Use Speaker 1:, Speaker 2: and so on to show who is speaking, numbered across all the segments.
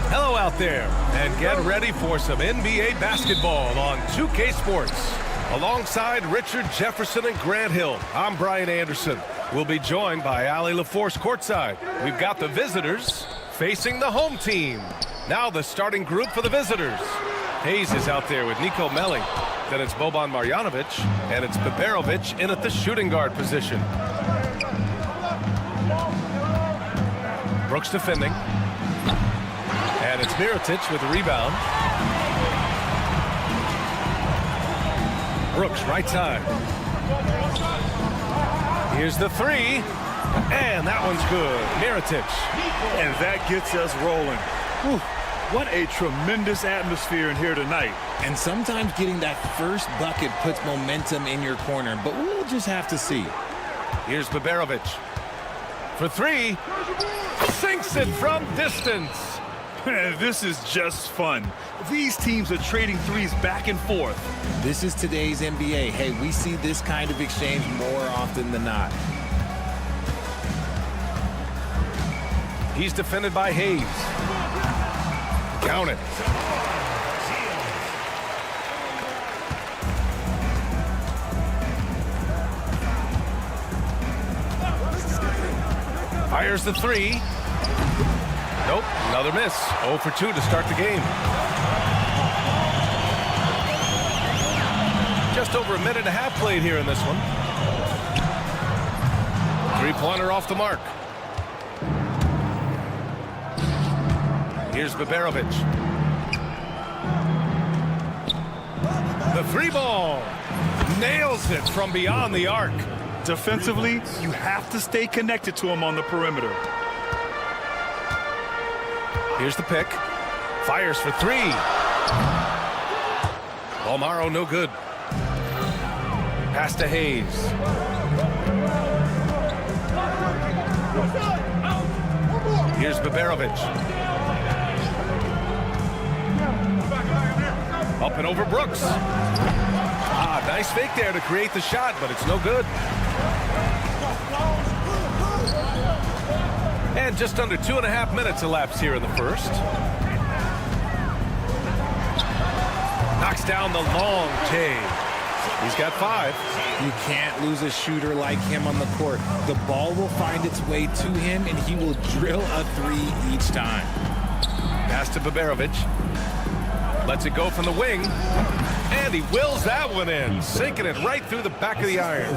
Speaker 1: Hello out there, and get ready for some NBA basketball on 2K Sports. Alongside Richard Jefferson and Grant Hill, I'm Brian Anderson. We'll be joined by Ali LaForce courtside. We've got the visitors facing the home team. Now the starting group for the visitors. Hayes is out there with Nico Melli. Then it's Boban Marjanovic, and it's Biberovic in at the shooting guard position. Brooks defending. And it's Mirotic with the rebound. Brooks, right side. Here's the three. And that one's good. Mirotic.
Speaker 2: And that gets us rolling. Whew, what a tremendous atmosphere in here tonight.
Speaker 3: And sometimes getting that first bucket puts momentum in your corner, but we'll just have to see.
Speaker 1: Here's Biberovic. For three. Sinks it from distance.
Speaker 2: This is just fun. These teams are trading threes back and forth.
Speaker 3: This is today's NBA. Hey, we see this kind of exchange more often than not.
Speaker 1: He's defended by Hayes. Count it. Fires the three. Nope, another miss. 0 for 2 to start the game. Just over a minute and a half played here in this one. Three-pointer off the mark. Here's Biberovic. The three ball. Nails it from beyond the arc.
Speaker 2: Defensively, you have to stay connected to him on the perimeter.
Speaker 1: Here's the pick. Fires for three. Bolmaro no good. Pass to Hayes. Here's Biberovic. Up and over Brooks. Nice fake there to create the shot, but it's no good. And just under 2.5 minutes elapsed here in the first. Knocks down the long take. He's got 5.
Speaker 3: You can't lose a shooter like him on the court. The ball will find its way to him, and he will drill a three each time.
Speaker 1: Pass to Biberovic. Lets it go from the wing. And he wills that one in, sinking it right through the back of the iron.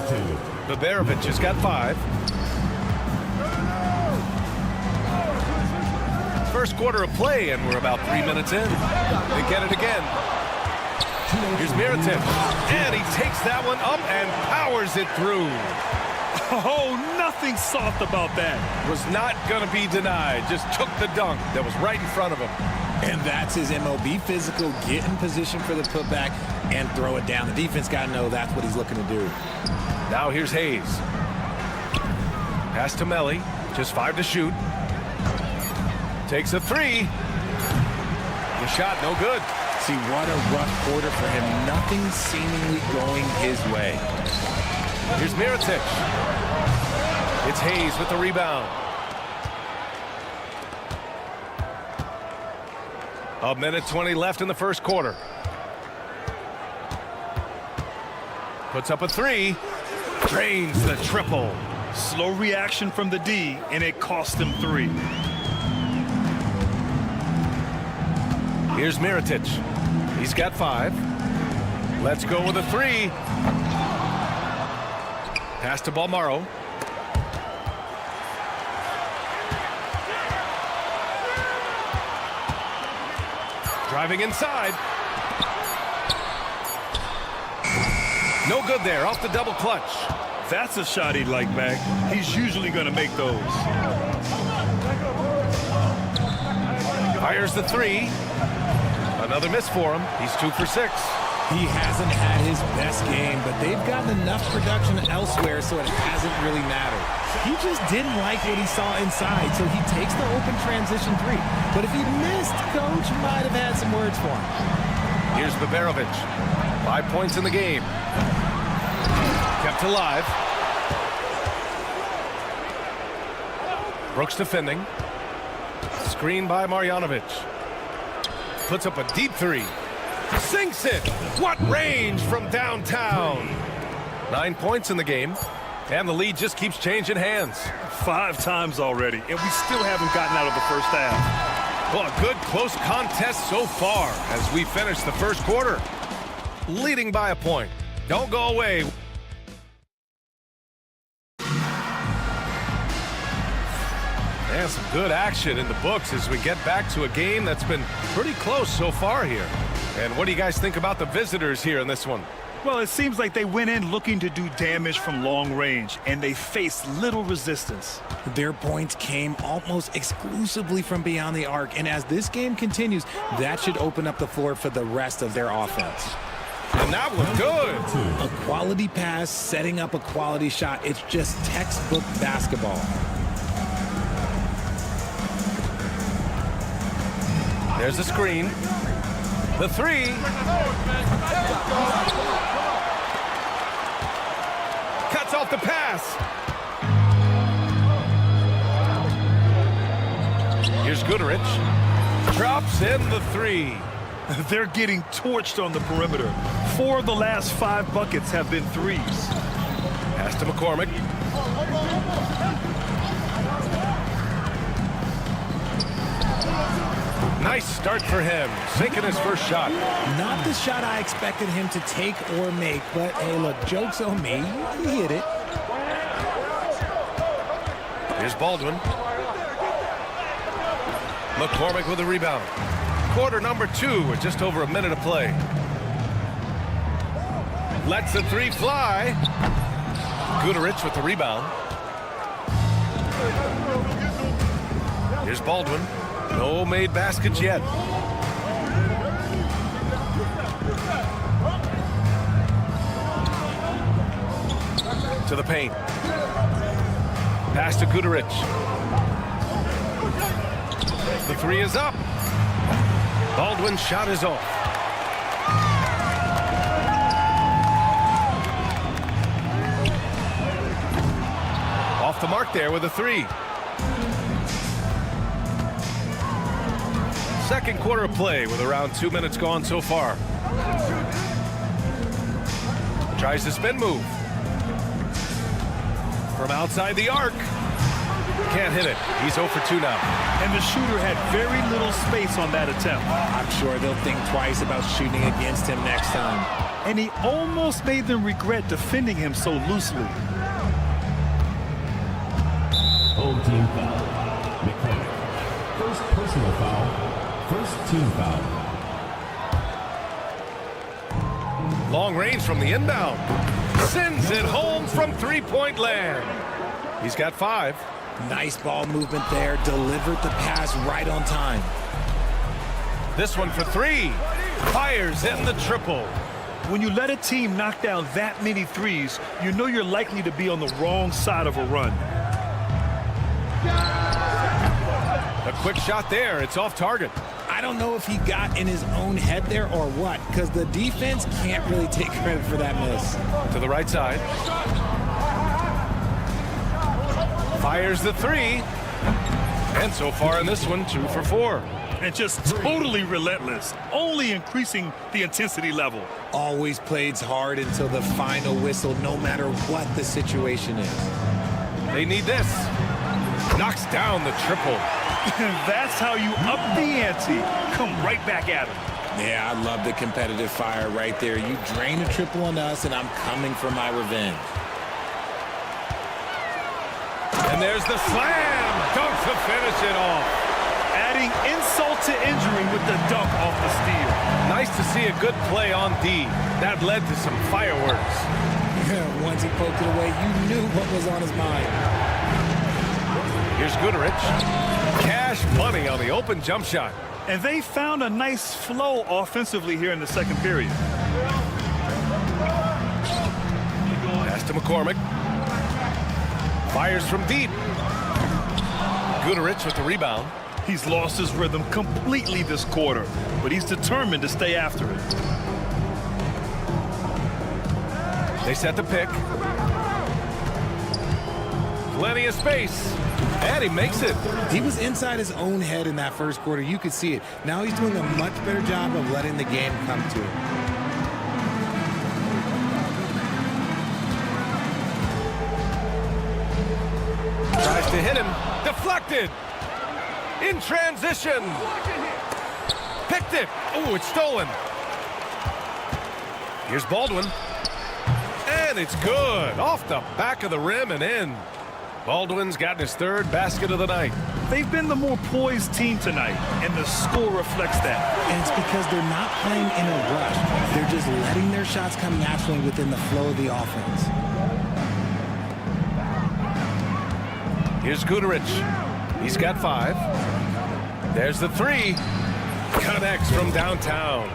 Speaker 1: Biberovic has got 5. First quarter of play, and we're about 3 minutes in. They get it again. Here's Mirotic, and he takes that one up and powers it through.
Speaker 2: Oh, nothing soft about that.
Speaker 1: Was not going to be denied. Just took the dunk that was right in front of him.
Speaker 3: And that's his MLB physical. Get in position for the putback and throw it down. The defense got to know that's what he's looking to do.
Speaker 1: Now here's Hayes. Pass to Melli. Just 5 to shoot. Takes a 3. The shot no good.
Speaker 3: See, what a rough quarter for him. Nothing seemingly going his way.
Speaker 1: Here's Mirotic. It's Hayes with the rebound. A minute 20 left in the first quarter. Puts up a 3. Drains the triple.
Speaker 2: Slow reaction from the D, and it cost him 3.
Speaker 1: Here's Mirotic. He's got 5. Let's go with a 3. Pass to Bolmaro. Driving inside. No good there, off the double clutch.
Speaker 2: That's a shot he'd like back. He's usually going to make those.
Speaker 1: Fires the 3. Another miss for him. He's 2 for 6.
Speaker 3: He hasn't had his best game, but they've gotten enough production elsewhere, so it hasn't really mattered. He just didn't like what he saw inside, so he takes the open transition three. But if he missed, Coach might have had some words for him.
Speaker 1: Here's Baberovic. 5 points in the game. Kept alive. Brooks defending. Screen by Marjanovic. Puts up a deep three. Sinks it. What range from downtown. 9 points in the game. And the lead just keeps changing hands.
Speaker 2: 5 times already, and we still haven't gotten out of the first half.
Speaker 1: Well, a good close contest so far as we finish the first quarter. Leading by a point. Don't go away. And some good action in the books as we get back to a game that's been pretty close so far here. And what do you guys think about the visitors here in this one?
Speaker 2: Well, it seems like they went in looking to do damage from long range, and they faced little resistance.
Speaker 3: Their points came almost exclusively from beyond the arc, and as this game continues, that should open up the floor for the rest of their offense.
Speaker 1: And that was good.
Speaker 3: A quality pass, setting up a quality shot. It's just textbook basketball.
Speaker 1: There's the screen. The three. Cuts off the pass. Here's Goodrich. Drops in the three.
Speaker 2: They're getting torched on the perimeter. 4 of the last 5 buckets have been threes.
Speaker 1: Pass to McCormick. Nice start for him. Sinking his first shot.
Speaker 3: Not the shot I expected him to take or make, but hey, look, joke's on me. He hit it.
Speaker 1: Here's Baldwin. McCormick with a rebound. Quarter number 2 with just over a minute to play. Lets the three fly. Goodrich with the rebound. Here's Baldwin. No made baskets yet. To the paint. Pass to Goodrich. The three is up. Baldwin's shot is off. Off the mark there with a three. Second quarter of play with around 2 minutes gone so far. Tries the spin move. From outside the arc. Can't hit it. He's 0 for 2 now.
Speaker 2: And the shooter had very little space on that attempt.
Speaker 3: I'm sure they'll think twice about shooting against him next time.
Speaker 2: And he almost made them regret defending him so loosely.
Speaker 4: Home team foul. McCormick. First personal foul. First team foul.
Speaker 1: Long range from the inbound. Sends it home from three-point land. He's got 5.
Speaker 3: Nice ball movement there. Delivered the pass right on time.
Speaker 1: This one for 3. Fires in the triple.
Speaker 2: When you let a team knock down that many threes, you know you're likely to be on the wrong side of a run.
Speaker 1: A quick shot there. It's off target.
Speaker 3: I don't know if he got in his own head there or what, because the defense can't really take credit for that miss.
Speaker 1: To the right side. Fires the 3. And so far in this one, 2 for 4.
Speaker 2: And just totally relentless, only increasing the intensity level.
Speaker 3: Always plays hard until the final whistle, no matter what the situation is.
Speaker 1: They need this. Knocks down the triple.
Speaker 2: That's how you up the ante. Come right back at him.
Speaker 3: Yeah, I love the competitive fire right there. You drain a triple on us, and I'm coming for my revenge.
Speaker 1: And there's the slam. Dunk to finish it off.
Speaker 2: Adding insult to injury with the dunk off the steal.
Speaker 1: Nice to see a good play on D. That led to some fireworks.
Speaker 3: Once he poked it away, you knew what was on his mind.
Speaker 1: Here's Goodrich. Cash money on the open jump shot.
Speaker 2: And they found a nice flow offensively here in the second period.
Speaker 1: Pass to McCormick. Fires from deep. Guduric with the rebound.
Speaker 2: He's lost his rhythm completely this quarter, but he's determined to stay after it.
Speaker 1: They set the pick. Plenty of space. And he makes it.
Speaker 3: He was inside his own head in that first quarter. You could see it. Now he's doing a much better job of letting the game come to him.
Speaker 1: Tries to hit him. Deflected. In transition. Picked it. Oh, it's stolen. Here's Baldwin. And it's good. Off the back of the rim and in. Baldwin's gotten his third basket of the night.
Speaker 2: They've been the more poised team tonight, and the score reflects that.
Speaker 3: And it's because they're not playing in a rush. They're just letting their shots come naturally within the flow of the offense.
Speaker 1: Here's Guduric. He's got 5. There's the 3. Connects from downtown.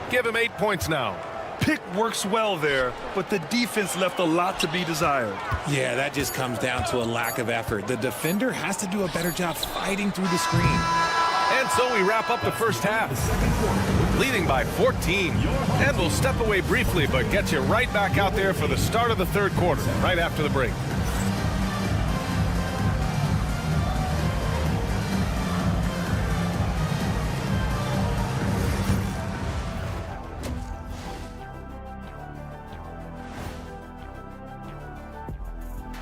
Speaker 1: Give him 8 points now.
Speaker 2: Pick works well there, but the defense left a lot to be desired.
Speaker 3: Yeah, that just comes down to a lack of effort. The defender has to do a better job fighting through the screen.
Speaker 1: And so we wrap up the first half, leading by 14. And we'll step away briefly, but get you right back out there for the start of the third quarter, right after the break.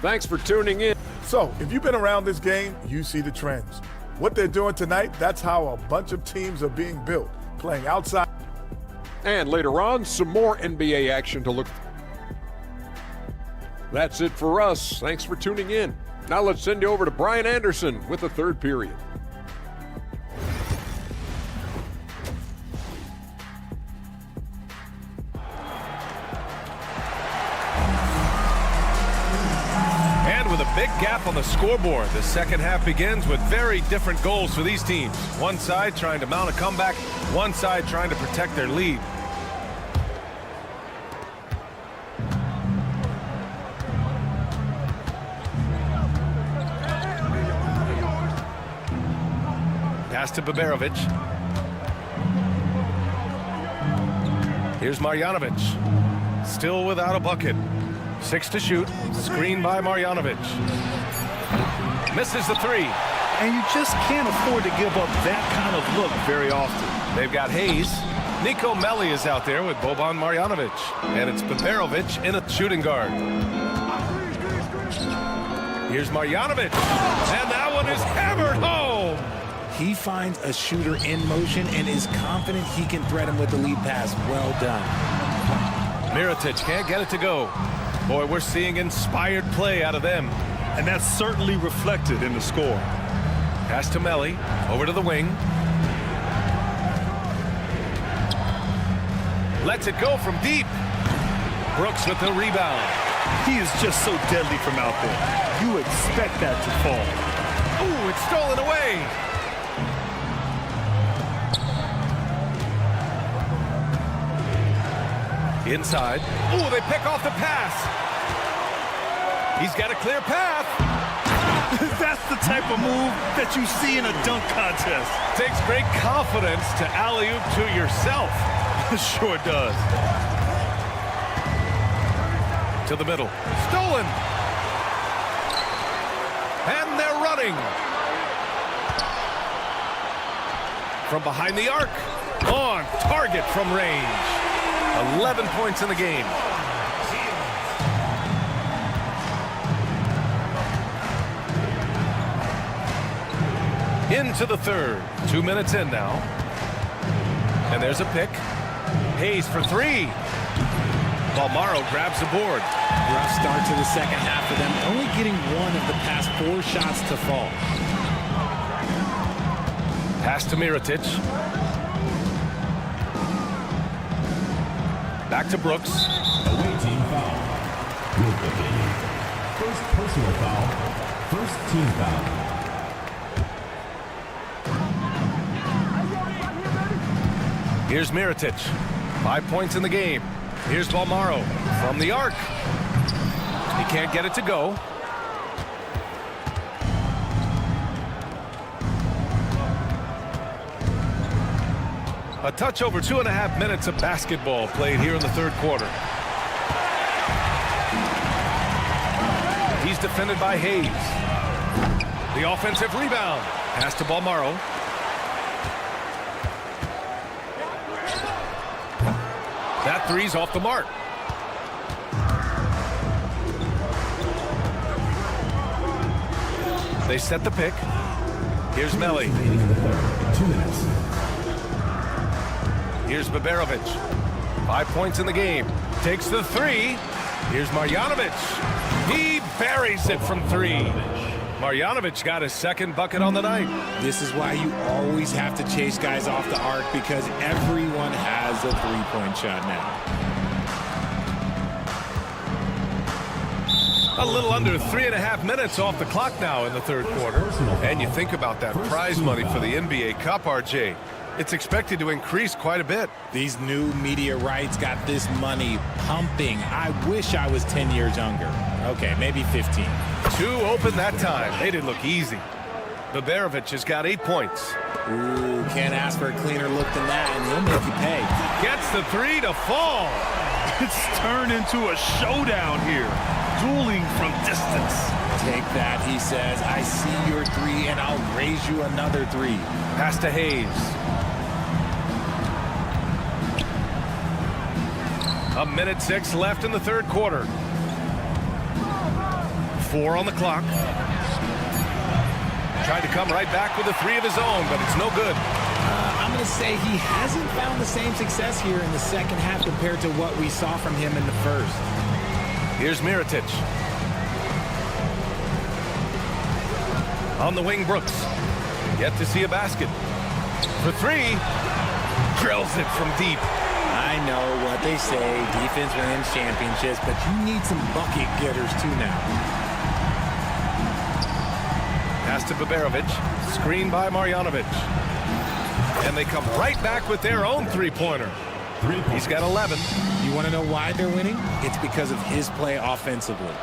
Speaker 5: Thanks for tuning in.
Speaker 6: So, if you've been around this game, you see the trends. What they're doing tonight, that's how a bunch of teams are being built, playing outside.
Speaker 5: And later on, some more NBA action to look for. That's it for us. Thanks for tuning in. Now let's send you over to Brian Anderson with the third period.
Speaker 1: With a big gap on the scoreboard, the second half begins with very different goals for these teams. One side trying to mount a comeback, one side trying to protect their lead. Pass to Baberovic. Here's Marjanovic. Still without a bucket. 6 to shoot. Screen by Marjanovic. Misses the 3.
Speaker 2: And you just can't afford to give up that kind of look very often.
Speaker 1: They've got Hayes. Nico Melli is out there with Boban Marjanovic. And it's Baberovic in a shooting guard. Here's Marjanovic. And that one is hammered home.
Speaker 3: He finds a shooter in motion and is confident he can thread him with the lead pass. Well done.
Speaker 1: Mirotic can't get it to go. Boy, we're seeing inspired play out of them.
Speaker 2: And that's certainly reflected in the score.
Speaker 1: Pass to Melli, over to the wing. Lets it go from deep. Brooks with the rebound.
Speaker 2: He is just so deadly from out there. You expect that to fall.
Speaker 1: Ooh, it's stolen away. Inside. Ooh, they pick off the pass. He's got a clear path.
Speaker 2: That's the type of move that you see in a dunk contest.
Speaker 1: Takes great confidence to alley-oop to yourself.
Speaker 2: Sure does.
Speaker 1: To the middle. Stolen. And they're running. From behind the arc. On target from range. 11 points in the game. Into the third. 2 minutes in now. And there's a pick. Hayes for 3. Balmaro grabs the board.
Speaker 3: Rough start to the second half for them. Only getting one of the past 4 shots to fall.
Speaker 1: Pass to Mirotic. Back to Brooks.
Speaker 4: Away team foul. Good game. First personal foul. First team foul.
Speaker 1: Here's Mirotic. 5 points in the game. Here's Balmaro from the arc. He can't get it to go. A touch over 2.5 minutes of basketball played here in the third quarter. He's defended by Hayes. The offensive rebound. Pass to Balmaro. That three's off the mark. They set the pick. Here's Melli.
Speaker 4: 2 minutes.
Speaker 1: Here's Baberovic. 5 points in the game. Takes the three. Here's Marjanovic. He buries it from 3. Marjanovic got his second bucket on the night.
Speaker 3: This is why you always have to chase guys off the arc, because everyone has a three-point shot now.
Speaker 1: A little under 3.5 minutes off the clock now in the third quarter. And you think about that prize money for the NBA Cup, RJ. It's expected to increase quite a bit.
Speaker 3: These new media rights got this money pumping. I wish I was 10 years younger. Okay, maybe 15.
Speaker 1: 2 open that time. They didn't look easy. Baberovic has got 8 points.
Speaker 3: Ooh, can't ask for a cleaner look than that, and he'll make you pay.
Speaker 1: Gets the three to fall.
Speaker 2: It's turned into a showdown here. Dueling from distance.
Speaker 3: Take that, he says. I see your 3, and I'll raise you another 3.
Speaker 1: Pass to Hayes. A minute 6 left in the third quarter. 4 on the clock. Tried to come right back with a 3 of his own, but it's no good.
Speaker 3: I'm going to say he hasn't found the same success here in the second half compared to what we saw from him in the first.
Speaker 1: Here's Mirotic. On the wing, Brooks. Yet to see a basket. For 3. Drills it from deep.
Speaker 3: I know what they say, defense wins championships, but you need some bucket getters too now.
Speaker 1: Pass to Baberovic. Screened by Marjanovic. And they come right back with their own three-pointer. He's got 11.
Speaker 3: You want to know why they're winning? It's because of his play offensively.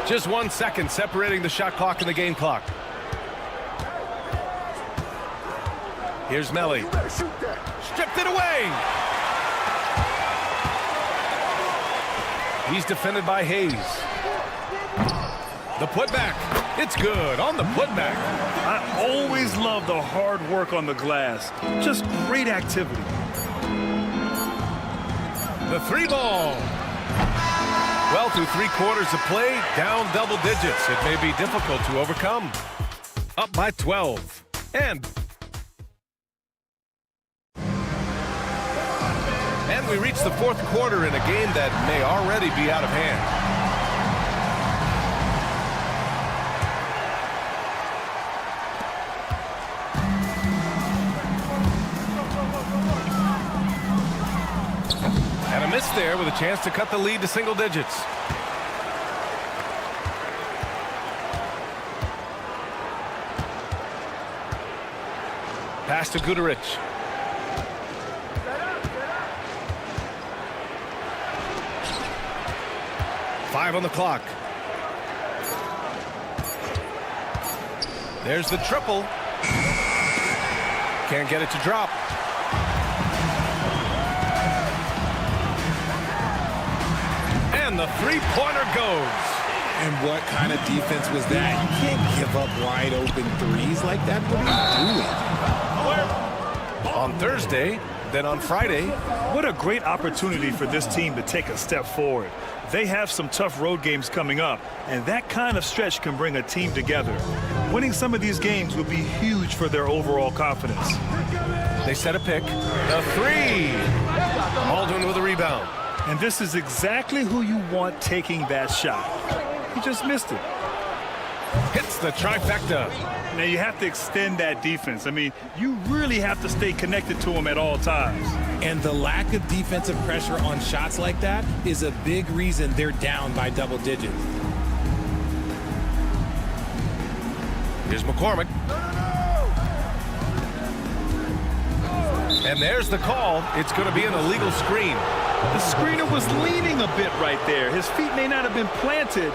Speaker 1: Just 1 second separating the shot clock and the game clock. Here's Melli. Stripped it away. He's defended by Hayes. The putback. It's good on the putback.
Speaker 2: I always love the hard work on the glass. Just great activity.
Speaker 1: The 3 ball. Well, through 3 quarters of play, down double digits. It may be difficult to overcome. Up by 12. And we reach the fourth quarter in a game that may already be out of hand. And a miss there with a chance to cut the lead to single digits. Pass to Guduric. Five on the clock. There's the triple. Can't get it to drop. And the three-pointer goes.
Speaker 3: And what kind of defense was that? You can't give up wide open threes like that. What are you doing?
Speaker 1: On Thursday, then on Friday.
Speaker 2: What a great opportunity for this team to take a step forward. They have some tough road games coming up, and that kind of stretch can bring a team together. Winning some of these games would be huge for their overall confidence.
Speaker 1: They set a pick. The 3. Aldwin with a rebound.
Speaker 2: And this is exactly who you want taking that shot. He just missed it.
Speaker 1: Hits the trifecta.
Speaker 2: Now you have to extend that defense. I mean, you really have to stay connected to him at all times.
Speaker 3: And the lack of defensive pressure on shots like that is a big reason they're down by double digits.
Speaker 1: Here's McCormick. And there's the call. It's going to be an illegal screen.
Speaker 2: The screener was leaning a bit right there. His feet may not have been planted.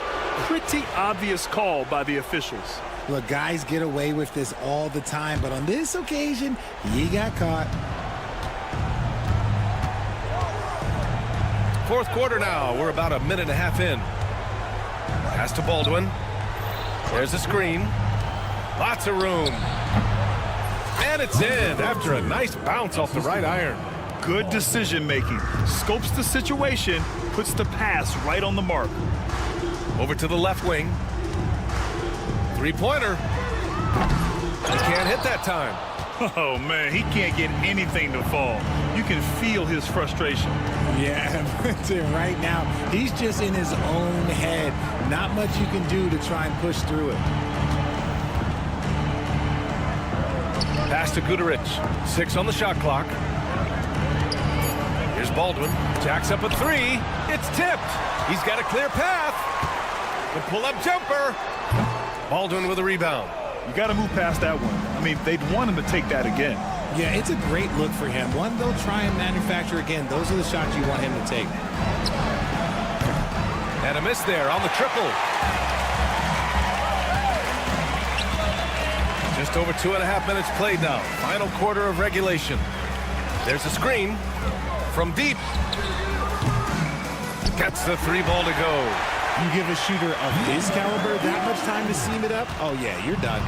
Speaker 2: Pretty obvious call by the officials.
Speaker 3: Look, guys get away with this all the time, but on this occasion, he got caught.
Speaker 1: fourth quarter now. We're about a minute and a half in. Pass to Baldwin. There's a screen. Lots of room. And it's in after a nice bounce off the right iron.
Speaker 2: Good decision making. Scopes the situation, puts the pass right on the mark.
Speaker 1: Over to the left wing. Three-pointer. He can't hit that time.
Speaker 2: Oh, man, he can't get anything to fall. You can feel his frustration.
Speaker 3: Yeah, right now, he's just in his own head. Not much you can do to try and push through it.
Speaker 1: Pass to Guduric. 6 on the shot clock. Here's Baldwin. Jacks up a three. It's tipped. He's got a clear path. The pull-up jumper. Baldwin with a rebound.
Speaker 2: You got to move past that one. I mean, they'd want him to take that again.
Speaker 3: Yeah, it's a great look for him. One they'll try and manufacture again. Those are the shots you want him to take.
Speaker 1: And a miss there on the triple. Just over 2.5 minutes played now. Final quarter of regulation. There's a screen from deep. Gets the three ball to go.
Speaker 3: You give a shooter of his caliber that much time to seam it up, oh yeah, you're done.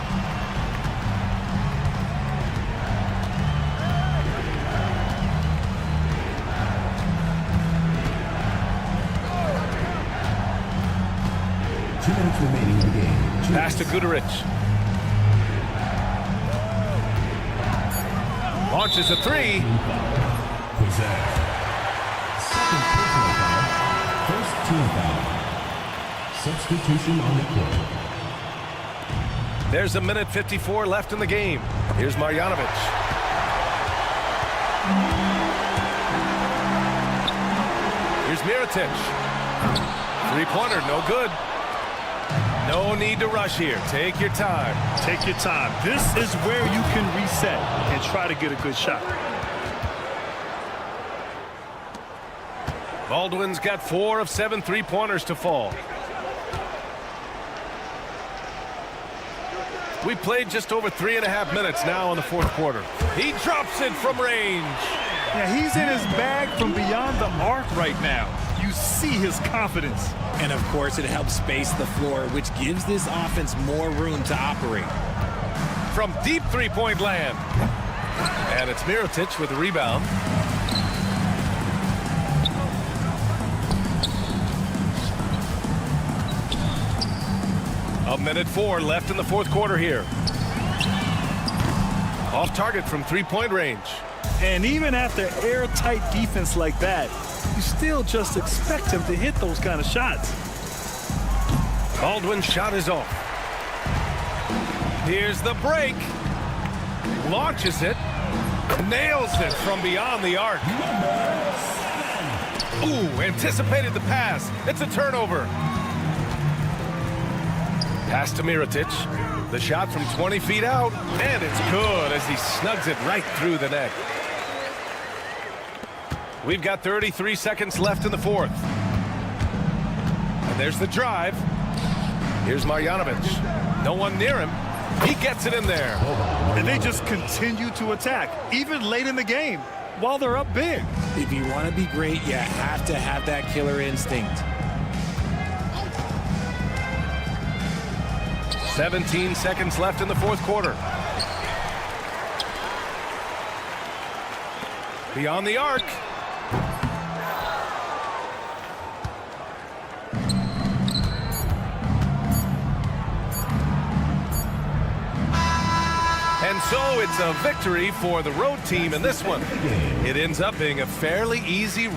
Speaker 4: Two minutes remaining in the game.
Speaker 1: Pass to Guduric. Launches a three.
Speaker 4: Possess. Second personal foul. First team foul. Substitution on the court.
Speaker 1: There's a minute 54 left in the game. Here's Marjanovic. Here's Mirotic. Three-pointer, no good. No need to rush here. Take your time.
Speaker 2: Take your time. This is where you can reset and try to get a good shot.
Speaker 1: Baldwin's got 4 of 7 three-pointers to fall. We played just over 3.5 minutes now in the fourth quarter. He drops it from range.
Speaker 2: Yeah, he's in his bag from beyond the arc right now. You see his confidence.
Speaker 3: And of course, it helps space the floor, which gives this offense more room to operate.
Speaker 1: From deep three-point land. And it's Mirotic with the rebound. A minute 4 left in the fourth quarter here. Off target from three-point range.
Speaker 2: And even after airtight defense like that, you still just expect him to hit those kind of shots.
Speaker 1: Baldwin's shot is off. Here's the break. Launches it. Nails it from beyond the arc. Ooh, anticipated the pass. It's a turnover. Pass to Mirotic. The shot from 20 feet out, and it's good as he snugs it right through the net. We've got 33 seconds left in the fourth. And there's the drive. Here's Marjanovic. No one near him. He gets it in there.
Speaker 2: And they just continue to attack, even late in the game, while they're up big.
Speaker 3: If you want to be great, you have to have that killer instinct.
Speaker 1: 17 seconds left in the fourth quarter. Beyond the arc. And so it's a victory for the road team in this one. It ends up being a fairly easy.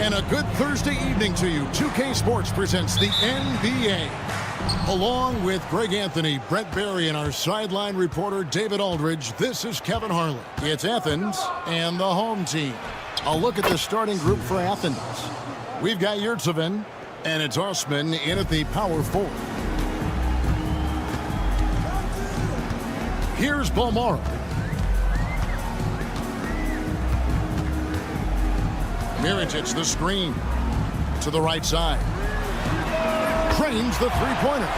Speaker 7: And a good Thursday evening to you. 2K Sports presents the NBA. Along with Greg Anthony, Brett Barry, and our sideline reporter David Aldridge, this is Kevin Harlan. It's Athens and the home team. A look at the starting group for Athens. We've got Yurtseven, and it's Osman in at the power forward. Here's Balmora. Miritich, the screen to the right side. Trains the three-pointer.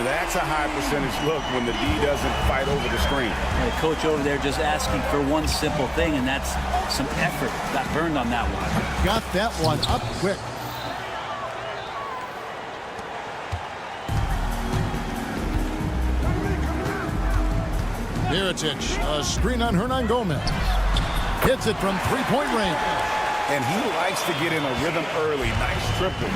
Speaker 8: That's a high percentage look when the D doesn't fight over the screen.
Speaker 9: The coach over there just asking for one simple thing, and that's some effort. Got burned on that one.
Speaker 7: Got that one up quick. Miritich, a screen on Hernan Gomez. Hits it from three-point range.
Speaker 8: And he likes to get in a rhythm early. Nice triple.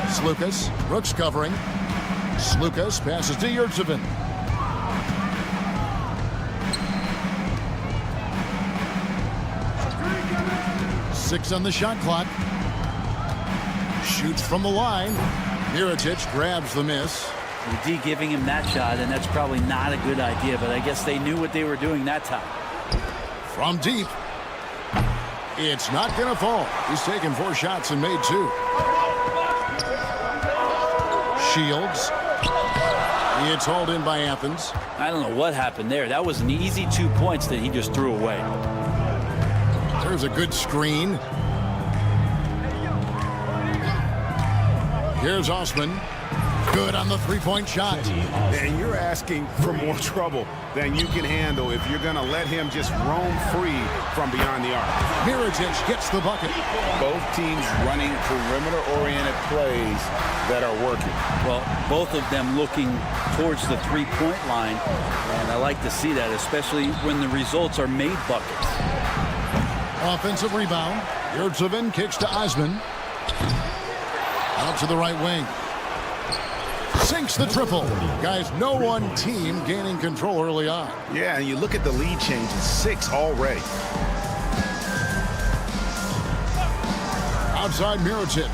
Speaker 7: Slukas, Brooks covering. Slukas passes to Yurtseven. Six on the shot clock. Shoots from the line. Miritich grabs the miss.
Speaker 9: The D giving him that shot, and that's probably not a good idea, but I guess they knew what they were doing that time.
Speaker 7: From deep. It's not going to fall. He's taken 4 shots and made 2. Shields. It's hauled in by Athens.
Speaker 9: I don't know what happened there. That was an easy 2 points that he just threw away. There's
Speaker 7: a good screen. Here's Osman. Good on the three-point shot.
Speaker 8: And you're asking for more trouble than you can handle if you're going to let him just roam free from beyond the arc.
Speaker 7: Mirotic gets the bucket.
Speaker 8: Both teams running perimeter-oriented plays that are working.
Speaker 9: Well, both of them looking towards the three-point line, and I like to see that, especially when the results are made buckets.
Speaker 7: Offensive rebound. Yurtsevin kicks to Osman. Out to the right wing. Sinks the triple. Guys, no one team gaining control early on.
Speaker 8: Yeah, and you look at the lead changes, 6 already.
Speaker 7: Outside Mirotic.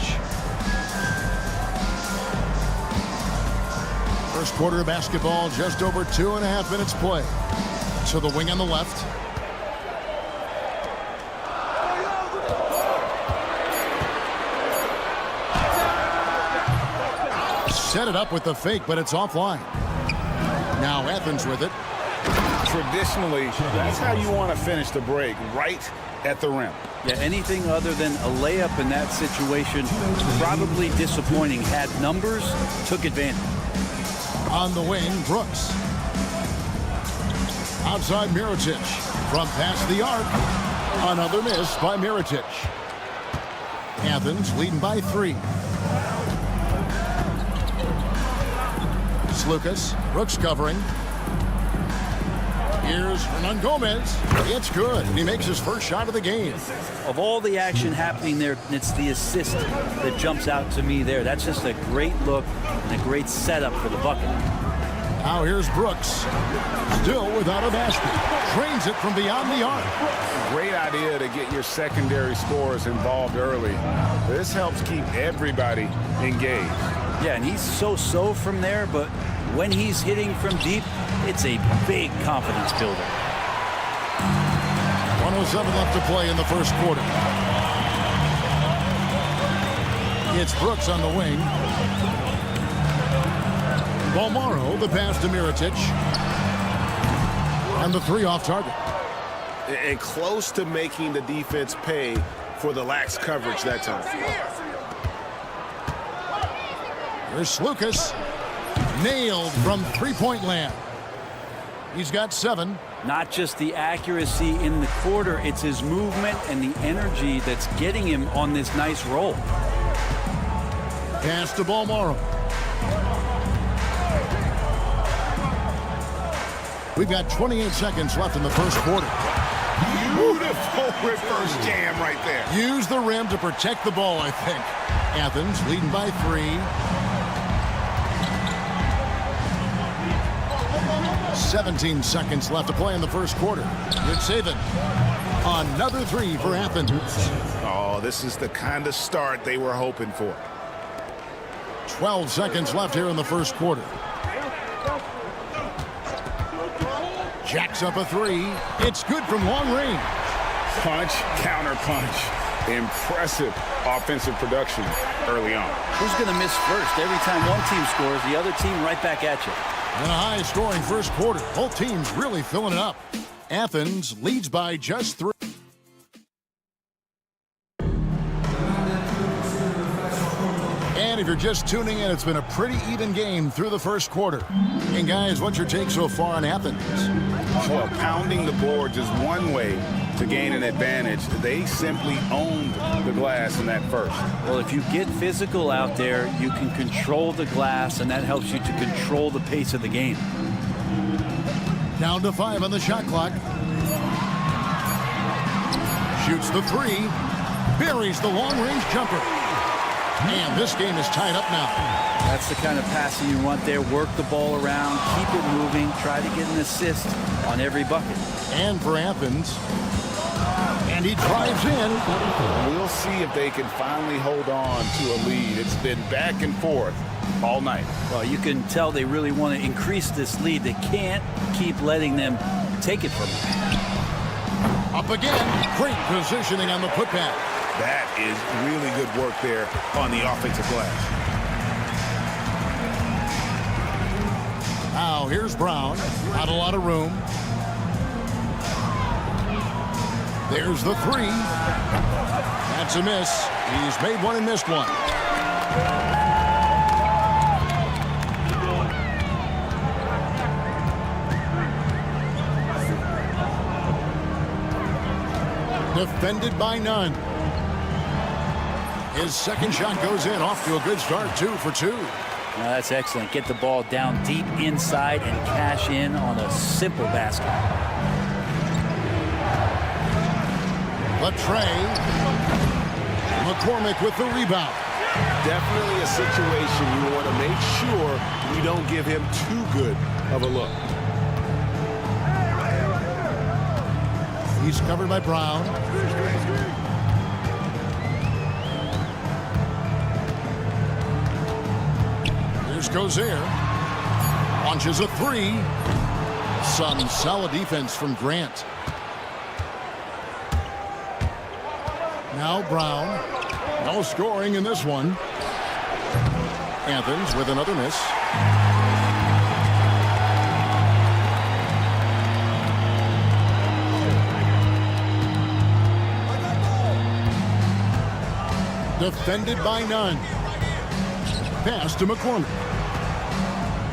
Speaker 7: First quarter of basketball, just over 2.5 minutes play. To the wing on the left. Set it up with the fake, but it's offline. Now Athens with it.
Speaker 8: Traditionally, that's how you want to finish the break, right at the rim.
Speaker 9: Yeah, anything other than a layup in that situation, probably disappointing. Had numbers, took advantage.
Speaker 7: On the wing, Brooks. Outside Mirotic. From past the arc. Another miss by Mirotic. Athens leading by 3. Lucas. Brooks covering. Here's Hernan Gomez. It's good. He makes his first shot of the game.
Speaker 9: Of all the action happening there, it's the assist that jumps out to me there. That's just a great look and a great setup for the bucket.
Speaker 7: Now here's Brooks. Still without a basket. Trains it from beyond the arc.
Speaker 8: Great idea to get your secondary scorers involved early. This helps keep everybody engaged.
Speaker 9: Yeah, and he's so from there, but when he's hitting from deep, it's a big confidence builder.
Speaker 7: 1:07 left to play in the first quarter. It's Brooks on the wing. Bolmaro, the pass to Mirotic. And the 3 off target.
Speaker 8: And close to making the defense pay for the lax coverage that time.
Speaker 7: Here's Lucas. Nailed from three-point land. He's got 7.
Speaker 9: Not just the accuracy in the quarter, it's his movement and the energy that's getting him on this nice roll.
Speaker 7: Pass to Bolmaro. We've got 28 seconds left in the first quarter.
Speaker 8: Beautiful reverse jam right there.
Speaker 7: Use the rim to protect the ball, I think. Athens leading by 3. 17 seconds left to play in the first quarter. Yurtsevin. Another 3 for Athens.
Speaker 8: Oh, this is the kind of start they were hoping for.
Speaker 7: 12 seconds left here in the first quarter. Jacks up a 3. It's good from long range.
Speaker 8: Punch, counter punch. Impressive offensive production early on.
Speaker 9: Who's going to miss first? Every time one team scores, the other team right back at you.
Speaker 7: And a high-scoring first quarter. Both teams really filling it up. Athens leads by just 3. And if you're just tuning in, it's been a pretty even game through the first quarter. And guys, what's your take so far on Athens?
Speaker 8: Well, pounding the boards is one way to gain an advantage. They simply owned the glass in that first.
Speaker 9: Well, if you get physical out there, you can control the glass, and that helps you to control the pace of the game.
Speaker 7: Down to 5 on the shot clock. Shoots the 3. Buries the long-range jumper. And this game is tied up now.
Speaker 9: That's the kind of passing you want there. Work the ball around, keep it moving, try to get an assist on every bucket.
Speaker 7: And for Athens. And he drives in.
Speaker 8: We'll see if they can finally hold on to a lead. It's been back and forth all night.
Speaker 9: Well, you can tell they really want to increase this lead. They can't keep letting them take it from them.
Speaker 7: Up again. Great positioning on the putback.
Speaker 8: That is really good work there on the offensive glass.
Speaker 7: Now here's Brown. Not a lot of room. There's the 3. That's a miss. He's made one and missed one. Defended by none. His second shot goes in, off to a good start, 2 for 2.
Speaker 9: Now that's excellent. Get the ball down deep inside and cash in on a simple basket.
Speaker 7: Latrey. McCormick with the rebound.
Speaker 10: Definitely a situation you want to make sure you don't give him too good of a look.
Speaker 7: He's covered by Brown. Here's Gozier. Launches a 3. Some solid defense from Grant. Now Brown. No scoring in this one. Athens with another miss. Defended by none. Pass to McCormick.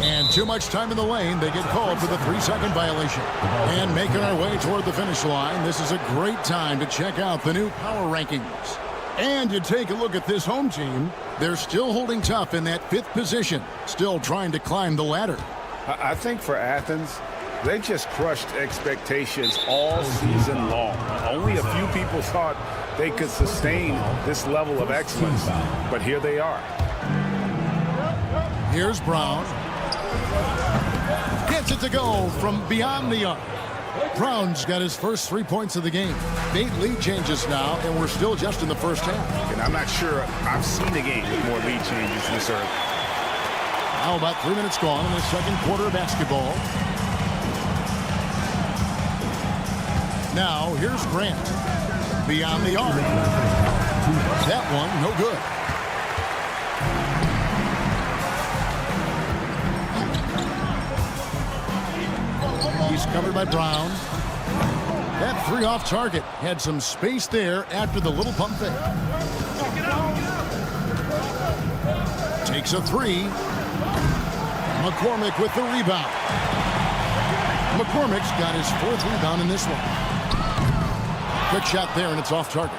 Speaker 7: And too much time in the lane. They get called for the 3-second violation. And making our way toward the finish line, this is a great time to check out the new power rankings. And you take a look at this home team. They're still holding tough in that 5th position. Still trying to climb the ladder.
Speaker 8: I think for Athens, they just crushed expectations all season long. Only a few people thought they could sustain this level of excellence, but here they are.
Speaker 7: Here's Brown. Gets it to go from beyond the arc. Brown's got his first 3 points of the game. 8 lead changes now, and we're still just in the first half.
Speaker 8: And I'm not sure I've seen a game with more lead changes this early.
Speaker 7: Now about 3 minutes gone in the second quarter of basketball. Now here's Grant. Beyond the arc. That one, no good. He's covered by Brown. That 3 off target. Had some space there after the little pump fake. Takes a 3. McCormick with the rebound. McCormick's got his 4th rebound in this one. Quick shot there, and it's off target.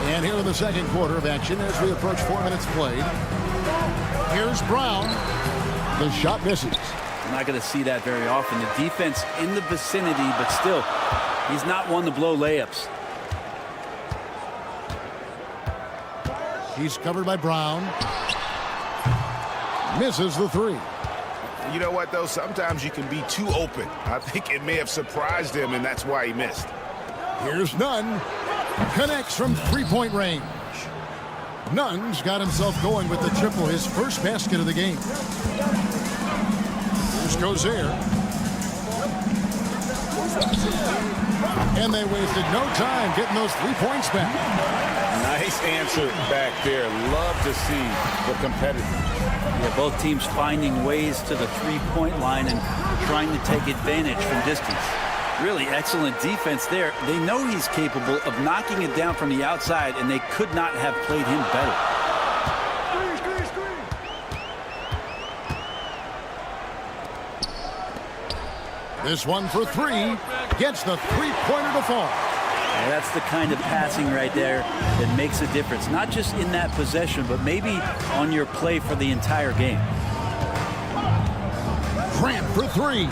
Speaker 7: And here in the second quarter of action as we approach 4 minutes played. Here's Brown. The shot misses.
Speaker 9: I'm not going to see that very often. The defense in the vicinity, but still, he's not one to blow layups.
Speaker 7: He's covered by Brown. Misses the 3.
Speaker 8: You know what, though? Sometimes you can be too open. I think it may have surprised him, and that's why he missed.
Speaker 7: Here's Nunn. Connects from 3-point range. Nunn's got himself going with the triple, his first basket of the game. Here's Gozier. And they wasted no time getting those 3 points back.
Speaker 8: Nice answer back there. Love to see the competitive.
Speaker 9: Yeah, both teams finding ways to the 3-point line and trying to take advantage from distance. Really excellent defense there. They know he's capable of knocking it down from the outside, and they could not have played him better.
Speaker 7: This one for 3. Gets the 3-pointer to fall.
Speaker 9: Yeah, that's the kind of passing right there that makes a difference. Not just in that possession, but maybe on your play for the entire game.
Speaker 7: Grant for 3.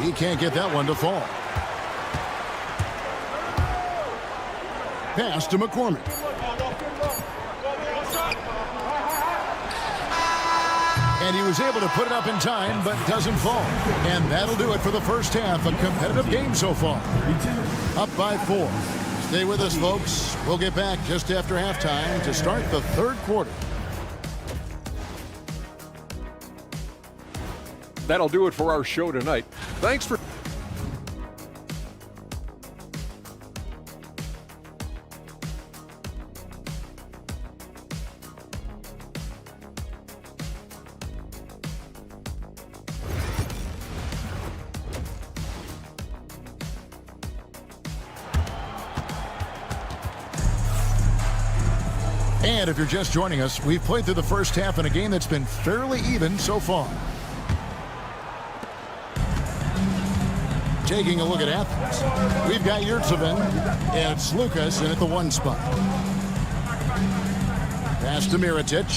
Speaker 7: He can't get that one to fall. Pass to McCormick. And he was able to put it up in time, but doesn't fall. And that'll do it for the first half. A competitive game so far. Up by 4. Stay with us, folks. We'll get back just after halftime to start the third quarter.
Speaker 5: That'll do it for our show tonight. Thanks for...
Speaker 7: And if you're just joining us, we've played through the first half in a game that's been fairly even so far. Taking a look at Athens, we've got Yurtsevin and Slukas in at the 1 spot. Pass to Mirotic.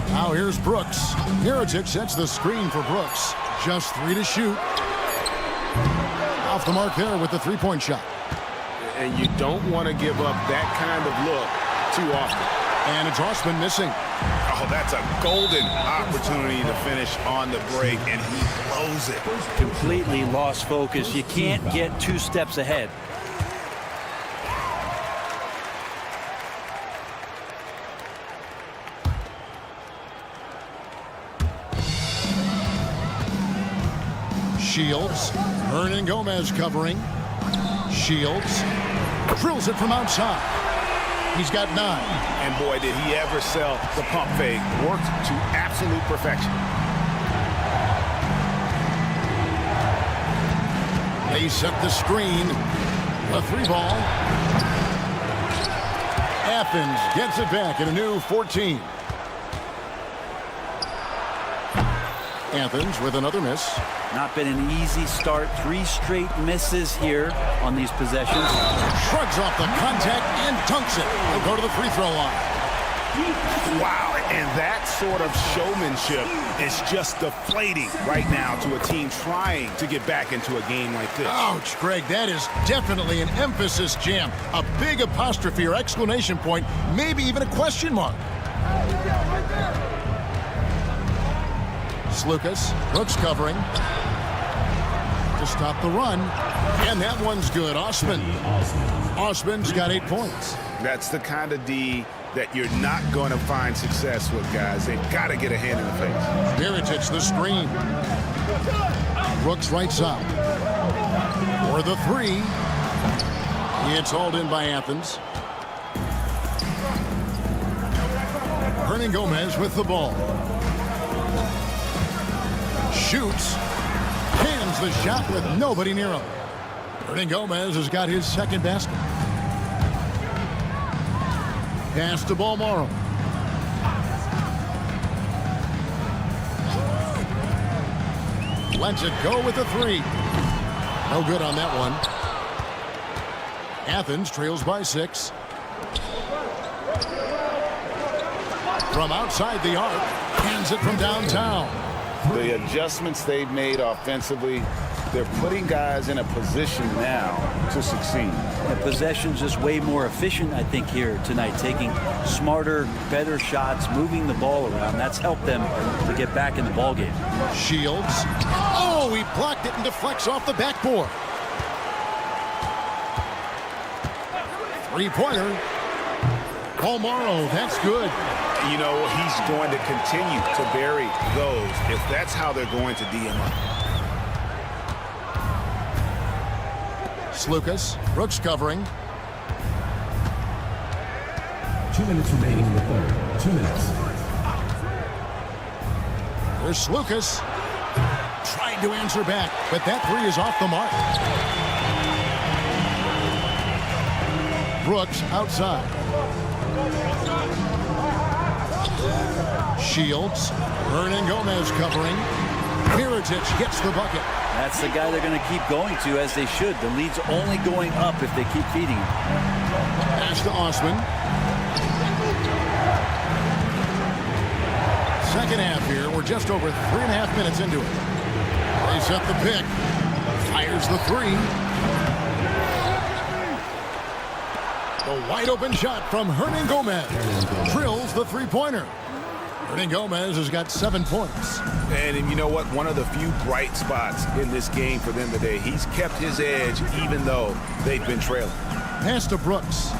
Speaker 7: Now here's Brooks. Mirotic sets the screen for Brooks. Just 3 to shoot. Off the mark there with the 3-point shot.
Speaker 10: And you don't want to give up that kind of look too often.
Speaker 7: And it's Osman missing.
Speaker 8: Oh, that's a golden opportunity to finish on the break, and he blows it.
Speaker 9: Completely lost focus. You can't get 2 steps ahead.
Speaker 7: Shields. Hernan Gomez covering. Shields drills it from outside. He's got 9.
Speaker 8: And boy, did he ever sell the pump fake. Worked to absolute perfection.
Speaker 7: They set the screen. The 3 ball. Athens gets it back in a new 14. Athens with another miss.
Speaker 9: Not been an easy start. 3 straight misses here on these possessions.
Speaker 7: Shrugs off the contact and dunks it. He'll go to the free throw line.
Speaker 8: Wow, and that sort of showmanship is just deflating right now to a team trying to get back into a game like this.
Speaker 7: Ouch, Greg, that is definitely an emphasis jam. A big apostrophe or exclamation point, maybe even a question mark. Slukas, Brooks covering to stop the run, and that one's good. Osman's got 8 points.
Speaker 8: That's the kind of D that you're not going to find success with, guys. They've got to get a hand in the face.
Speaker 7: Mirotic the screen. Brooks right side. For the 3. It's hauled in by Athens. Hernan Gomez with the ball. Shoots. Hands the shot with nobody near him. Hernan Gomez has got his 2nd basket. Pass to Balmaro. Lets it go with the 3. No good on that one. Athens trails by 6. From outside the arc. Hands it from downtown.
Speaker 8: The adjustments they've made offensively, they're putting guys in a position now to succeed.
Speaker 9: The possession's just way more efficient, I think, here tonight. Taking smarter, better shots, moving the ball around. That's helped them to get back in the ball game.
Speaker 7: Shields. Oh, he blocked it and deflects off the backboard. 3-pointer. Balmaro, that's good.
Speaker 8: You know, he's going to continue to bury those if that's how they're going to D him up.
Speaker 7: Slukas, Brooks covering.
Speaker 4: 2 minutes remaining in the 3rd. 2 minutes.
Speaker 7: There's Slukas. Trying to answer back, but that 3 is off the mark. Brooks outside. Shields. Hernan Gomez covering. Mirotic gets the bucket.
Speaker 9: That's the guy they're going to keep going to, as they should. The lead's only going up if they keep feeding him.
Speaker 7: Pass to Osman. Second half here. We're just over 3.5 minutes into it. They set the pick. Fires the 3. The wide open shot from Hernan Gomez. Drills the 3-pointer. Hernan Gomez has got 7 points.
Speaker 8: And you know what? One of the few bright spots in this game for them today. He's kept his edge even though they've been trailing.
Speaker 7: Pass to Brooks.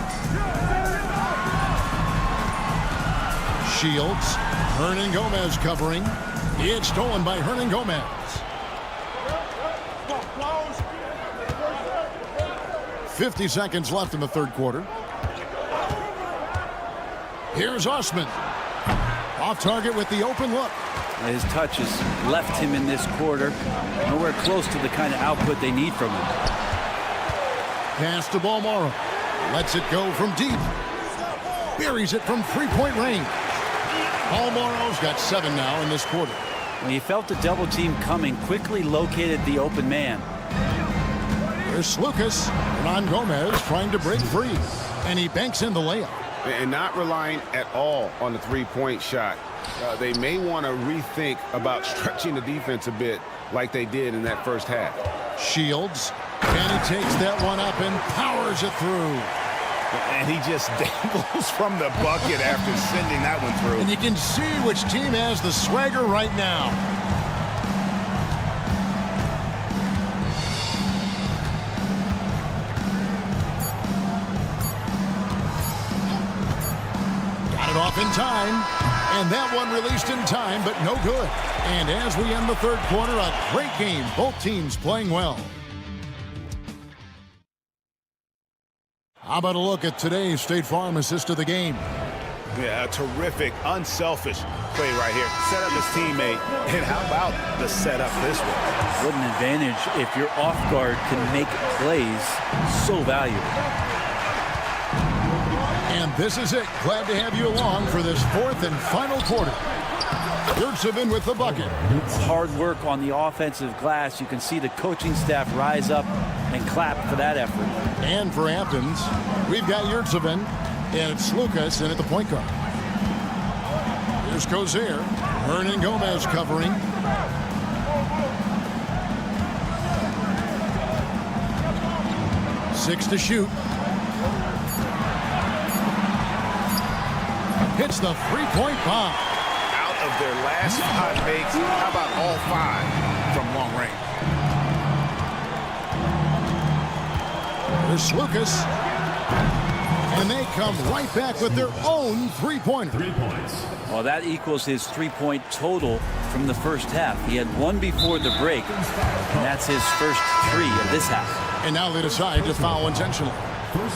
Speaker 7: Shields. Hernan Gomez covering. It's stolen by Hernan Gomez. 50 seconds left in the 3rd quarter. Here's Osman. Off target with the open look.
Speaker 9: His touch has left him in this quarter. Nowhere close to the kind of output they need from him.
Speaker 7: Pass to Balmaro. Lets it go from deep. Buries it from 3-point range. Paul Morrow's got 7 now in this quarter.
Speaker 9: When he felt the double team coming, quickly located the open man.
Speaker 7: Here's Lucas. Ron Gomez trying to break free. And he banks in the layup.
Speaker 10: And not relying at all on the three-point shot. They may want to rethink about stretching the defense a bit like they did in that first half.
Speaker 7: Shields. And he takes that one up and powers it through.
Speaker 8: And he just dangles from the bucket after sending that one through.
Speaker 7: And you can see which team has the swagger right now. Got it off in time. And that one released in time, but no good. And as we end the third quarter, a great game. Both teams playing well. How about a look at today's State Farm assist of the game?
Speaker 8: Yeah, a terrific, unselfish play right here. Set up his teammate. And how about the setup this way?
Speaker 9: What an advantage if your off guard can make plays so valuable.
Speaker 7: And this is it. Glad to have you along for this fourth and final quarter. Yurtsevin with the bucket.
Speaker 9: Hard work on the offensive glass. You can see the coaching staff rise up and clap for that effort.
Speaker 7: And for Athens, we've got Yurtsevin, and it's Lucas in at the point guard. Here's Cozier. Hernan Gomez covering. Six to shoot. Hits the three-point bomb.
Speaker 8: Out of their last 5 makes, how about all 5 from long range?
Speaker 7: There's Lucas. And they come right back with their own three-pointer.
Speaker 4: 3 points.
Speaker 9: Well, that equals his three-point total from the first half. He had one before the break, and that's his first 3 of this half.
Speaker 7: And now they decide to foul intentionally.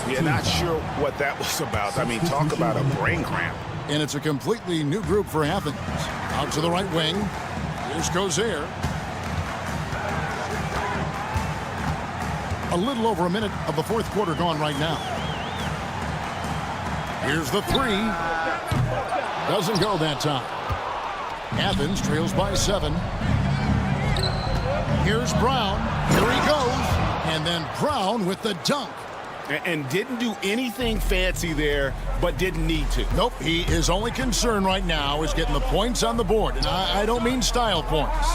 Speaker 8: Yeah, not sure what that was about. I mean, talk about a brain cramp.
Speaker 7: And it's a completely new group for Athens. Out to the right wing. Here's Cozier. A little over a minute of the fourth quarter gone right now. Here's the 3. Doesn't go that time. Athens trails by 7. Here's Brown. Here he goes. And then Brown with the dunk.
Speaker 8: And didn't do anything fancy there, but didn't need to.
Speaker 7: Nope, his only concern right now is getting the points on the board. And I don't mean style points.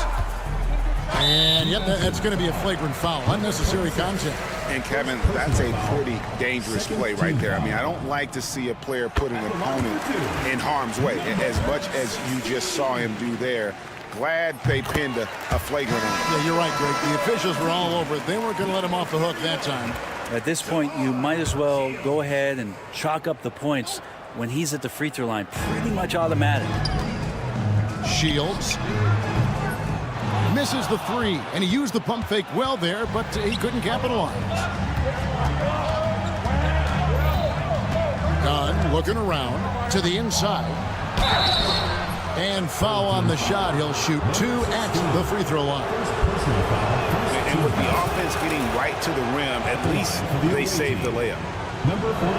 Speaker 7: And yep, that's going to be a flagrant foul. Unnecessary contact.
Speaker 8: And Kevin, that's a pretty dangerous play right there. I mean, I don't like to see a player put an opponent in harm's way, as much as you just saw him do there. Glad they pinned a flagrant on him.
Speaker 7: Yeah, you're right, Greg. The officials were all over it. They weren't going to let him off the hook that time.
Speaker 9: At this point, you might as well go ahead and chalk up the points when he's at the free throw line. Pretty much automatic.
Speaker 7: Shields misses the 3, and he used the pump fake well there, but he couldn't capitalize. Dunn looking around to the inside. And foul on the shot. He'll shoot 2 at the free throw line.
Speaker 8: And with the offense getting right to the rim, at least they saved the layup.
Speaker 4: Number 44.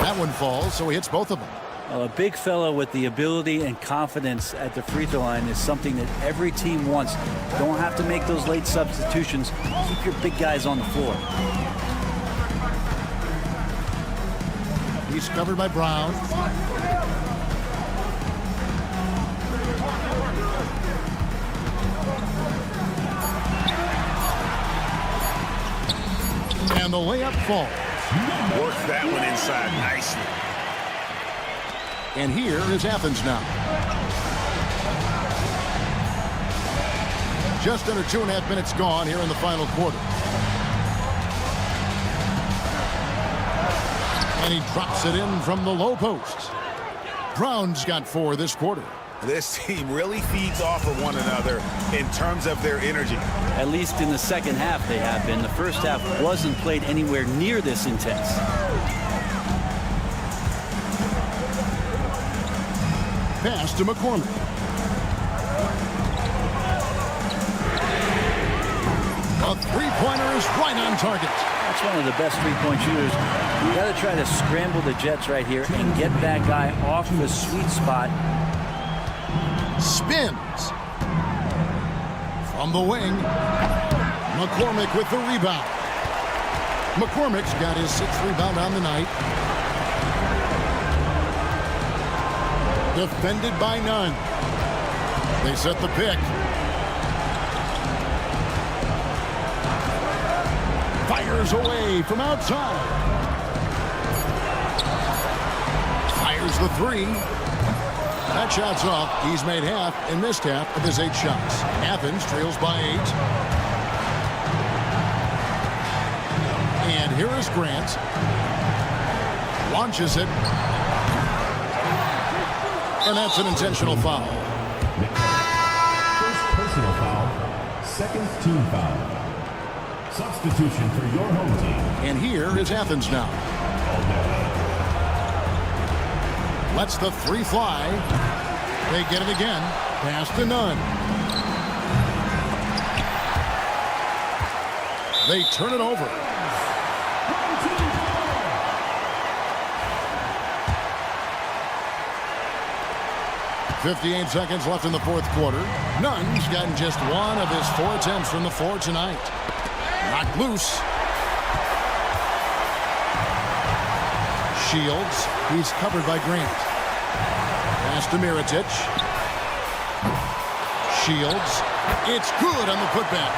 Speaker 7: That one falls, so he hits both of them.
Speaker 9: A big fellow with the ability and confidence at the free throw line is something that every team wants. Don't have to make those late substitutions. Keep your big guys on the floor.
Speaker 7: He's covered by Brown. And the layup falls.
Speaker 8: Worked that one inside nicely.
Speaker 7: And here is Athens now. Just under 2.5 minutes gone here in the final quarter. And he drops it in from the low post. Brown's got 4 this quarter.
Speaker 8: This team really feeds off of one another in terms of their energy.
Speaker 9: At least in the second half they have been. The first half wasn't played anywhere near this intense.
Speaker 7: Pass to McCormick. The three-pointer is right on target.
Speaker 9: That's one of the best three-point shooters. You got to try to scramble the Jets right here and get that guy off the sweet spot.
Speaker 7: Spins. From the wing, McCormick with the rebound. McCormick's got his 6th rebound on the night. Defended by none. They set the pick. Fires away from outside. Fires the three. That shot's off. He's made half and missed half of his 8 shots. Athens trails by 8. And here is Grant. Launches it. And that's an intentional foul.
Speaker 4: First personal foul, 2nd team foul. Substitution for your home team.
Speaker 7: And here is Athens now. Lets the three fly. They get it again. Pass to none. They turn it over. .58 seconds left in the 4th quarter. Nunn's gotten just 1 of his 4 attempts from the floor tonight. Knocked loose. Shields. He's covered by Grant. Pass to Mirotic. Shields. It's good on the putback.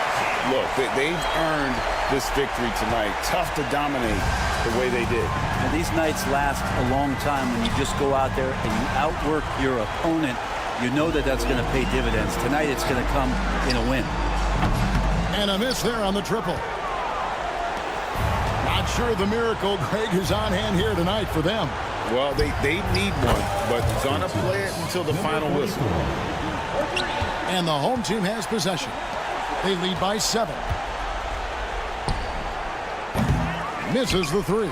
Speaker 8: Look, they've earned this victory tonight. Tough to dominate the way they did.
Speaker 9: And these nights last a long time when you just go out there and you outwork your opponent. You know that that's going to pay dividends. Tonight it's going to come in a win.
Speaker 7: And a miss there on the triple. Not sure the miracle, Greg, is on hand here tonight for them.
Speaker 8: Well, they need one, but gonna play it until the final whistle.
Speaker 7: And the home team has possession. They lead by 7. Misses the three.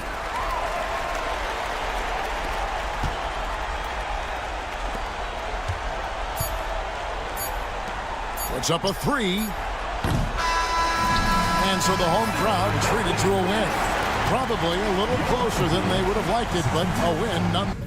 Speaker 7: Puts up a 3. And so the home crowd treated to a win. Probably a little closer than they would have liked it, but a win none.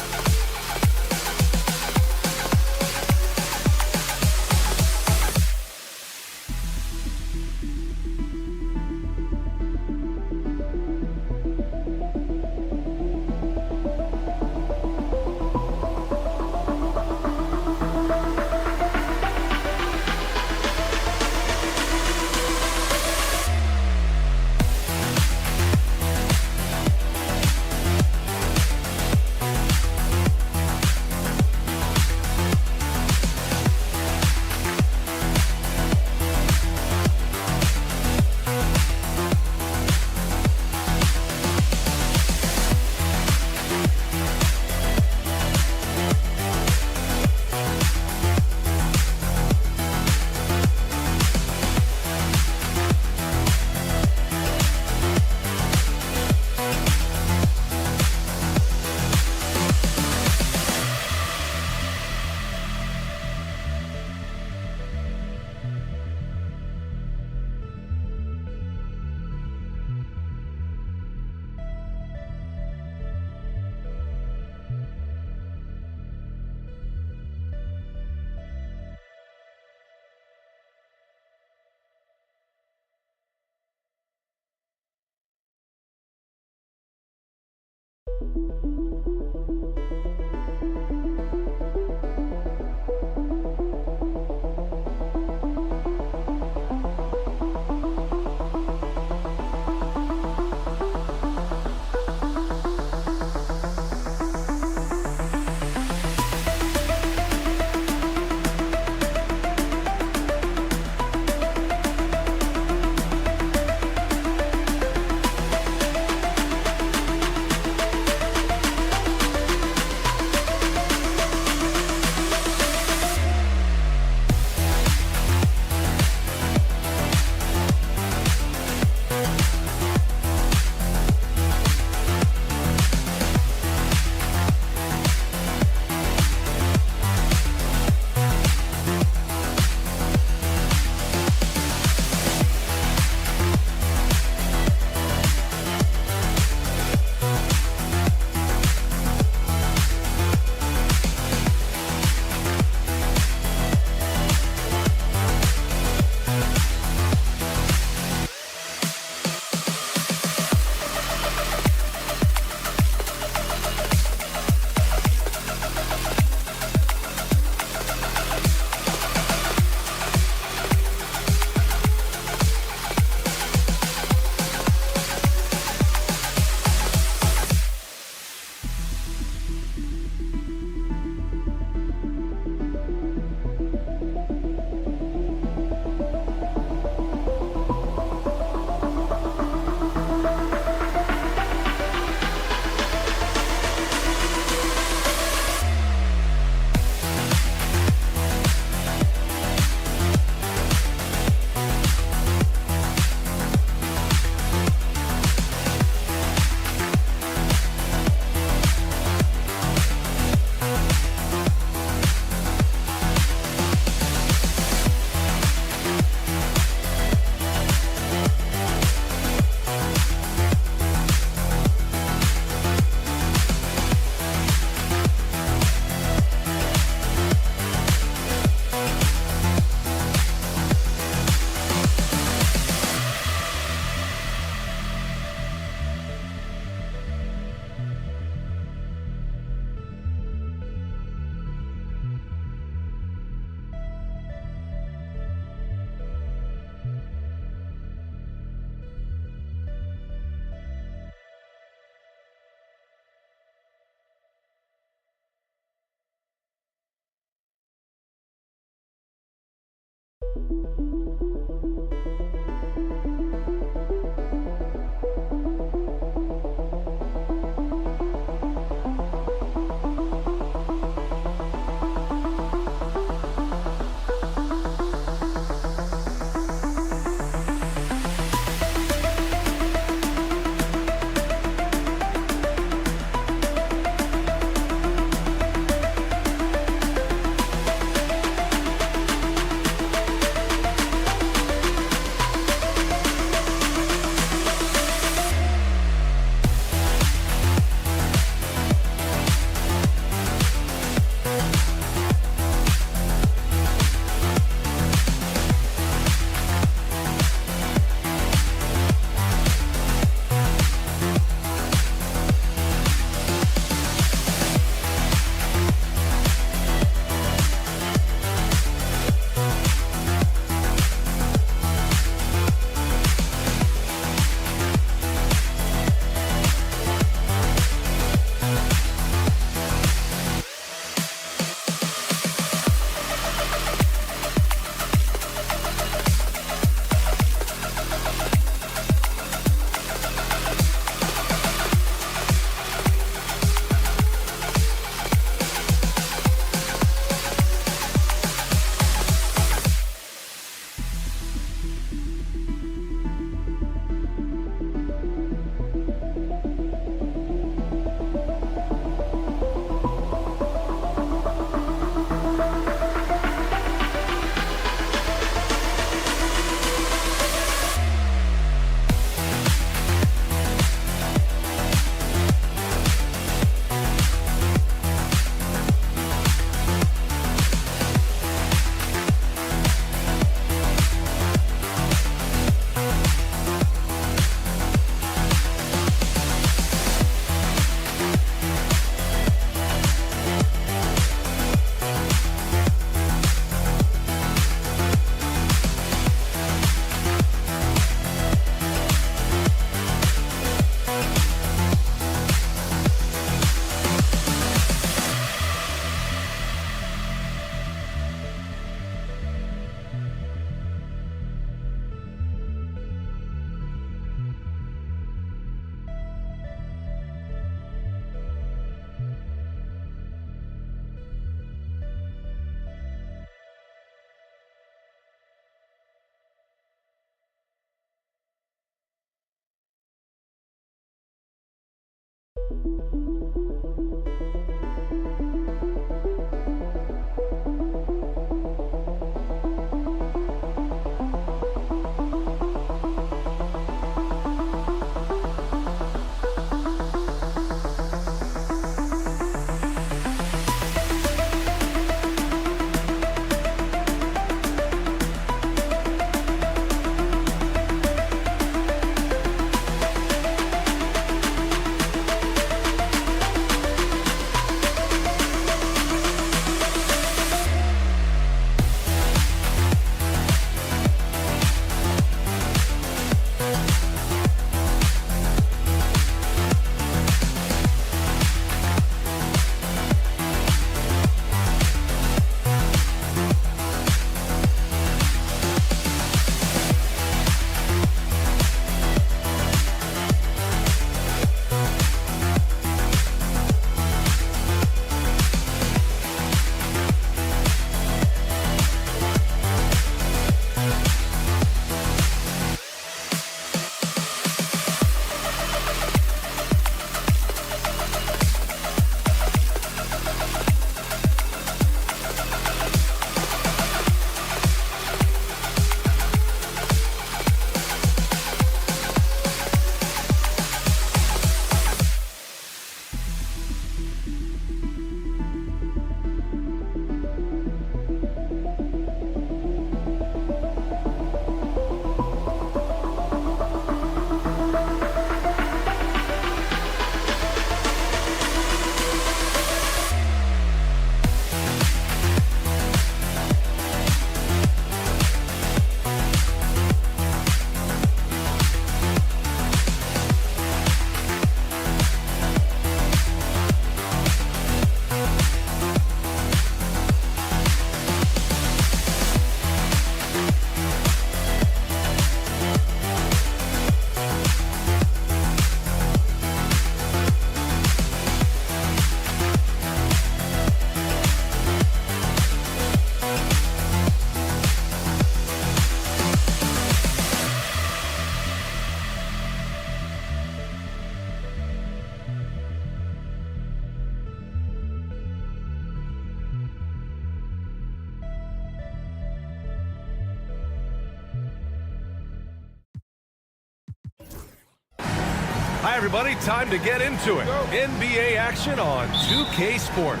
Speaker 1: Hi, everybody. Time to get into it. NBA action on 2K Sports.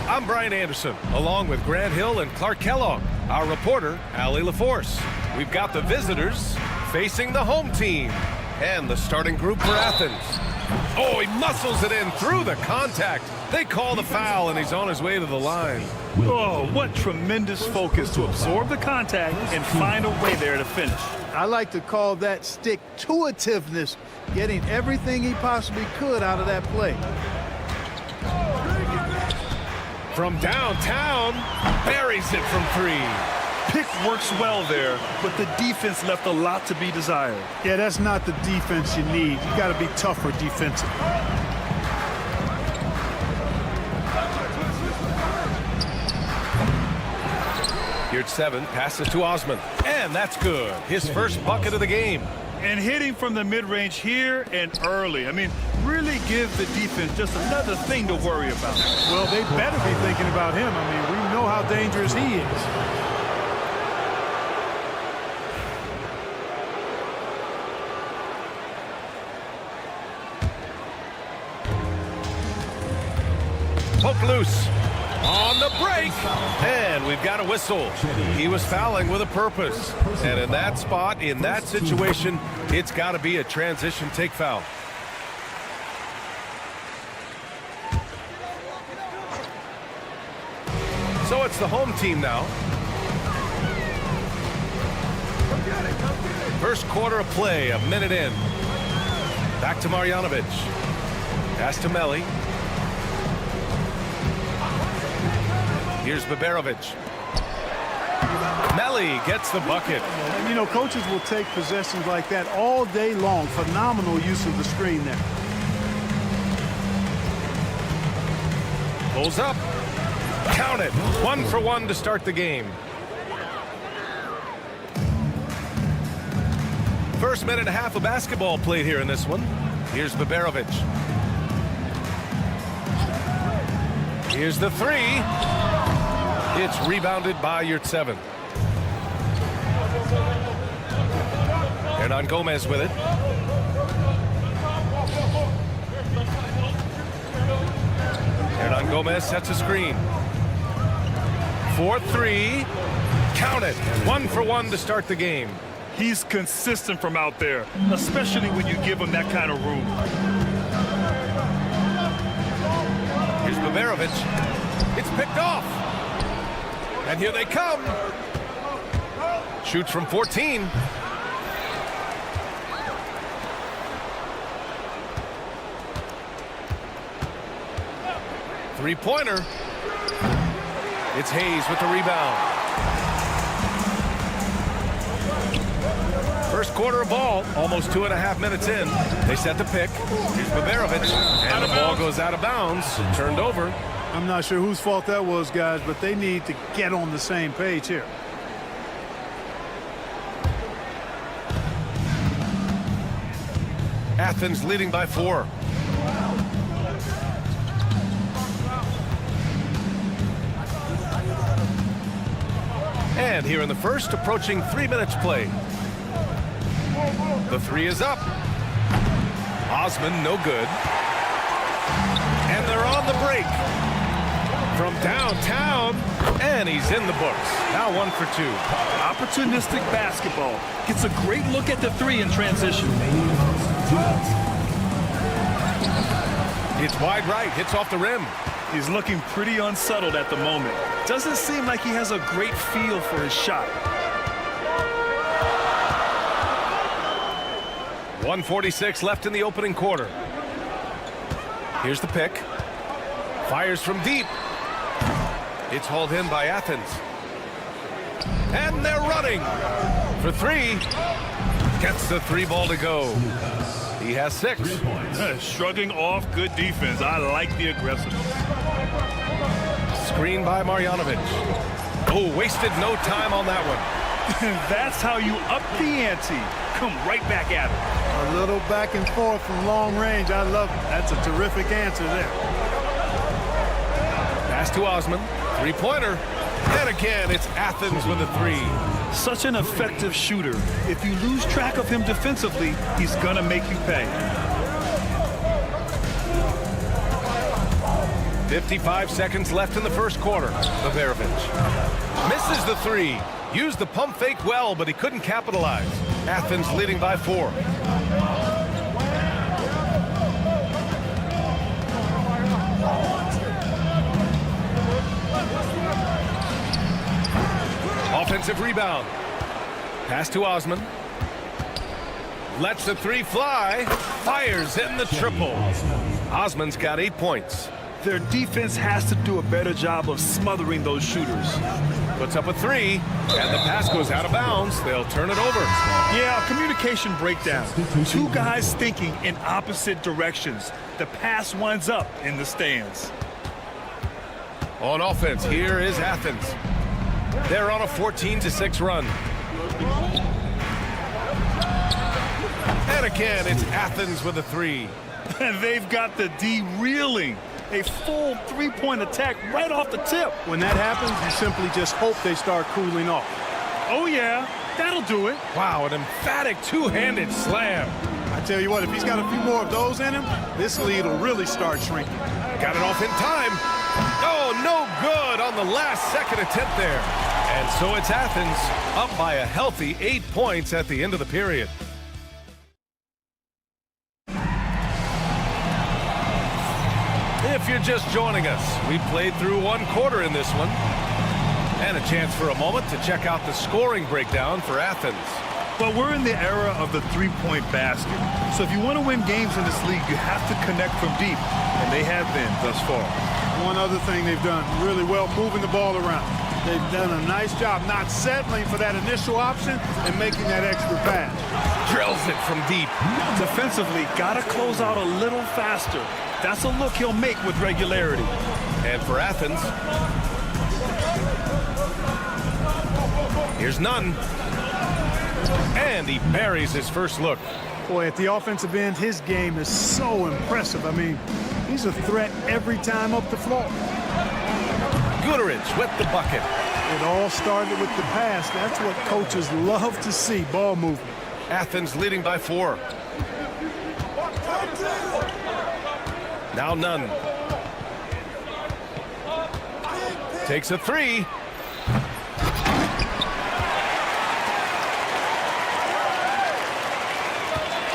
Speaker 1: I'm Brian Anderson, along with Grant Hill and Clark Kellogg. Our reporter, Allie LaForce. We've got the visitors facing the home team and the starting group for Athens. Oh, he muscles it in through the contact. They call the foul, and he's on his way to the line.
Speaker 2: Oh, what tremendous focus to absorb the contact and find a way there to finish.
Speaker 11: I like to call that stick-to-itiveness, getting everything he possibly could out of that play.
Speaker 1: From downtown, buries it from three.
Speaker 2: Pick works well there, but the defense left a lot to be desired.
Speaker 11: Yeah, that's not the defense you need. You got to be tougher defensively.
Speaker 1: Here's 7, passes to Osman, and that's good. His first bucket of the game.
Speaker 2: And hitting from the mid-range here and early. I mean, really give the defense just another thing to worry about.
Speaker 11: Well, they better be thinking about him. I mean, we know how dangerous he is.
Speaker 1: Poke loose on the break, and we've got a whistle. He was fouling with a purpose, and in that spot, in that situation, it's got to be a transition take foul. So it's the home team now. First quarter of play, a minute in. Back to Marjanovic. Pass to Melli. Here's Baberovic. Melli gets the bucket.
Speaker 11: You know, coaches will take possessions like that all day long. Phenomenal use of the screen there.
Speaker 1: Pulls up. Count it. 1 for 1 to start the game. First minute and a half of basketball played here in this one. Here's Baberovic. Here's the three. It's rebounded by Yurtseven. Hernan Gomez with it. Hernan Gomez sets a screen. 4-3. Count it. 1 for 1 to start the game.
Speaker 2: He's consistent from out there, especially when you give him that kind of room.
Speaker 1: Here's Baberovic. It's picked off. And here they come. Shoots from 14. Three-pointer. It's Hayes with the rebound. First quarter of ball, almost 2.5 minutes in. They set the pick. Here's Baberovic. And the ball goes out of bounds. Turned over.
Speaker 11: I'm not sure whose fault that was, guys, but they need to get on the same page here.
Speaker 1: Athens leading by 4. And here in the first, approaching 3 minutes play. The three is up. Osman, no good. And they're on the break. From downtown, and he's in the books. Now 1 for 2.
Speaker 2: Opportunistic basketball. Gets a great look at the three in transition.
Speaker 1: It's wide right, hits off the rim.
Speaker 2: He's looking pretty unsettled at the moment. Doesn't seem like he has a great feel for his shot.
Speaker 1: 1:46 left in the opening quarter. Here's the pick. Fires from deep. It's hauled in by Athens. And they're running for 3. Gets the 3 ball to go. He has 6.
Speaker 2: Shrugging off good defense. I like the aggressiveness.
Speaker 1: Screen by Marjanovic. Oh, wasted no time on that one.
Speaker 2: And that's how you up the ante. Come right back at it.
Speaker 11: A little back and forth from long range. I love it. That's a terrific answer there.
Speaker 1: Pass to Osman. Three-pointer. And again, it's Athens with a 3.
Speaker 2: Such an effective shooter. If you lose track of him defensively, he's going to make you pay.
Speaker 1: 55 seconds left in the first quarter. Baverovich misses the three. Used the pump fake well, but he couldn't capitalize. Athens leading by 4. Offensive rebound. Pass to Osman. Lets the three fly. Fires in the triple. Osman's got 8 points.
Speaker 2: Their defense has to do a better job of smothering those shooters.
Speaker 1: Puts up a three, and the pass goes out of bounds. They'll turn it over.
Speaker 2: Yeah, communication breakdown. Two guys thinking in opposite directions. The pass winds up in the stands.
Speaker 1: On offense, here is Athens. They're on a 14-6 run. And again, it's Athens with a three.
Speaker 2: And they've got the D reeling. A full three-point attack right off the tip.
Speaker 11: When that happens, you simply just hope they start cooling off.
Speaker 2: Oh, yeah, that'll do it.
Speaker 1: Wow, an emphatic two-handed slam.
Speaker 11: I tell you what, if he's got a few more of those in him, this lead will really start shrinking.
Speaker 1: Got it off in time. Oh, no good on the last second attempt there. And so it's Athens up by a healthy 8 points at the end of the period. If you're just joining us, we played through 1 quarter in this one. And a chance for a moment to check out the scoring breakdown for Athens.
Speaker 2: Well, we're in the era of the three-point basket. So if you want to win games in this league, you have to connect from deep. And they have been thus far.
Speaker 11: One other thing they've done really well, moving the ball around. They've done a nice job not settling for that initial option and making that extra pass.
Speaker 1: Drills it from deep.
Speaker 2: Defensively, got to close out a little faster. That's a look he'll make with regularity.
Speaker 1: And for Athens, here's none. And he buries his first look.
Speaker 11: Boy, at the offensive end, his game is so impressive. I mean, he's a threat every time up the floor.
Speaker 1: Guterich with the bucket.
Speaker 11: It all started with the pass. That's what coaches love to see, ball movement.
Speaker 1: Athens leading by 4. Now none. Takes a three.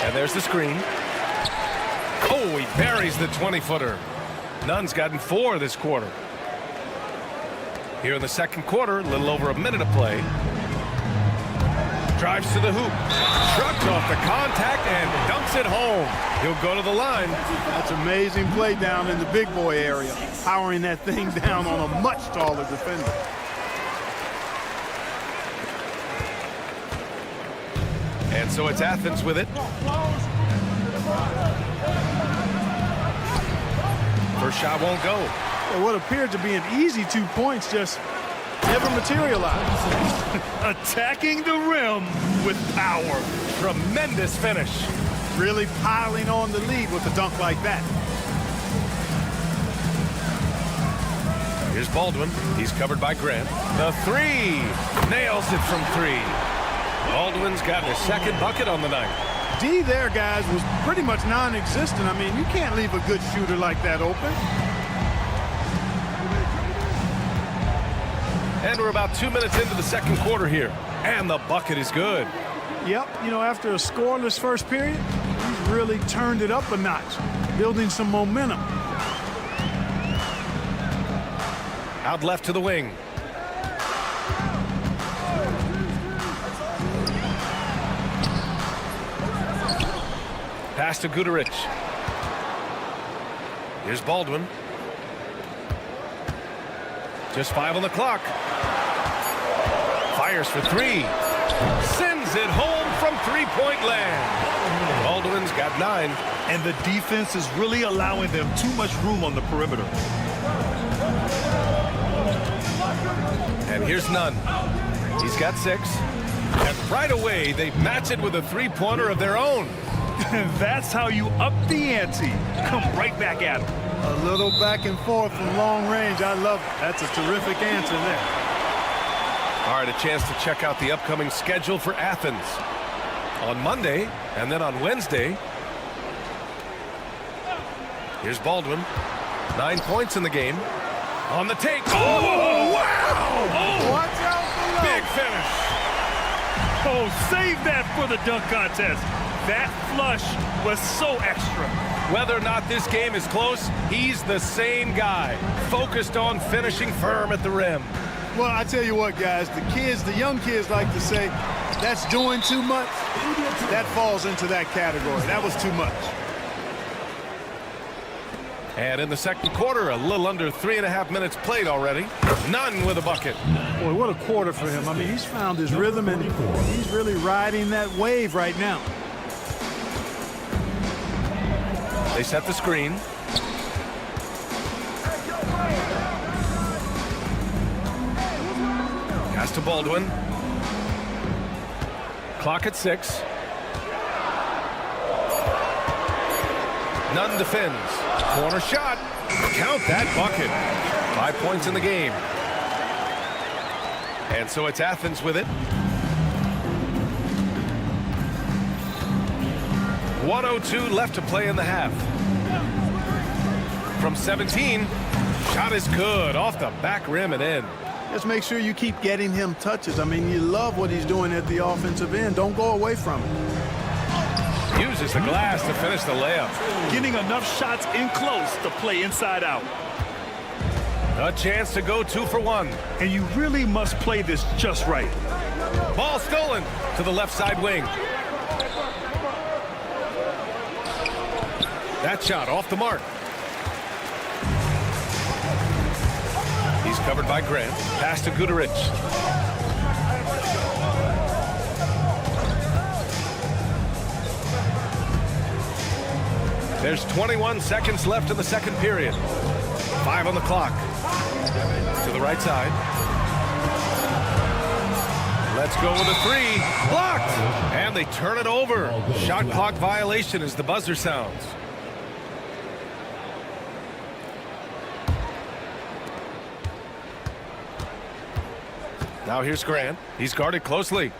Speaker 1: And there's the screen. Oh, he buries the 20-footer. Nunn's gotten 4 this quarter. Here in the second quarter, a little over a minute of play. Drives to the hoop. Shrugs off the contact and dunks it home. He'll go to the line.
Speaker 11: That's amazing play down in the big boy area. Powering that thing down on a much taller defender.
Speaker 1: And so it's Athens with it. First shot won't go.
Speaker 11: And what appeared to be an easy 2 points just never materialized.
Speaker 2: Attacking the rim with power.
Speaker 1: Tremendous finish.
Speaker 11: Really piling on the lead with a dunk like that.
Speaker 1: Here's Baldwin. He's covered by Grant. The three. Nails it from 3. Baldwin's gotten his second bucket on the night.
Speaker 11: D there, guys, was pretty much non-existent. I mean, you can't leave a good shooter like that open.
Speaker 1: And we're about 2 minutes into the second quarter here. And the bucket is good.
Speaker 11: Yep, you know, after a scoreless first period, he's really turned it up a notch, building some momentum.
Speaker 1: Out left to the wing. Pass to Guterich. Here's Baldwin. Just 5 on the clock. Fires for 3. Sends it home from 3-point land. Baldwin's got 9.
Speaker 2: And the defense is really allowing them too much room on the perimeter.
Speaker 1: And here's Nunn. He's got 6. And right away, they match it with a 3-pointer of their own.
Speaker 2: That's how you up the ante. Come right back at him.
Speaker 11: A little back and forth from long range. I love it. That's a terrific answer there.
Speaker 1: All right, a chance to check out the upcoming schedule for Athens. On Monday, and then on Wednesday. Here's Baldwin. 9 points in the game. On the take. Oh, wow! Oh,
Speaker 11: watch out below.
Speaker 1: Big finish.
Speaker 2: Oh, save that for the dunk contest. That flush was so extra.
Speaker 1: Whether or not this game is close, he's the same guy, focused on finishing firm at the rim.
Speaker 11: Well, I tell you what, guys, the young kids like to say, that's doing too much. That falls into that category. That was too much.
Speaker 1: And in the second quarter, a little under 3.5 minutes played already. Nunn with a bucket.
Speaker 11: Boy, what a quarter for him. I mean, he's found his rhythm, and he's really riding that wave right now.
Speaker 1: They set the screen. Pass to Baldwin. Clock at 6. Nunn defends. Corner shot. Count that bucket. 5 points in the game. And so it's Athens with it. 1:02 left to play in the half. From 17, shot is good off the back rim and in.
Speaker 11: Just make sure you keep getting him touches. I mean, you love what he's doing at the offensive end. Don't go away from it.
Speaker 1: Uses the glass to finish the layup.
Speaker 2: Getting enough shots in close to play inside out.
Speaker 1: A chance to go 2 for 1.
Speaker 2: And you really must play this just right.
Speaker 1: Ball stolen to the left side wing. That shot off the mark. He's covered by Grant. Pass to Guduric. There's 21 seconds left in the second period. 5 on the clock. To the right side. Let's go with a 3. Blocked! And they turn it over. Shot clock violation as the buzzer sounds. Now here's Grant. He's guarded closely.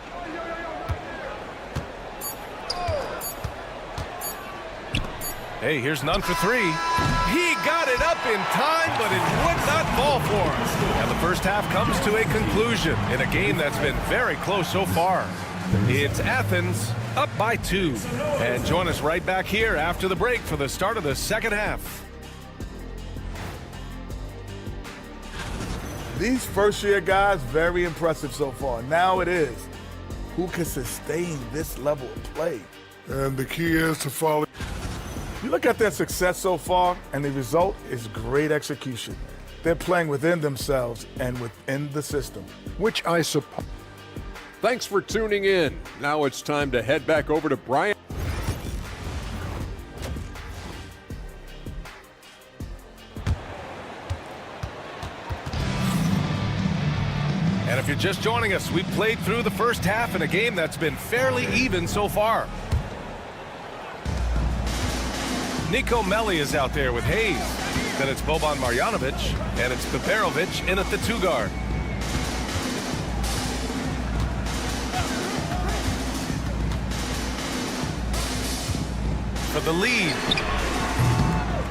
Speaker 1: Hey, here's Nunn for 3. He got it up in time, but it would not fall for him. And the first half comes to a conclusion in a game that's been very close so far. It's Athens up by 2. And join us right back here after the break for the start of the second half.
Speaker 6: These first-year guys, very impressive so far. Now it is, who can sustain this level of play?
Speaker 12: And the key is to follow.
Speaker 6: You look at their success so far, and the result is great execution. They're playing within themselves and within the system.
Speaker 5: Which I suppose. Thanks for tuning in. Now it's time to head back over to Brian.
Speaker 1: And if you're just joining us, we've played through the first half in a game that's been fairly even so far. Nico Melli is out there with Hayes. Then it's Boban Marjanovic, and it's Beberovic in at the 2 guard. For the lead.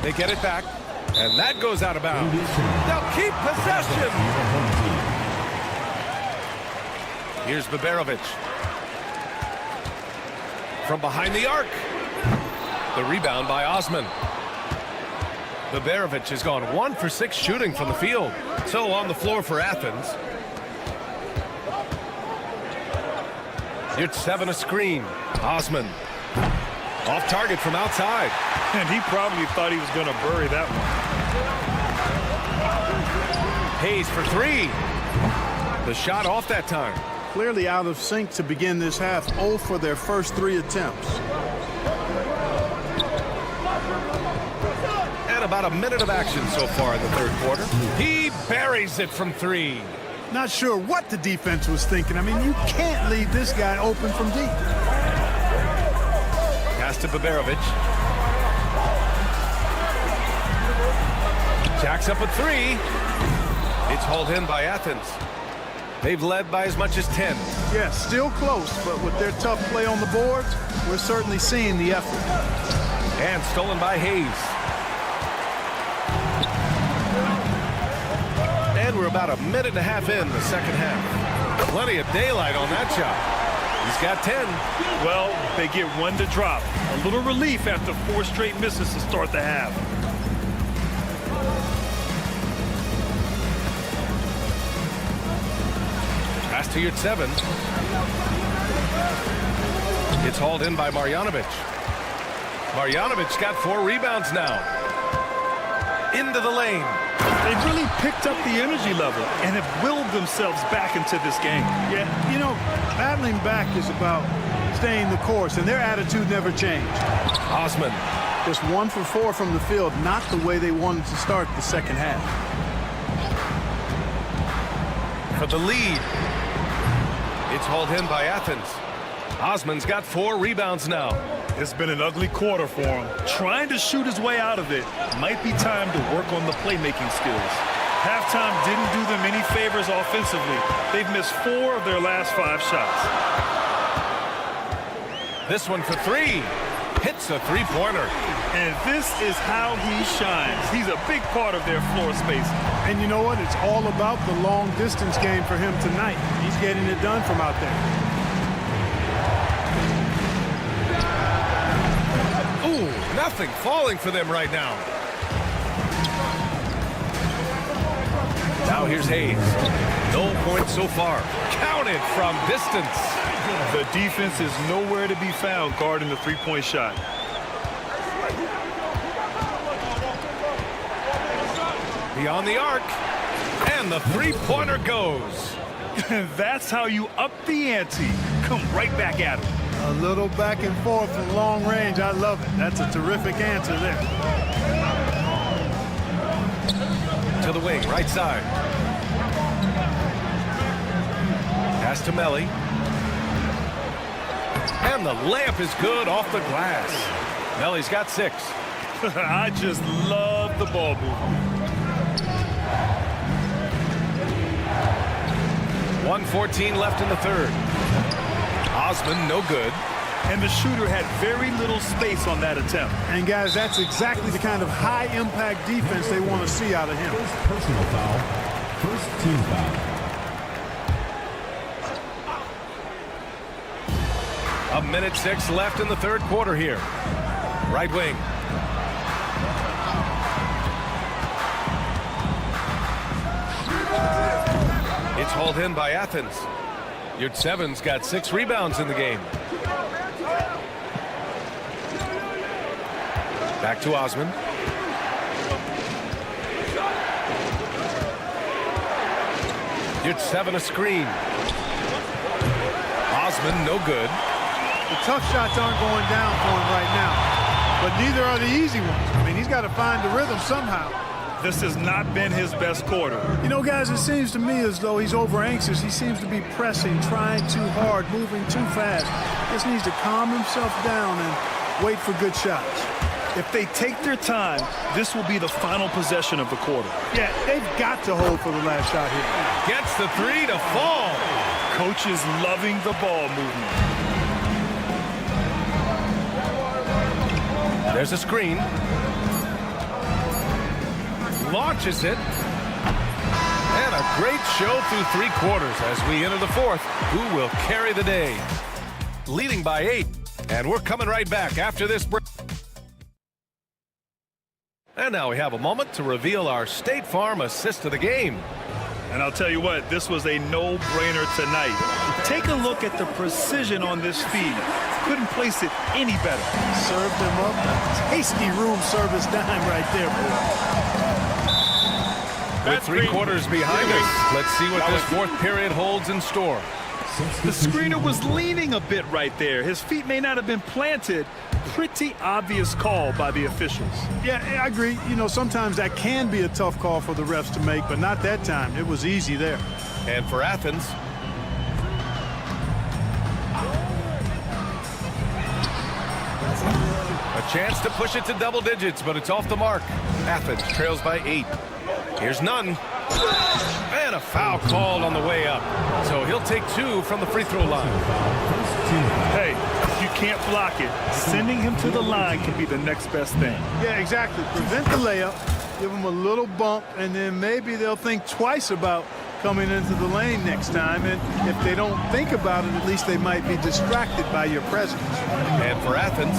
Speaker 1: They get it back, and that goes out of bounds. They'll keep possession. Here's Beberovic. From behind the arc. The rebound by Osman. Beberovic has gone 1 for 6 shooting from the field. So on the floor for Athens. It's 7 a screen. Osman. Off target from outside.
Speaker 2: And he probably thought he was going to bury that one.
Speaker 1: Hayes for 3. The shot off that time.
Speaker 11: Clearly out of sync to begin this half. 0 for their first 3 attempts.
Speaker 1: And about a minute of action so far in the third quarter. He buries it from 3.
Speaker 11: Not sure what the defense was thinking. I mean, you can't leave this guy open from deep.
Speaker 1: Pass to Beberovic. Jacks up a 3. It's hauled in by Athens. They've led by as much as 10.
Speaker 11: Yeah, still close, but with their tough play on the boards, we're certainly seeing the effort.
Speaker 1: And stolen by Hayes. we're about a minute and a half in the second half. Plenty of daylight on that shot. He's got 10.
Speaker 2: Well, they get one to drop. A little relief after 4 straight misses to start the half.
Speaker 1: Pass to Yurtseven. It's hauled in by Marjanovic. Marjanovic got 4 rebounds now. Into the lane.
Speaker 2: They've really picked up the energy level and have willed themselves back into this game.
Speaker 11: Yeah, you know, battling back is about staying the course, and their attitude never changed.
Speaker 1: Osman.
Speaker 11: Just 1 for 4 from the field, not the way they wanted to start the second half.
Speaker 1: For the lead. It's hauled in by Athens. Osman's got 4 rebounds now.
Speaker 2: It's been an ugly quarter for him. Trying to shoot his way out of it. Might be time to work on the playmaking skills. Halftime didn't do them any favors offensively. They've missed 4 of their last 5 shots.
Speaker 1: This one for 3. Hits a 3-pointer.
Speaker 2: And this is how he shines. He's a big part of their floor space.
Speaker 11: And you know what? It's all about the long distance game for him tonight. He's getting it done from out there.
Speaker 1: Ooh, nothing falling for them right now. Now here's Hayes. No points so far. Counted from distance.
Speaker 2: The defense is nowhere to be found guarding the 3-point shot.
Speaker 1: Beyond the arc. And the 3-pointer goes.
Speaker 2: That's how you up the ante. Come right back at him.
Speaker 11: A little back and forth from long range. I love it. That's a terrific answer there.
Speaker 1: To the wing, right side. Pass to Melly. And the layup is good off the glass. Melly's got 6.
Speaker 2: I just love the ball movement.
Speaker 1: 1:14 left in the third. Osman, no good.
Speaker 2: And the shooter had very little space on that attempt.
Speaker 11: And guys, that's exactly the kind of high-impact defense they want to see out of him.
Speaker 4: First personal foul. First team foul.
Speaker 1: A minute 6 left in the third quarter here. Right wing. It's hauled in by Athens. Yurtseven's got 6 rebounds in the game. Back to Osman. Yurtseven a screen. Osman no good.
Speaker 11: The tough shots aren't going down for him right now, but neither are the easy ones. I mean, he's got to find the rhythm somehow.
Speaker 2: This has not been his best quarter.
Speaker 11: You know, guys, it seems to me as though he's over anxious. He seems to be pressing, trying too hard, moving too fast. Just needs to calm himself down and wait for good shots.
Speaker 2: If they take their time, this will be the final possession of the quarter.
Speaker 11: Yeah, they've got to hold for the last shot here.
Speaker 1: Gets the 3 to fall.
Speaker 2: Coach is loving the ball movement.
Speaker 1: There's a screen. Launches it. And a great show through 3 quarters as we enter the fourth. Who will carry the day? Leading by 8. And we're coming right back after this break. And now we have a moment to reveal our State Farm assist of the game.
Speaker 2: And I'll tell you what, this was a no-brainer tonight. Take a look at the precision on this feed. Couldn't place it any better.
Speaker 11: Served him up a tasty room service dime right there, boy.
Speaker 1: With 3 quarters behind us, let's see what this fourth period holds in store.
Speaker 2: The screener was leaning a bit right there. His feet may not have been planted. Pretty obvious call by the officials.
Speaker 11: Yeah, I agree. You know, sometimes that can be a tough call for the refs to make, but not that time. It was easy there.
Speaker 1: And for Athens, a chance to push it to double digits, but it's off the mark. Athens trails by 8. Here's none. And a foul called on the way up. So he'll take 2 from the free throw line.
Speaker 2: Hey, if you can't block it, sending him to the line can be the next best thing.
Speaker 11: Yeah, exactly. Prevent the layup, Give them a little bump, and then maybe they'll think twice about coming into the lane next time. And if they don't think about it, at least they might be distracted by your presence.
Speaker 1: And for Athens,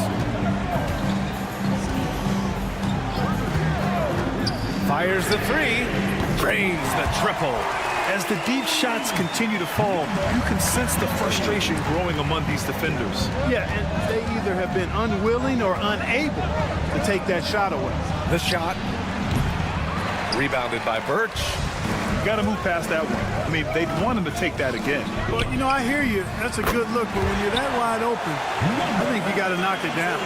Speaker 1: fires the three, drains the triple.
Speaker 2: As the deep shots continue to fall, you can sense the frustration growing among these defenders.
Speaker 11: Yeah, and they either have been unwilling or unable to take that shot away.
Speaker 1: The shot, rebounded by Birch.
Speaker 2: You got to move past that one. I mean, they'd want him to take that again.
Speaker 11: Well, you know, I hear you. That's a good look, but when you're that wide open, I think you got to knock it down.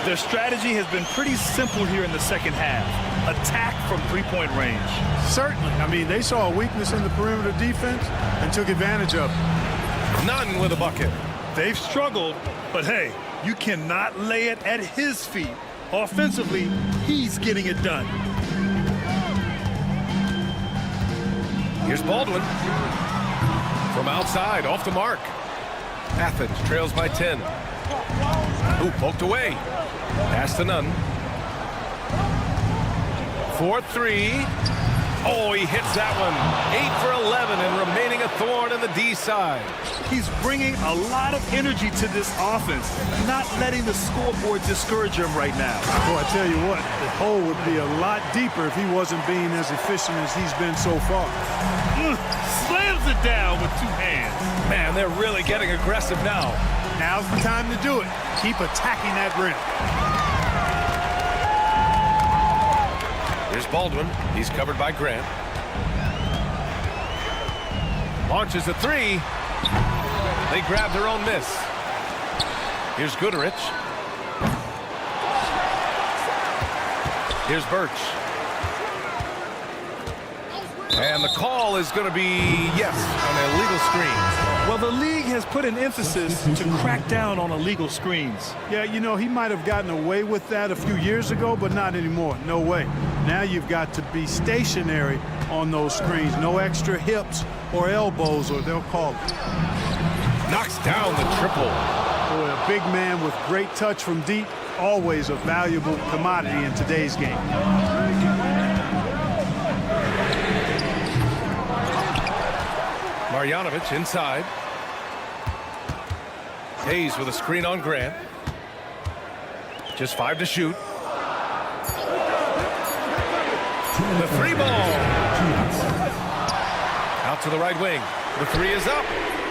Speaker 2: Their strategy has been pretty simple here in the second half. Attack from three-point range.
Speaker 11: Certainly. I mean, they saw a weakness in the perimeter defense and took advantage of it.
Speaker 1: None with a bucket.
Speaker 2: They've struggled, but hey, you cannot lay it at his feet. Offensively, he's getting it done.
Speaker 1: Here's Baldwin. From outside, off the mark. Athens trails by 10. Ooh, poked away. Pass to Nunn. 4-3. Oh, he hits that one. 8 for 11 and remaining a thorn in the D side.
Speaker 2: He's bringing a lot of energy to this offense, not letting the scoreboard discourage him right now.
Speaker 11: Boy, I tell you what, the hole would be a lot deeper if he wasn't being as efficient as he's been so far.
Speaker 2: Slams it down with two hands.
Speaker 1: Man, they're really getting aggressive now.
Speaker 11: Now's the time to do it. Keep attacking that rim.
Speaker 1: Here's Baldwin. He's covered by Grant. Launches a three. They grab their own miss. Here's Goodrich. Here's Birch. And the call is going to be, yes, on illegal screens.
Speaker 2: Well, the league has put an emphasis to crack down on illegal screens.
Speaker 11: Yeah, you know, he might have gotten away with that a few years ago, but not anymore. No way. Now you've got to be stationary on those screens. No extra hips or elbows, or they'll call it.
Speaker 1: Knocks down the triple.
Speaker 11: Boy, a big man with great touch from deep, always a valuable commodity in today's game.
Speaker 1: Marjanovic inside. Hayes with a screen on Grant. Just 5 to shoot. The three ball. Out to the right wing. The three is up.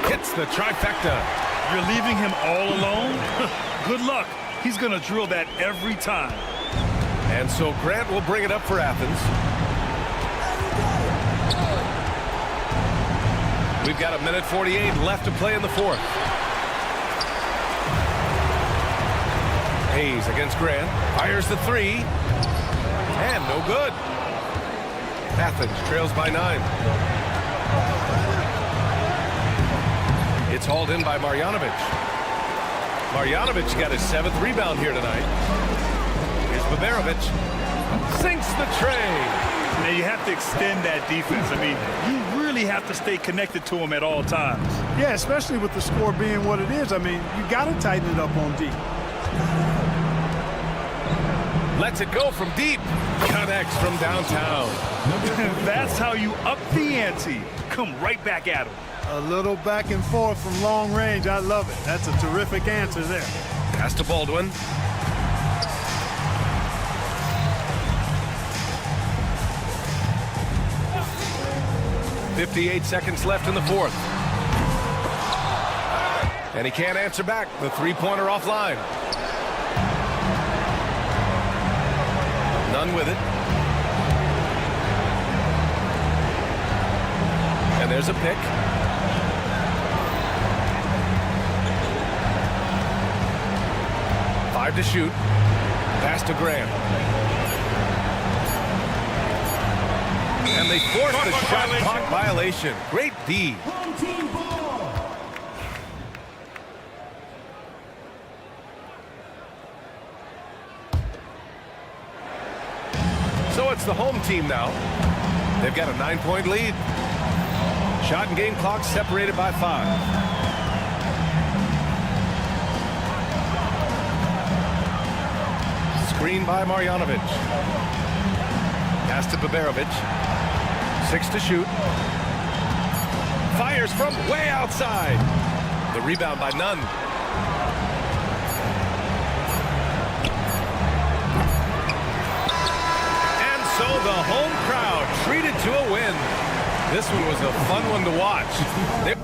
Speaker 1: Hits the trifecta.
Speaker 2: You're leaving him all alone? Good luck. He's going to drill that every time.
Speaker 1: And so Grant will bring it up for Athens. We've got 1:48 left to play in the fourth. Hayes against Grant. Fires the three. And no good. Athens trails by 9. It's hauled in by Marjanovic. Marjanovic got his 7th rebound here tonight. Here's Baberovic. Sinks the tray.
Speaker 2: Now you have to extend that defense. I mean, you really have to stay connected to him at all times.
Speaker 11: Yeah, especially with the score being what it is. I mean, you got to tighten it up on deep.
Speaker 1: Lets it go from deep. Connects from downtown.
Speaker 2: That's how you up the ante. Come right back at him.
Speaker 11: A little back and forth from long range. I love it. That's a terrific answer there.
Speaker 1: Pass to Baldwin. .58 seconds left in the fourth. And he can't answer back. The three-pointer offline. None with it. And there's a pick. Five to shoot. Pass to Graham. And they force the shot clock violation. Great D. So it's the home team now. They've got a 9-point lead. Shot and game clock separated by 5. Screen by Marjanovic. Pass to Baberovic. 6 to shoot. Fires from way outside. The rebound by Nunn. And so the home crowd treated to a win. This one was a fun one to watch.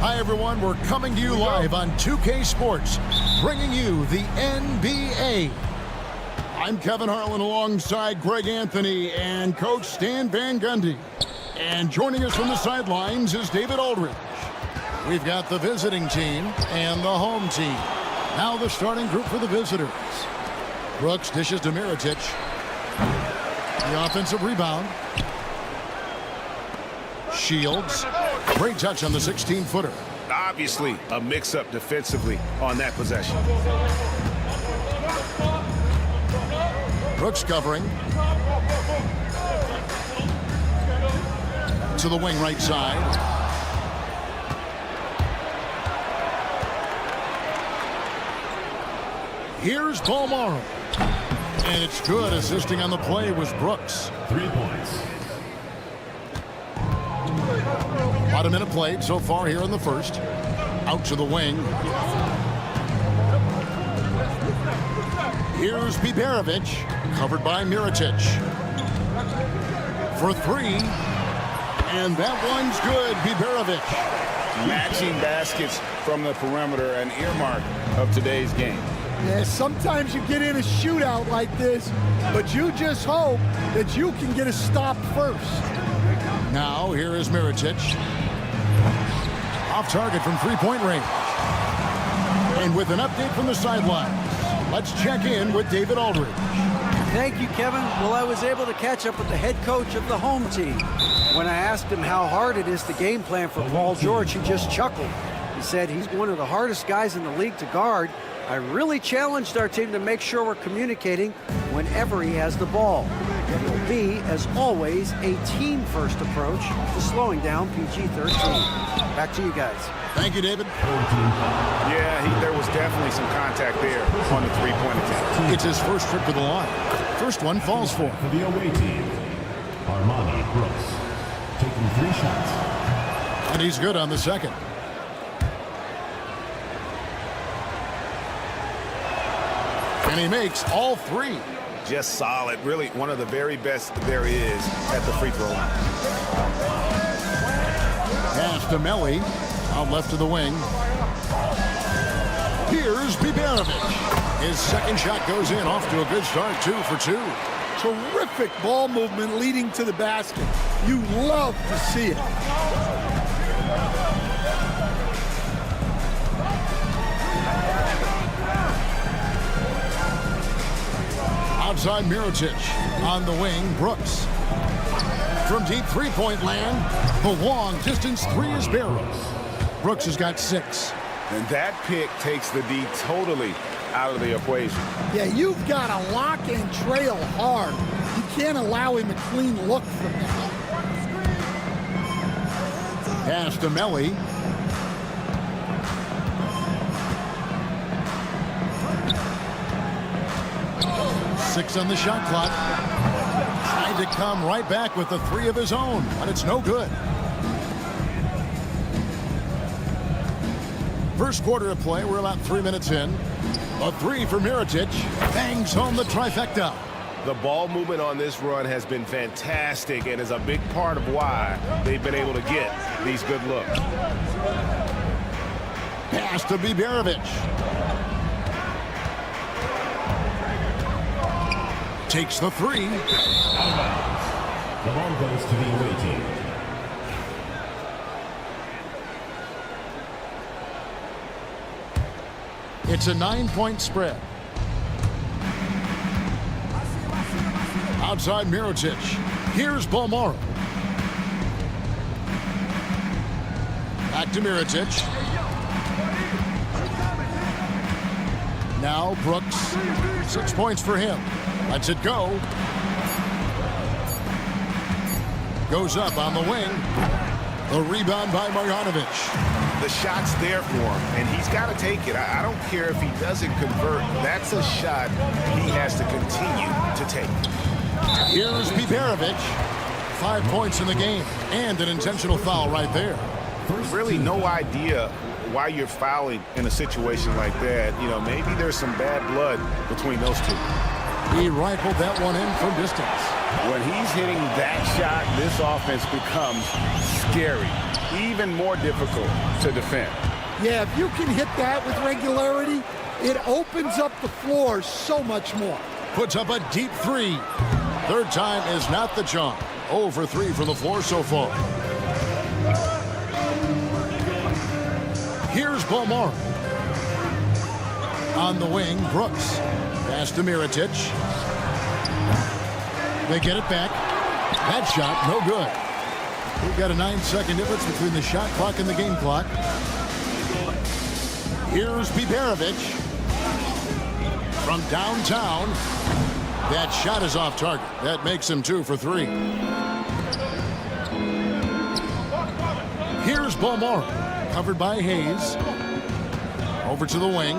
Speaker 7: Hi, everyone. We're coming to you live on 2K Sports, bringing you the NBA. I'm Kevin Harlan alongside Greg Anthony and Coach Stan Van Gundy. And joining us from the sidelines is David Aldridge. We've got the visiting team and the home team. Now the starting group for the visitors. Brooks dishes to Mirotic. The offensive rebound. Shields. Great touch on the 16-footer.
Speaker 10: Obviously, a mix-up defensively on that possession.
Speaker 7: Brooks covering. To the wing right side. Here's Balmaro. And it's good. Assisting on the play was Brooks.
Speaker 4: 3 points.
Speaker 7: About a minute played so far here in the first. Out to the wing. Here's Biberovic. Covered by Mirotic. For 3. And that one's good. Biberovic.
Speaker 8: Matching baskets from the perimeter, an earmark of today's game.
Speaker 13: Yeah, sometimes you get in a shootout like this, but you just hope that you can get a stop first.
Speaker 7: Now here is Mirotic. Off target from three-point range. And with an update from the sidelines, let's check in with David Aldridge.
Speaker 14: Thank you, Kevin. Well, I was able to catch up with the head coach of the home team. When I asked him how hard it is to game plan for Paul George, he just chuckled. He said he's one of the hardest guys in the league to guard. I really challenged our team to make sure we're communicating whenever he has the ball. It will be, as always, a team-first approach to slowing down PG-13. Back to you guys.
Speaker 7: Thank you, David.
Speaker 8: Yeah, there was definitely some contact there on the three-point attempt.
Speaker 7: It's his first trip to the line. First one falls for him.
Speaker 4: For the away team, Armani Brooks, taking 3 shots.
Speaker 7: And he's good on the second. And he makes all 3.
Speaker 10: Just solid. Really one of the very best there is at the free throw line.
Speaker 7: Pass to Melli. Out left to the wing. Here's Biberovic. His second shot goes in. Off to a good start. 2 for 2.
Speaker 13: Terrific ball movement leading to the basket. You love to see it.
Speaker 7: Outside Mirotic. On the wing, Brooks. From deep three-point land, the long distance 3 is Barrows. Brooks has got 6.
Speaker 10: And that pick takes the D totally out of the equation.
Speaker 13: Yeah, you've got to lock and trail hard. You can't allow him a clean look from that.
Speaker 7: Pass to Melli. Six on the shot clock. Trying to come right back with the 3 of his own, but it's no good. First quarter of play, we're about 3 minutes in. A 3 for Mirotic. Bangs home the trifecta.
Speaker 10: The ball movement on this run has been fantastic and is a big part of why they've been able to get these good looks.
Speaker 7: Pass to Biberovic. Takes the 3.
Speaker 4: The ball goes to the away team.
Speaker 7: It's a 9-point spread. Outside Mirotic. Here's Balmaro. Back to Mirotic. Now Brooks. 6 points for him. Lets it go. Goes up on the wing. The rebound by Marjanovic.
Speaker 10: The shot's there for him, and he's got to take it. I don't care if he doesn't convert. That's a shot he has to continue to take.
Speaker 7: Here's Biberovic. 5 points in the game, and an intentional foul right there.
Speaker 10: Really no idea why you're fouling in a situation like that. You know, maybe there's some bad blood between those two.
Speaker 7: He rifled that one in from distance.
Speaker 8: When he's hitting that shot, this offense becomes scary, even more difficult to defend.
Speaker 13: Yeah, if you can hit that with regularity, it opens up the floor so much more.
Speaker 7: Puts up a deep 3. Third time is not the charm. 0 for 3 from the floor so far. Here's Balmaro. On the wing, Brooks. Pass to Mirotic. They get it back. That shot, no good. We've got a 9-second difference between the shot clock and the game clock. Here's Biberovic. From downtown. That shot is off target. That makes him 2 for 3. Here's Bomora. Covered by Hayes. Over to the wing.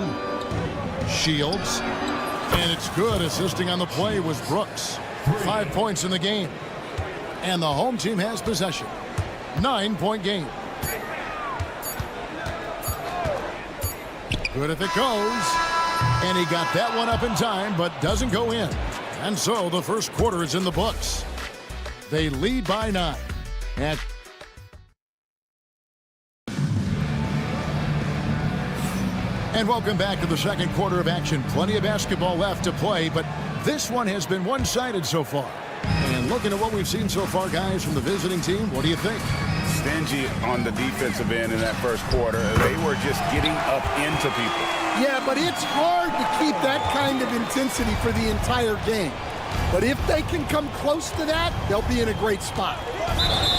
Speaker 7: Shields. And it's good. Assisting on the play was Brooks. 5 points in the game. And the home team has possession. 9-point game. Good if it goes. And he got that one up in time, but doesn't go in. And so the first quarter is in the books. They lead by 9. And welcome back to the second quarter of action. Plenty of basketball left to play, but this one has been one-sided so far. And looking at what we've seen so far, guys, from the visiting team, what do you think?
Speaker 8: Stingy on the defensive end in that first quarter. They were just getting up into people.
Speaker 13: Yeah, but it's hard to keep that kind of intensity for the entire game. But if they can come close to that, they'll be in a great spot.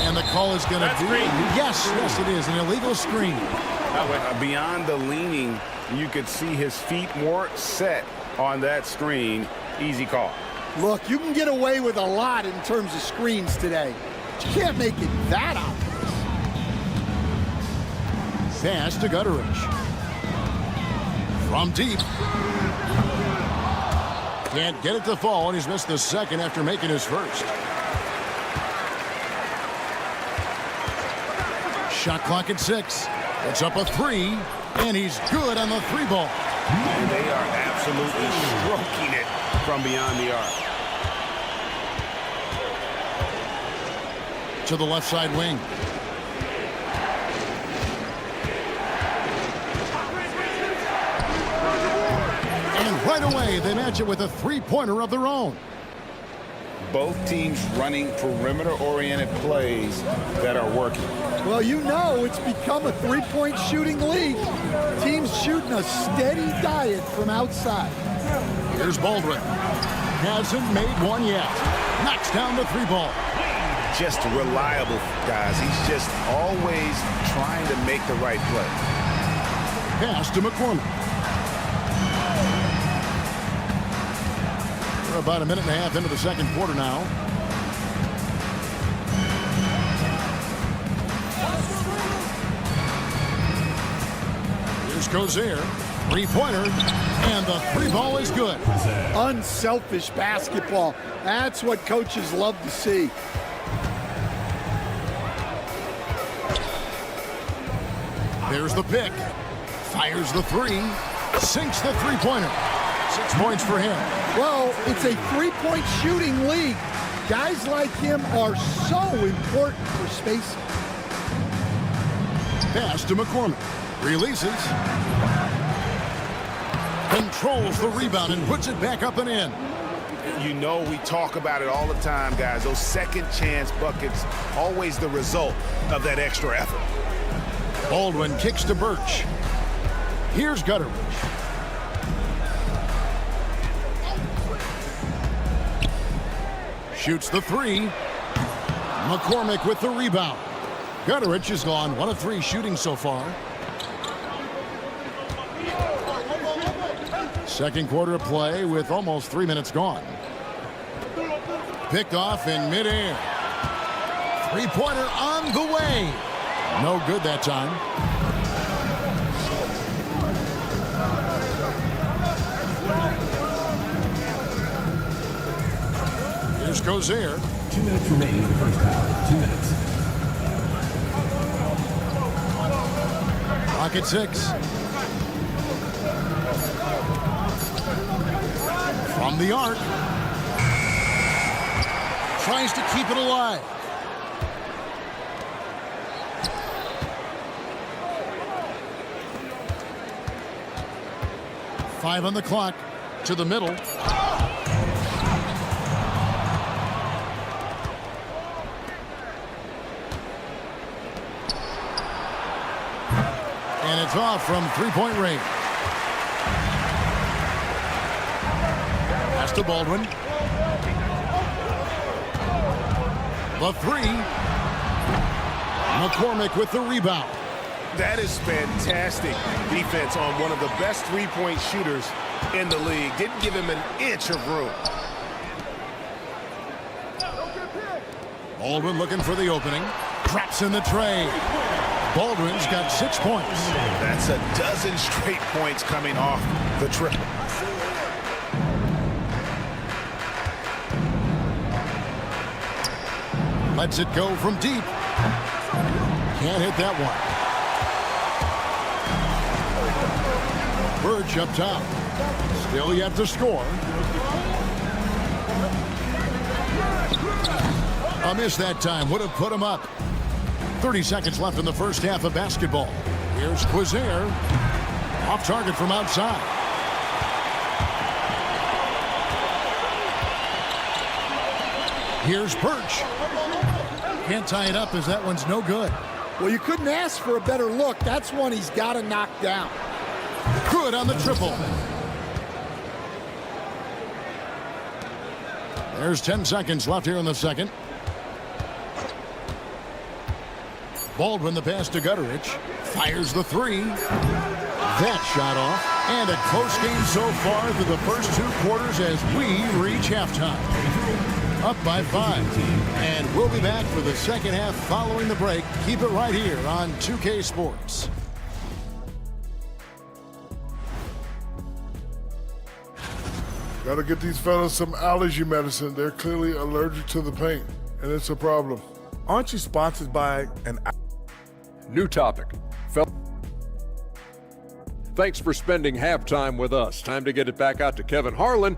Speaker 7: And the call is going to be, yes, it is, an illegal screen.
Speaker 8: Beyond the leaning, you could see his feet more set on that screen. Easy call.
Speaker 13: Look, you can get away with a lot in terms of screens today. But you can't make it that obvious.
Speaker 7: Pass to Gutteridge. From deep. Can't get it to fall, and he's missed the second after making his first. Shot clock at 6. It's up a 3, and he's good on the 3-ball.
Speaker 8: And they are absolutely stroking it from beyond the arc.
Speaker 7: To the left side wing. And right away, they match it with a 3-pointer of their own.
Speaker 8: Both teams running perimeter-oriented plays that are working.
Speaker 13: Well, you know it's become a 3-point shooting league. Teams shooting a steady diet from outside.
Speaker 7: Here's Baldwin. Hasn't made one yet. Knocks down the 3-ball.
Speaker 8: Just reliable, guys. He's just always trying to make the right play.
Speaker 7: Pass to McCormick. We're about a minute and a half into the second quarter now. Here's Gozier. 3-pointer. And the 3-ball is good.
Speaker 13: Unselfish basketball. That's what coaches love to see.
Speaker 7: There's the pick. Fires the 3. Sinks the 3-pointer. 6 points for him.
Speaker 13: Well, it's a 3-point shooting league. Guys like him are so important for spacing.
Speaker 7: Pass to McCormick. Releases. Controls the rebound and puts it back up and in.
Speaker 8: You know, we talk about it all the time, guys. Those second chance buckets, always the result of that extra effort.
Speaker 7: Baldwin kicks to Birch. Here's Gutteridge. Shoots the 3. McCormick with the rebound. Gutteridge is gone 1 of 3 shooting so far. Second quarter of play with almost 3 minutes gone. Picked off in midair. 3-pointer on the way. No good that time. Here's Gozier.
Speaker 4: 2 minutes remaining in the first half. 2 minutes.
Speaker 7: Clock at 6. From the arc. Tries to keep it alive. Five on the clock. To the middle. And it's off from 3-point range. Pass to Baldwin. The three. McCormick with the rebound.
Speaker 10: That is fantastic defense on one of the best three-point shooters in the league. Didn't give him an inch of room.
Speaker 7: Baldwin looking for the opening. Traps in the tray. Baldwin's got 6 points.
Speaker 10: That's a dozen straight points coming off the triple.
Speaker 7: Lets it go from deep. Can't hit that one. Birch up top. Still yet to score. A miss that time would have put him up. 30 seconds left in the first half of basketball. Here's Quizair. Off target from outside. Here's Birch. Can't tie it up as that one's no good.
Speaker 13: Well, you couldn't ask for a better look. That's one he's got to knock down.
Speaker 7: Good on the triple. There's 10 seconds left here in the second. Baldwin the pass to Gutterich. Fires the three. That shot off. And a close game so far through the first 2 quarters as we reach halftime. Up by 5. And we'll be back for the second half following the break. Keep it right here on 2K Sports.
Speaker 12: Gotta get these fellas some allergy medicine. They're clearly allergic to the paint, and it's a problem.
Speaker 6: Aren't you sponsored by an...
Speaker 5: New topic. Thanks for spending halftime with us. Time to get it back out to Kevin Harlan.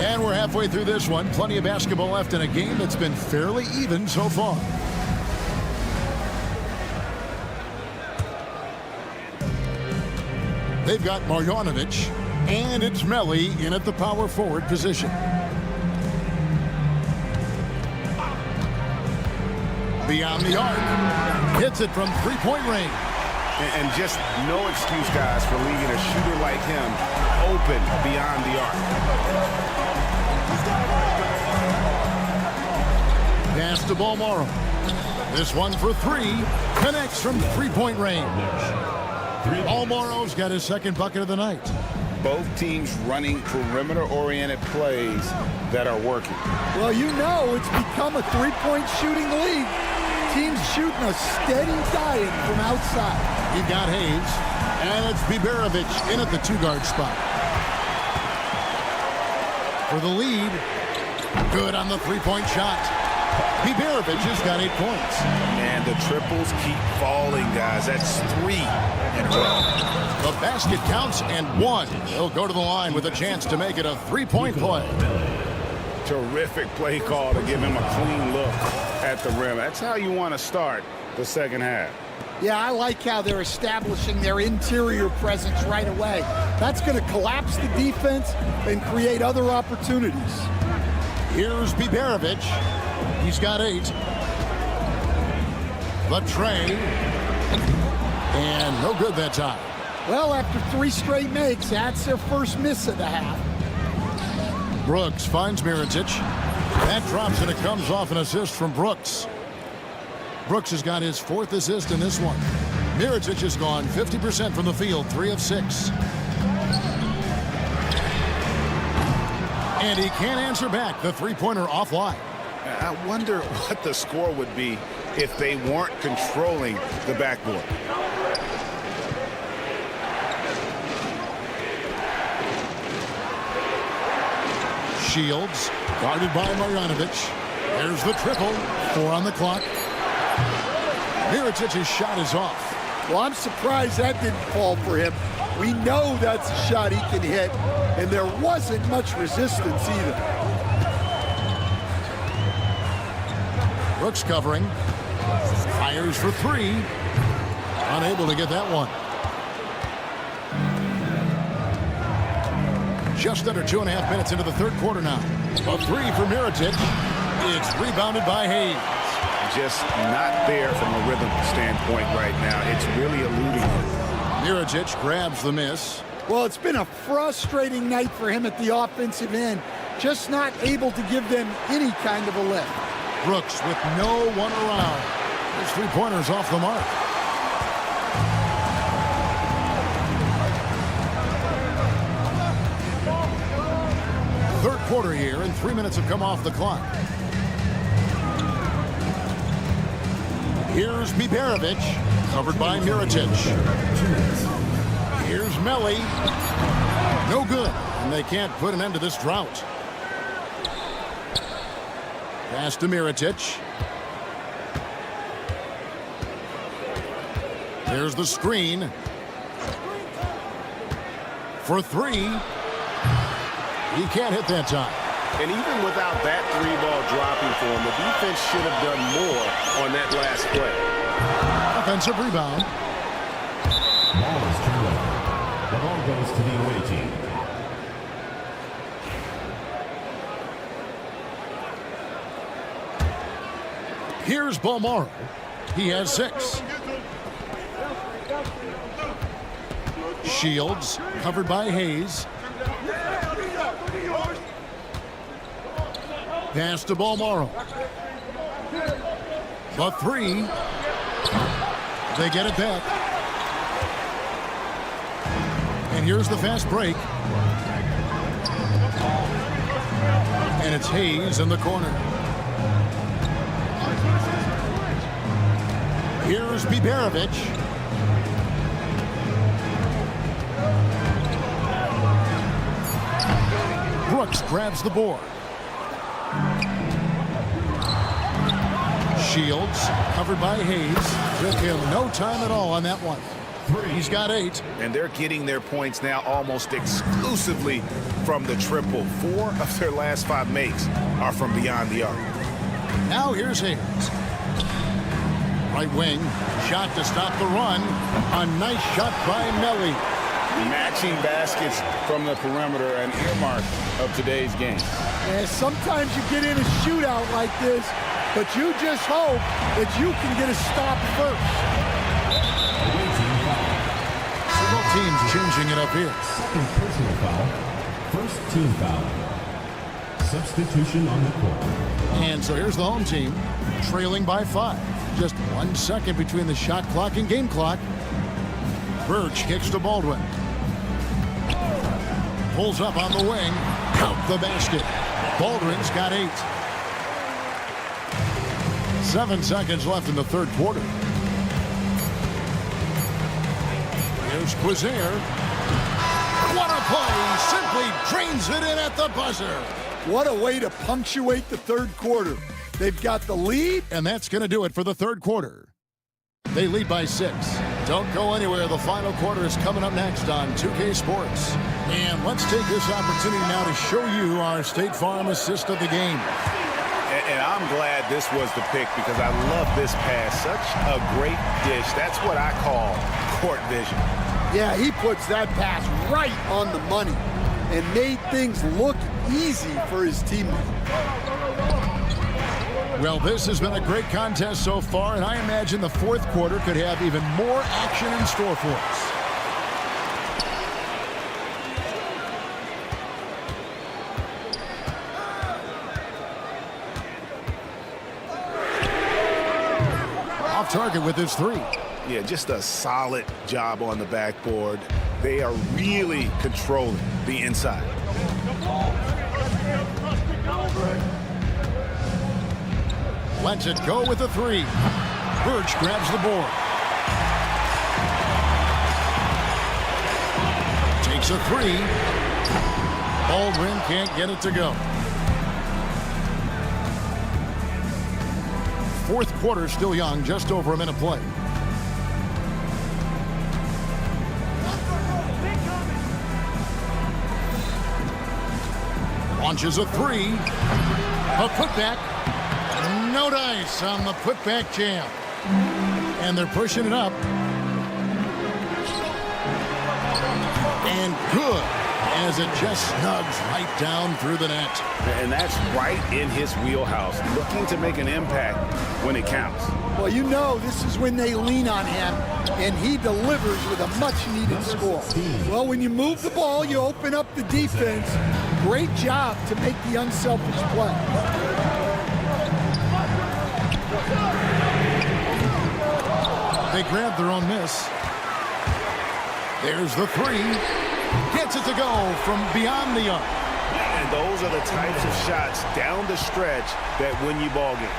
Speaker 7: And we're halfway through this one. Plenty of basketball left in a game that's been fairly even so far. They've got Marjanovic, and it's Melli in at the power forward position. Beyond the arc. Hits it from three-point range.
Speaker 10: And just no excuse, guys, for leaving a shooter like him open beyond the arc.
Speaker 7: Pass to Balmoro. This one for three. Connects from three-point range. Balmoro's got his second bucket of the night.
Speaker 8: Both teams running perimeter-oriented plays that are working.
Speaker 13: Well, you know it's become a three-point shooting league. Teams shooting a steady diet from outside.
Speaker 7: You've got Hayes, and it's Biberovic in at the two-guard spot. For the lead, good on the three-point shot. Biberovic has got 8 points.
Speaker 10: And the triples keep falling, guys. That's 3 in a row.
Speaker 7: The basket counts and 1. He'll go to the line with a chance to make it a three-point play.
Speaker 8: Terrific play call to give him a clean look at the rim. That's how you want to start the second half.
Speaker 13: Yeah, I like how they're establishing their interior presence right away. That's going to collapse the defense and create other opportunities.
Speaker 7: Here's Biberovic. He's got 8. The tray. And no good that time.
Speaker 13: Well, after 3 straight makes, that's their first miss of the half.
Speaker 7: Brooks finds Mirotic. That drops and it comes off an assist from Brooks. Brooks has got his 4th assist in this one. Mirotic has gone 50% from the field, 3 of 6. And he can't answer back. The three-pointer offline.
Speaker 8: I wonder what the score would be if they weren't controlling the backboard.
Speaker 7: Shields, guarded by Marjanovic. There's the triple. 4 on the clock. Mirotic's shot is off.
Speaker 13: Well, I'm surprised that didn't fall for him. We know that's a shot he can hit, and there wasn't much resistance either.
Speaker 7: Brooks covering. Fires for 3. Unable to get that one. Just under 2.5 minutes into the third quarter now. A 3 for Mirotic. It's rebounded by Hayes.
Speaker 8: just not there from a rhythm standpoint right now. It's really eluding him.
Speaker 7: Mirotic grabs the miss.
Speaker 13: Well, it's been a frustrating night for him at the offensive end. Just not able to give them any kind of a lift.
Speaker 7: Brooks with no one around. His three-pointers off the mark. Third quarter here, and 3 minutes have come off the clock. Here's Biberovic, covered by Mirotic. Here's Melli. No good, and they can't put an end to this drought. Pass to Mirotic. There's the screen. For three. He can't hit that time.
Speaker 10: And even without that three ball dropping for him, the defense should have done more on that last play.
Speaker 7: Offensive rebound.
Speaker 4: Ball is turned over. The ball goes to the away team.
Speaker 7: Here's Balmaro. He has 6. Shields covered by Hayes. Pass to Balmaro. The three. They get it back. And here's the fast break. And it's Hayes in the corner. Here's Biberovic. Brooks grabs the board. Shields covered by Hayes. Took him no time at all on that one. He's got 8.
Speaker 8: And they're getting their points now almost exclusively from the triple. 4 of their last 5 makes are from beyond the arc.
Speaker 7: Now here's Hayes. Right wing. Shot to stop the run. A nice shot by Melli.
Speaker 8: Matching baskets from the perimeter, an earmark of today's game.
Speaker 13: Yeah, sometimes you get in a shootout like this, but you just hope that you can get a stop first.
Speaker 7: Both teams changing it up here.
Speaker 4: Second personal foul. First team foul. Substitution on the court.
Speaker 7: And so here's the home team, trailing by 5. Just 1 second between the shot clock and game clock. Birch kicks to Baldwin. Pulls up on the wing. Count the basket. Baldwin's got 8. 7 seconds left in the third quarter. Here's Quizier. What a play! Simply drains it in at the buzzer.
Speaker 13: What a way to punctuate the third quarter. They've got the lead.
Speaker 7: And that's going to do it for the third quarter. They lead by 6. Don't go anywhere. The final quarter is coming up next on 2K Sports. And let's take this opportunity now to show you our State Farm assist of the game.
Speaker 8: And I'm glad this was the pick because I love this pass. Such a great dish. That's what I call court vision.
Speaker 13: Yeah, he puts that pass right on the money and made things look easy for his teammate.
Speaker 7: Well, this has been a great contest so far, and I imagine the fourth quarter could have even more action in store for us. Off target with his 3.
Speaker 8: Yeah, just a solid job on the backboard. They are really controlling the inside.
Speaker 7: Lets it go with a 3. Birch grabs the board. Takes a 3. Baldwin can't get it to go. Fourth quarter still young, just over a minute play. Launches a 3. A putback. No dice on the putback jam. And they're pushing it up. And good. as it just snugs right down through the net.
Speaker 10: And that's right in his wheelhouse, looking to make an impact when it counts.
Speaker 13: Well, you know this is when they lean on him, and he delivers with a much-needed score. Well, when you move the ball, you open up the defense. Great job to make the unselfish play.
Speaker 7: They grab their own miss. There's the three. Gets it to go from beyond the arc.
Speaker 10: And those are the types of shots down the stretch that win you ball games.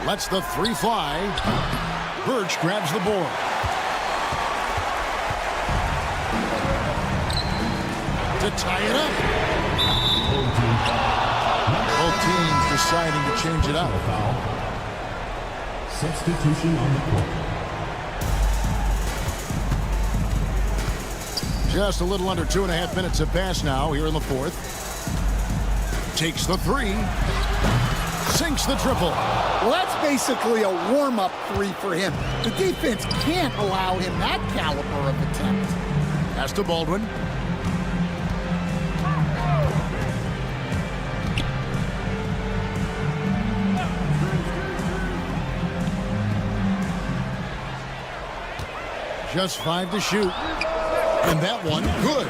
Speaker 7: Lets the three fly. Birch grabs the board. To tie it up. Both teams deciding to change it up.
Speaker 4: Substitution on the court.
Speaker 7: Just a little under 2.5 minutes have passed now here in the fourth. Takes the three. Sinks the triple.
Speaker 13: Well, that's basically a warm-up three for him. The defense can't allow him that caliber of attempt.
Speaker 7: Pass to Baldwin. Just 5 to shoot. And that one, good.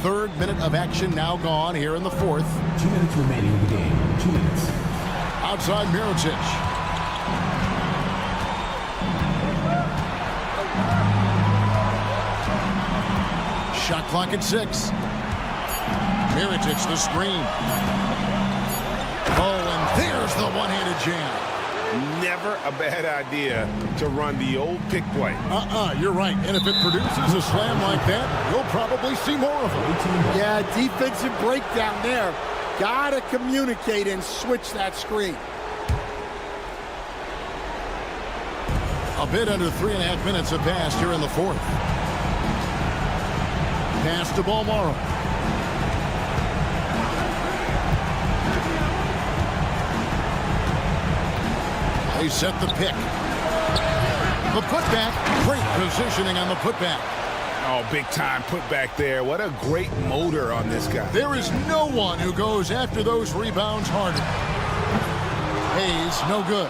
Speaker 7: Third minute of action now gone here in the fourth.
Speaker 4: 2 minutes remaining in the game. 2 minutes.
Speaker 7: Outside Mirotic. Shot clock at 6. Mirotic the screen. Oh, and there's the one-handed jam.
Speaker 10: Never a bad idea to run the old pick play.
Speaker 7: You're right. And if it produces a slam like that, you'll probably see more of it.
Speaker 13: Yeah, defensive breakdown there. Gotta communicate and switch that screen.
Speaker 7: A bit under 3.5 minutes have passed here in the fourth. Pass to Balmaro. They set the pick. The putback. Great positioning on the putback.
Speaker 10: Oh, big time putback there. What a great motor on this guy.
Speaker 7: There is no one who goes after those rebounds harder. Hayes, no good.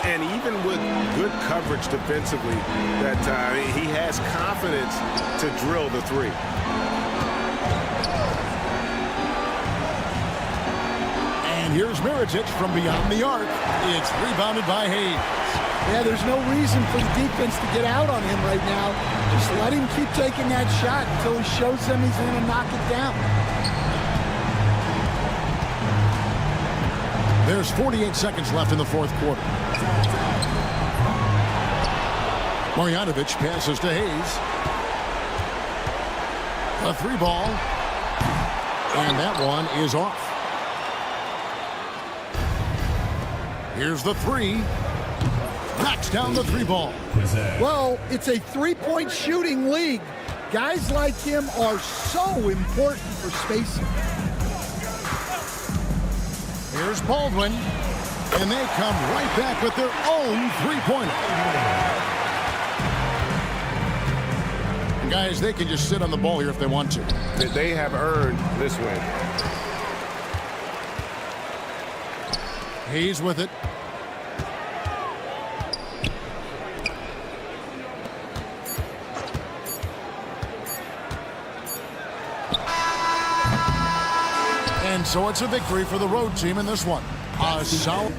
Speaker 10: And even with good coverage defensively that time, he has confidence to drill the three.
Speaker 7: And here's Mirotic from beyond the arc. It's rebounded by Hayes.
Speaker 13: Yeah, there's no reason for the defense to get out on him right now. Just let him keep taking that shot until he shows them he's going to knock it down.
Speaker 7: There's 48 seconds left in the fourth quarter. Marjanovic passes to Hayes. A three ball. And that one is off. Here's the three. Knocks down the three ball.
Speaker 13: Well, it's a three-point shooting league. Guys like him are so important for spacing.
Speaker 7: Here's Baldwin. And they come right back with their own three-pointer. Guys, they can just sit on the ball here if they want to.
Speaker 10: They have earned this win.
Speaker 7: Hayes with it. And so it's a victory for the road team in this one. A solid.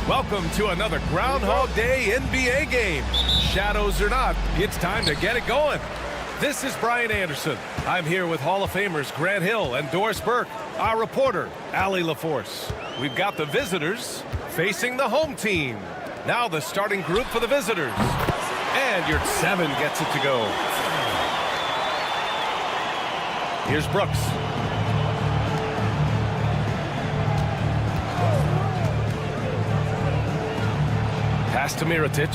Speaker 1: Welcome to another Groundhog Day NBA game. Shadows or not, it's time to get it going. This is Brian Anderson. I'm here with Hall of Famers Grant Hill and Doris Burke, our reporter, Allie LaForce. We've got the visitors facing the home team. Now the starting group for the visitors. And your 7 gets it to go. Here's Brooks. Pass to Mirotic.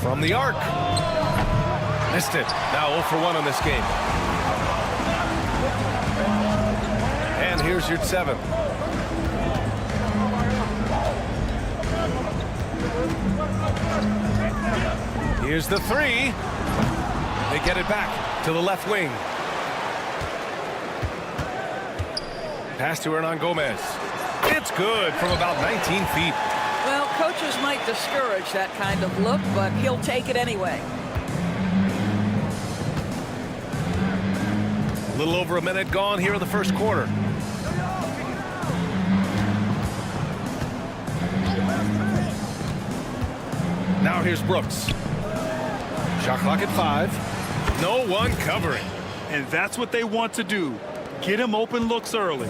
Speaker 1: From the arc. Missed it. Now 0 for 1 on this game. And here's your 7. Here's the 3. They get it back to the left wing. Pass to Hernan Gomez. It's good from about 19 feet.
Speaker 15: Well, coaches might discourage that kind of look, but he'll take it anyway.
Speaker 1: A little over a minute gone here in the first quarter. Now here's Brooks. Shot clock at 5. No one covering.
Speaker 2: And that's what they want to do. Get him open looks early.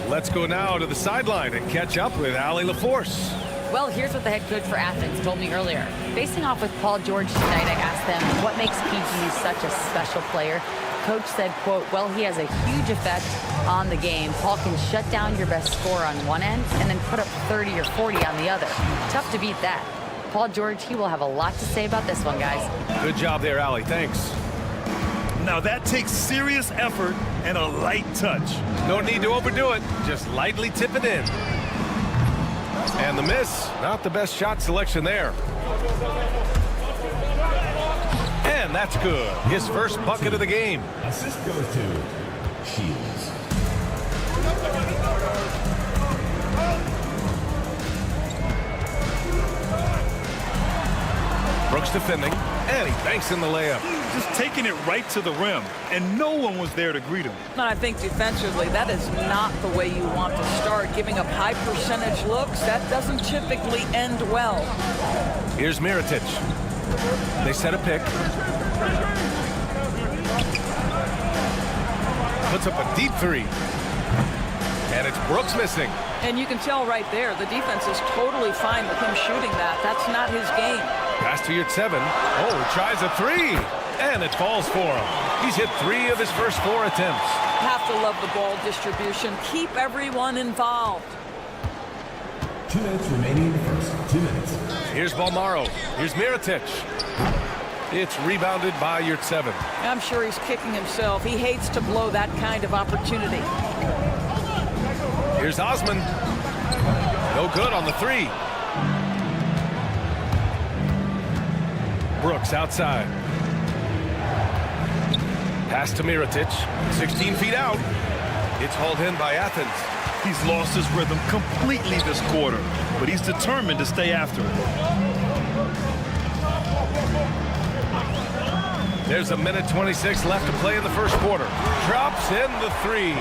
Speaker 1: Let's go now to the sideline and catch up with Allie LaForce.
Speaker 16: Well, here's what the head coach for Athens told me earlier. Facing off with Paul George tonight, I asked them what makes PG such a special player. Coach said, quote, well, he has a huge effect on the game. Paul can shut down your best scorer on one end and then put up 30 or 40 on the other. Tough to beat that. Paul George, he will have a lot to say about this one, guys.
Speaker 1: Good job there, Allie. Thanks.
Speaker 2: Now that takes serious effort and a light touch.
Speaker 1: No need to overdo it. Just lightly tip it in. And the miss. Not the best shot selection there. And that's good. His first bucket of the game.
Speaker 4: Assist goes to Shields.
Speaker 1: Brooks defending, and he banks in the layup.
Speaker 2: Just taking it right to the rim, and no one was there to greet him.
Speaker 15: And I think defensively, that is not the way you want to start. Giving up high percentage looks, that doesn't typically end well.
Speaker 1: Here's Mirotic. They set a pick. Puts up a deep 3. And it's Brooks missing.
Speaker 15: And you can tell right there, the defense is totally fine with him shooting that. That's not his game.
Speaker 1: Pass to your 7. Oh, he tries a 3. And it falls for him. He's hit 3 of his first 4 attempts.
Speaker 15: Have to love the ball distribution. Keep everyone involved.
Speaker 4: 2 minutes remaining in the first. 2 minutes.
Speaker 1: Here's Balmaro. Here's Mirotic. It's rebounded by your 7.
Speaker 15: I'm sure he's kicking himself. He hates to blow that kind of opportunity.
Speaker 1: Here's Osman. No good on the 3. Brooks outside. Pass to Mirotic. 16 feet out. It's hauled in by Athens.
Speaker 2: He's lost his rhythm completely this quarter, but he's determined to stay after it.
Speaker 1: There's a minute 26 left to play in the first quarter. Drops in the 3.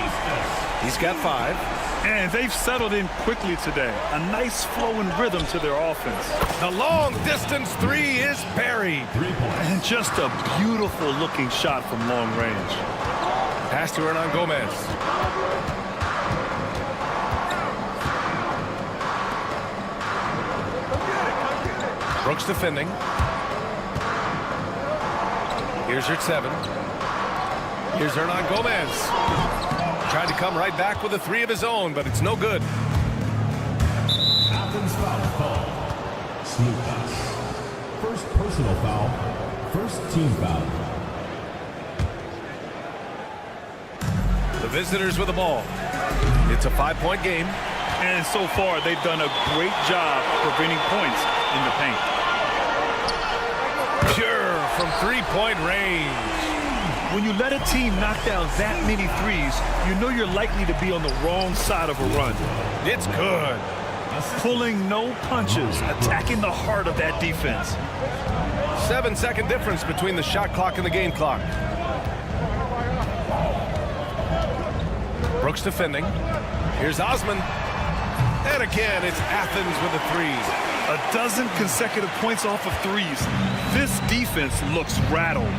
Speaker 1: He's got 5.
Speaker 2: And they've settled in quickly today. A nice flowing rhythm to their offense.
Speaker 1: The long distance 3 is buried.
Speaker 2: And just a beautiful looking shot from long range.
Speaker 1: Pass to Hernan Gomez. Brooks defending. Here's your 7. Here's Hernan Gomez. Tried to come right back with a 3 of his own, but it's no good.
Speaker 4: Athens foul call. Snoop pass. First personal foul. First team foul.
Speaker 1: The visitors with the ball. It's a 5-point game.
Speaker 2: And so far, they've done a great job preventing points in the paint.
Speaker 1: Sure, from 3-point range.
Speaker 2: When you let a team knock down that many threes, you know you're likely to be on the wrong side of a run.
Speaker 1: It's good.
Speaker 2: Pulling no punches, attacking the heart of that defense.
Speaker 1: 7-second difference between the shot clock and the game clock. Brooks defending. Here's Osman. And again, it's Athens with a three.
Speaker 2: A dozen consecutive points off of threes. This defense looks rattled.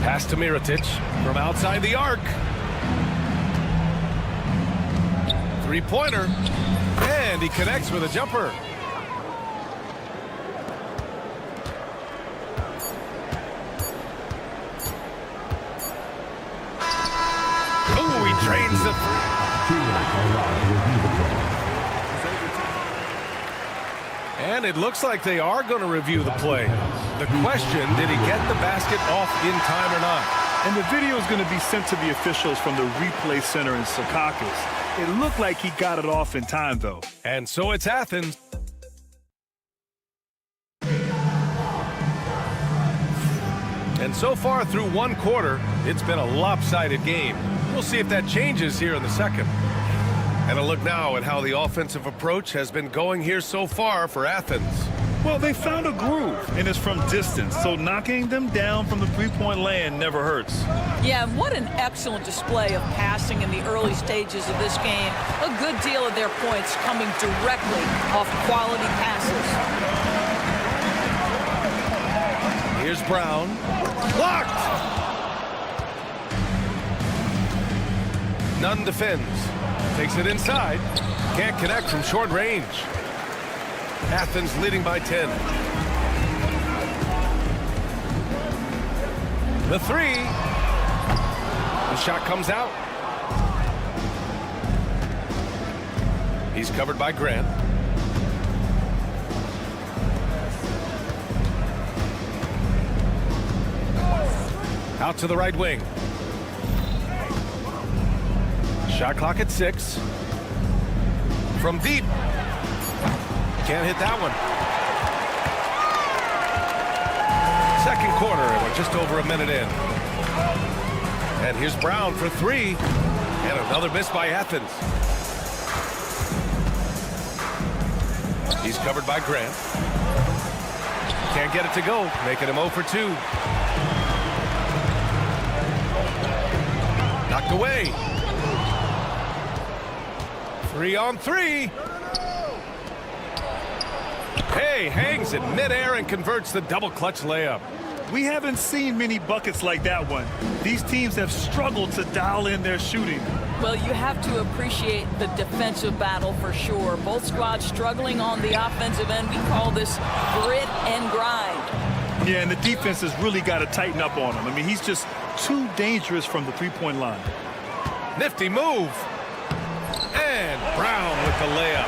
Speaker 1: Pass to Mirotic from outside the arc. Three-pointer. And he connects with a jumper. Oh, he drains the And it looks like they are going to review the play. The question, did he get the basket off in time or not?
Speaker 2: And the video is going to be sent to the officials from the replay center in Secaucus. It looked like he got it off in time, though.
Speaker 1: And so it's Athens. And so far through one quarter, it's been a lopsided game. We'll see if that changes here in the second. And a look now at how the offensive approach has been going here so far for Athens.
Speaker 2: Well, they found a groove, and it's from distance, so knocking them down from the three-point land never hurts.
Speaker 15: Yeah, and what an excellent display of passing in the early stages of this game. A good deal of their points coming directly off quality passes.
Speaker 1: Here's Brown. Blocked! Nunn defends. Takes it inside. Can't connect from short range. Athens leading by 10. The three. The shot comes out. He's covered by Grant. Out to the right wing. Shot clock at 6. From deep. Can't hit that one. Second quarter, and we're just over a minute in. And here's Brown for 3. And another miss by Athens. He's covered by Grant. Can't get it to go, making him 0 for 2. Knocked away. 3 on 3. Hey, hangs in midair and converts the double clutch layup.
Speaker 2: We haven't seen many buckets like that one. These teams have struggled to dial in their shooting.
Speaker 15: Well, you have to appreciate the defensive battle for sure. Both squads struggling on the offensive end. We call this grit and grind.
Speaker 2: Yeah, and the defense has really got to tighten up on him. I mean, he's just too dangerous from the three-point line.
Speaker 1: Nifty move. And Brown with the layup.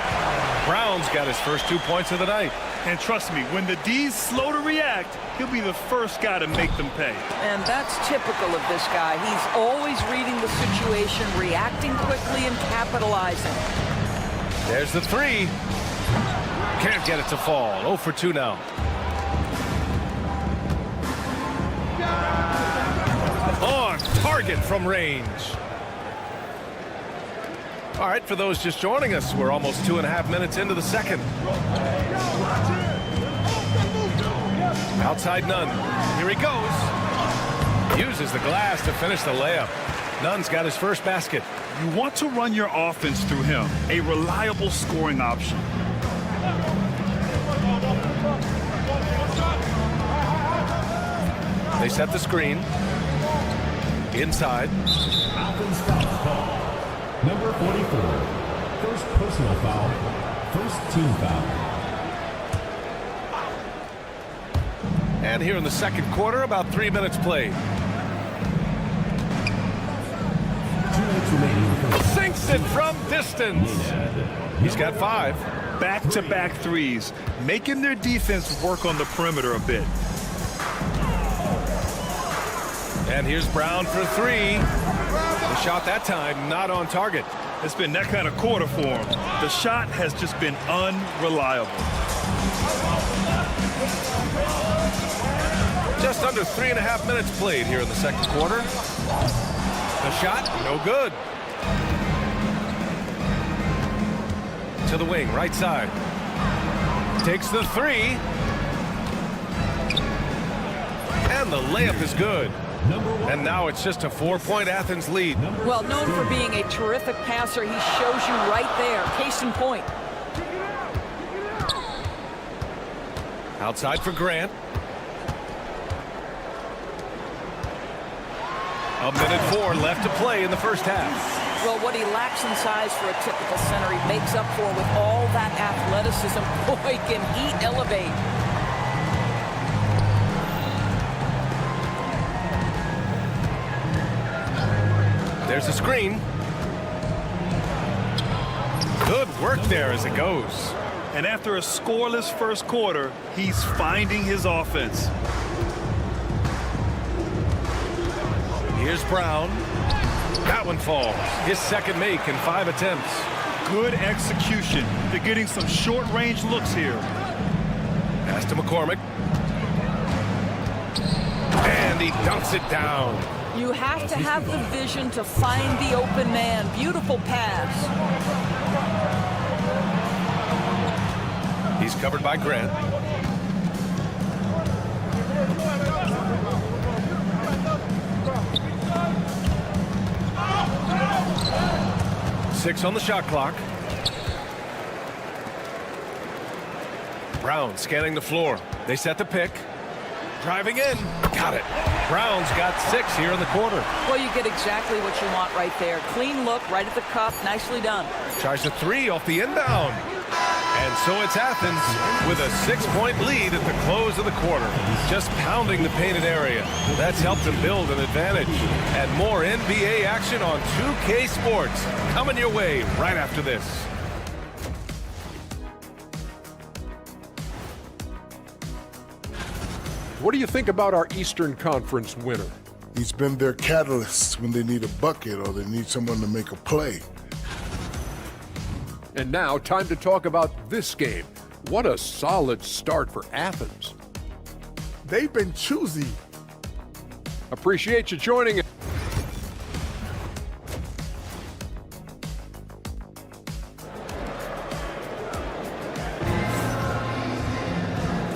Speaker 1: Brown's got his first 2 points of the night.
Speaker 2: And trust me, when the D's slow to react, he'll be the first guy to make them pay.
Speaker 15: And that's typical of this guy. He's always reading the situation, reacting quickly and capitalizing.
Speaker 1: There's the 3. Can't get it to fall. 0 for 2 now. On target from range. All right, for those just joining us, we're almost 2.5 minutes into the second. Outside Nunn. Here he goes. Uses the glass to finish the layup. Nunn's got his first basket.
Speaker 2: You want to run your offense through him, a reliable scoring option.
Speaker 1: They set the screen. Inside.
Speaker 4: Number 44, first personal foul, first team foul.
Speaker 1: And here in the second quarter, about 3 minutes played.
Speaker 4: 2 minutes remaining.
Speaker 1: Sinks it from distance. He's got 5.
Speaker 2: Back-to-back threes, making their defense work on the perimeter a bit.
Speaker 1: And here's Brown for 3. The shot that time not on target.
Speaker 2: It's been that kind of quarter for him. The shot has just been unreliable.
Speaker 1: Just under 3.5 minutes played here in the second quarter. The shot, no good. To the wing, right side. Takes the 3. And the layup is good. And now it's just a 4-point Athens lead.
Speaker 15: Well, known for being a terrific passer, he shows you right there. Case in point.
Speaker 1: Outside for Grant. A minute 4 left to play in the first half.
Speaker 15: Well, what he lacks in size for a typical center, he makes up for with all that athleticism. Boy, can he elevate.
Speaker 1: There's a screen. Good work there as it goes.
Speaker 2: And after a scoreless first quarter, he's finding his offense.
Speaker 1: Here's Brown. That one falls. His second make in 5 attempts.
Speaker 2: Good execution. They're getting some short-range looks here.
Speaker 1: Pass to McCormick. And he dunks it down.
Speaker 15: You have to have the vision to find the open man. Beautiful pass.
Speaker 1: He's covered by Grant. Six on the shot clock. Brown scanning the floor. They set the pick. Driving in. Got it. Brown's got 6 here in the quarter.
Speaker 15: Well, you get exactly what you want right there. Clean look, right at the cup. Nicely done.
Speaker 1: Tries a 3 off the inbound. And so it's Athens with a 6-point lead at the close of the quarter. Just pounding the painted area. That's helped them build an advantage. And more NBA action on 2K Sports coming your way right after this.
Speaker 5: What do you think about our Eastern Conference winner?
Speaker 12: He's been their catalyst when they need a bucket or they need someone to make a play.
Speaker 5: And now, time to talk about this game. What a solid start for Athens.
Speaker 6: They've been choosy.
Speaker 5: Appreciate you joining us.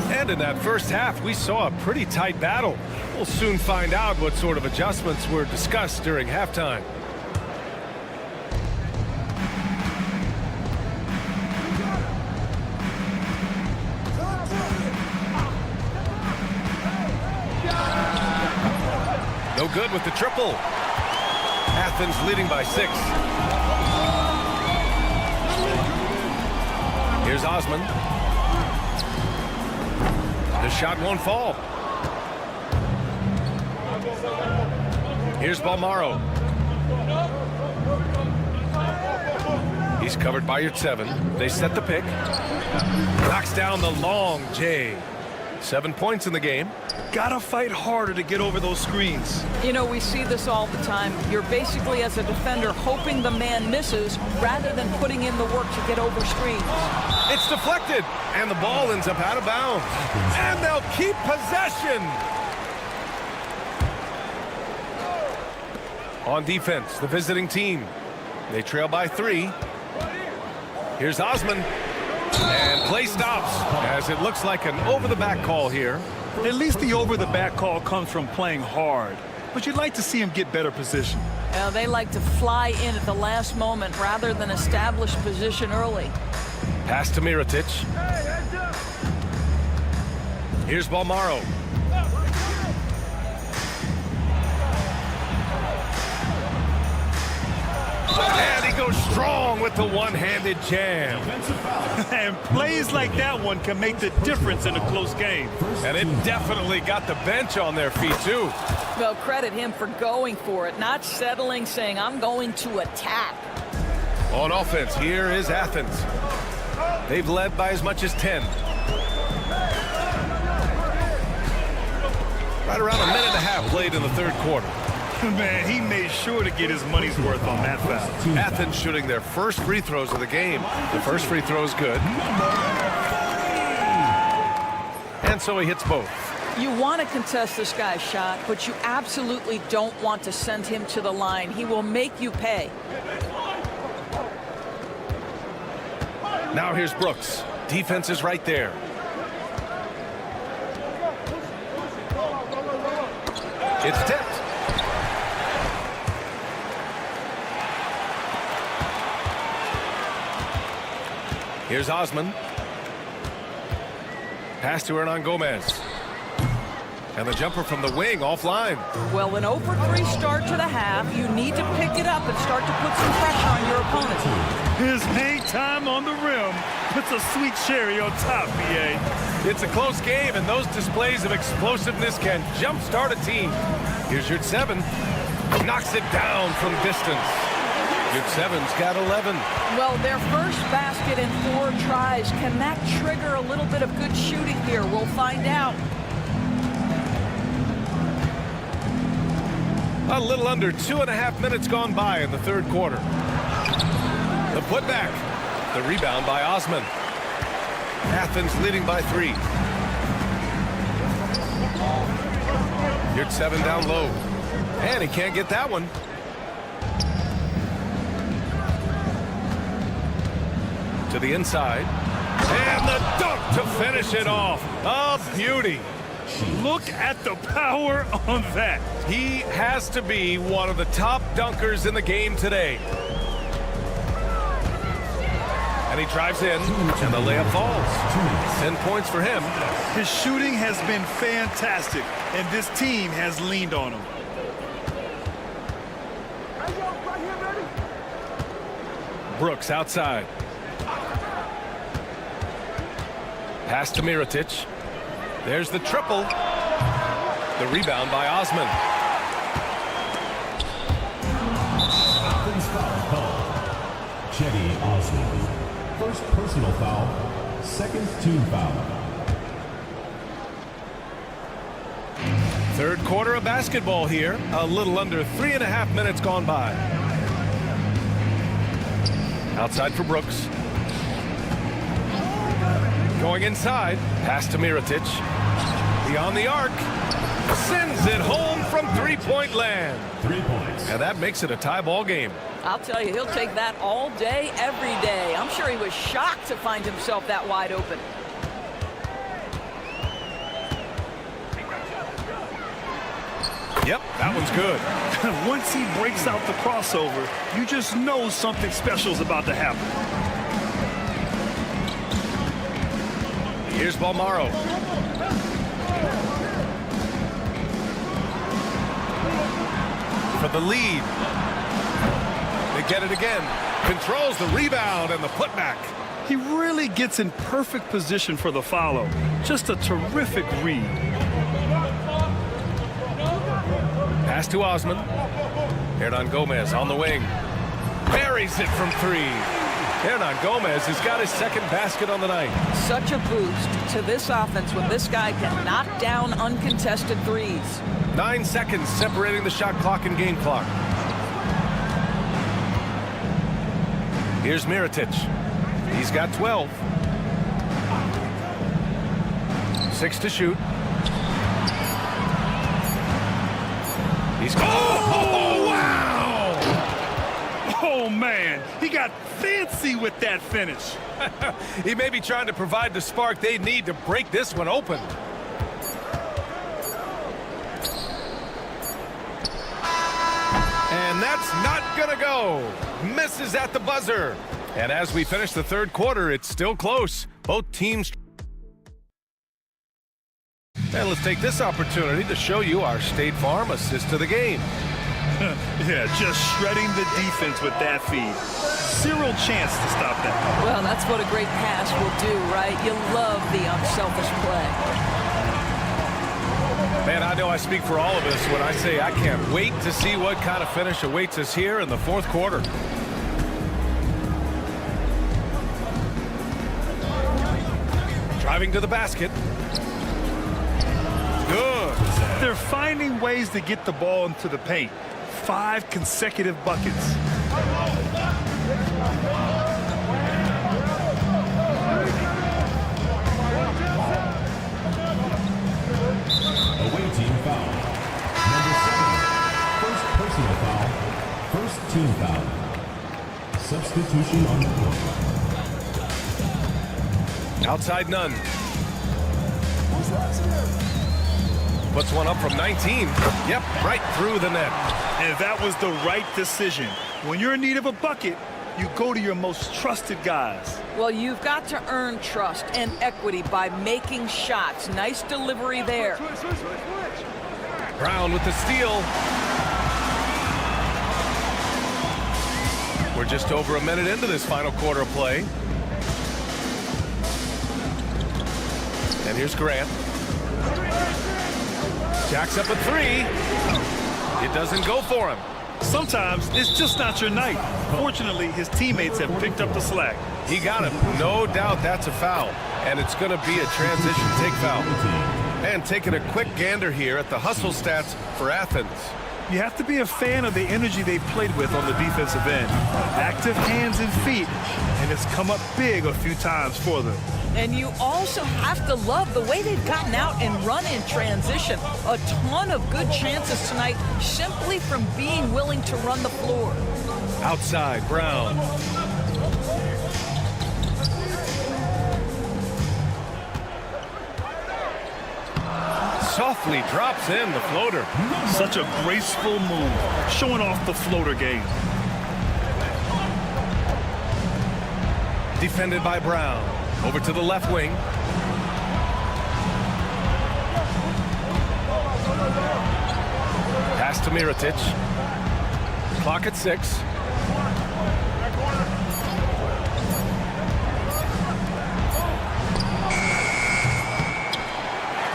Speaker 1: And in that first half, we saw a pretty tight battle. We'll soon find out what sort of adjustments were discussed during halftime. No good with the triple. Athens leading by 6. Here's Osman. The shot won't fall. Here's Balmaro. He's covered by Yurtseven. They set the pick. Knocks down the long J. 7 points in the game.
Speaker 2: Gotta fight harder to get over those screens.
Speaker 15: You know, we see this all the time. You're basically, as a defender, hoping the man misses rather than putting in the work to get over screens.
Speaker 1: It's deflected, and the ball ends up out of bounds. And they'll keep possession. On defense, the visiting team. They trail by 3. Here's Osman. And play stops as it looks like an over-the-back call here.
Speaker 2: At least the over-the-back call comes from playing hard. But you'd like to see him get better position.
Speaker 15: They like to fly in at the last moment rather than establish position early.
Speaker 1: Pass to Mirotic. Here's Balmaro. And he goes strong with the one-handed jam.
Speaker 2: And plays like that one can make the difference in a close game.
Speaker 1: And it definitely got the bench on their feet, too.
Speaker 15: Well, credit him for going for it, not settling, saying, I'm going to attack.
Speaker 1: On offense, here is Athens. They've led by as much as 10. Right around a minute and a half played in the third quarter.
Speaker 2: Man, he made sure to get his money's worth on that foul.
Speaker 1: Athens shooting their first free throws of the game. The first free throw is good. And so he hits both.
Speaker 15: You want to contest this guy's shot, but you absolutely don't want to send him to the line. He will make you pay.
Speaker 1: Now here's Brooks. Defense is right there. It's tipped. Here's Osman. Pass to Hernan Gomez. And the jumper from the wing offline.
Speaker 15: Well, an 0-for-3 start to the half. You need to pick it up and start to put some pressure on your opponent.
Speaker 2: His hang time on the rim puts a sweet cherry on top, BA.
Speaker 1: It's a close game, and those displays of explosiveness can jumpstart a team. Here's Yurt-7. Knocks it down from distance. Yurt-7's got 11.
Speaker 15: Well, their first basket in 4 tries. Can that trigger a little bit of good shooting here? We'll find out.
Speaker 1: A little under 2.5 minutes gone by in the third quarter. The putback. The rebound by Osman. Athens leading by 3. Yurt-7 down low. And he can't get that one. To the inside. And the dunk to finish it off. A beauty.
Speaker 2: Look at the power on that.
Speaker 1: He has to be one of the top dunkers in the game today. And he drives in, and the layup falls. 10 points for him.
Speaker 2: His shooting has been fantastic, and this team has leaned on him.
Speaker 1: Brooks outside. Pass to Mirotic. There's the triple. The rebound by Osman.
Speaker 4: Athens foul call. Cedi Osman. First personal foul. Second team foul.
Speaker 1: Third quarter of basketball here. A little under 3.5 minutes gone by. Outside for Brooks. Going inside. Pass to Mirotic. Beyond the arc. Sends it home from three-point land.
Speaker 4: 3 points.
Speaker 1: And that makes it a tie ball game.
Speaker 15: I'll tell you, he'll take that all day, every day. I'm sure he was shocked to find himself that wide open.
Speaker 1: Yep, that one's good.
Speaker 2: Once he breaks out the crossover, you just know something special is about to happen.
Speaker 1: Here's Balmaro. For the lead. They get it again. Controls the rebound and the putback.
Speaker 2: He really gets in perfect position for the follow. Just a terrific read.
Speaker 1: Pass to Osman. Hernan Gomez on the wing. Buries it from 3. Hernan Gomez has got his second basket on the night.
Speaker 15: Such a boost to this offense when this guy can knock down uncontested threes.
Speaker 1: 9 seconds separating the shot clock and game clock. Here's Mirotic. He's got 12. 6 to shoot. He's oh, wow!
Speaker 2: Oh, man. He got fancy with that finish.
Speaker 1: He may be trying to provide the spark they need to break this one open. And that's not gonna go. Misses at the buzzer. And as we finish the third quarter, it's still close. Both teams. And let's take this opportunity to show you our State Farm assist to the game.
Speaker 2: Yeah, just shredding the defense with that feed. Zero chance to stop that.
Speaker 15: Well, that's what a great pass will do, right? You love the unselfish play.
Speaker 1: Man, I know I speak for all of us when I say I can't wait to see what kind of finish awaits us here in the fourth quarter. Driving to the basket. Good.
Speaker 2: They're finding ways to get the ball into the paint. 5 consecutive buckets.
Speaker 4: Away team foul. Number 7. First personal foul. First team foul. Substitution on the court.
Speaker 1: Outside none. Puts one up from 19. Yep, right through the net.
Speaker 2: And that was the right decision. When you're in need of a bucket, you go to your most trusted guys.
Speaker 15: Well, you've got to earn trust and equity by making shots. Nice delivery there.
Speaker 1: Brown with the steal. We're just over a minute into this final quarter of play. And here's Grant. Jacks up a three. It doesn't go for him.
Speaker 2: Sometimes it's just not your night. Fortunately, his teammates have picked up the slack.
Speaker 1: He got him. No doubt that's a foul. And it's going to be a transition take foul. And taking a quick gander here at the hustle stats for Athens.
Speaker 2: You have to be a fan of the energy they've played with on the defensive end. Active hands and feet, and it's come up big a few times for them.
Speaker 15: And you also have to love the way they've gotten out and run in transition. A ton of good chances tonight simply from being willing to run the floor.
Speaker 1: Outside, Brown. Softly drops in the floater.
Speaker 2: Such a graceful move, showing off the floater game.
Speaker 1: Defended by Brown. Over to the left wing. Pass to Mirotic. Clock at 6.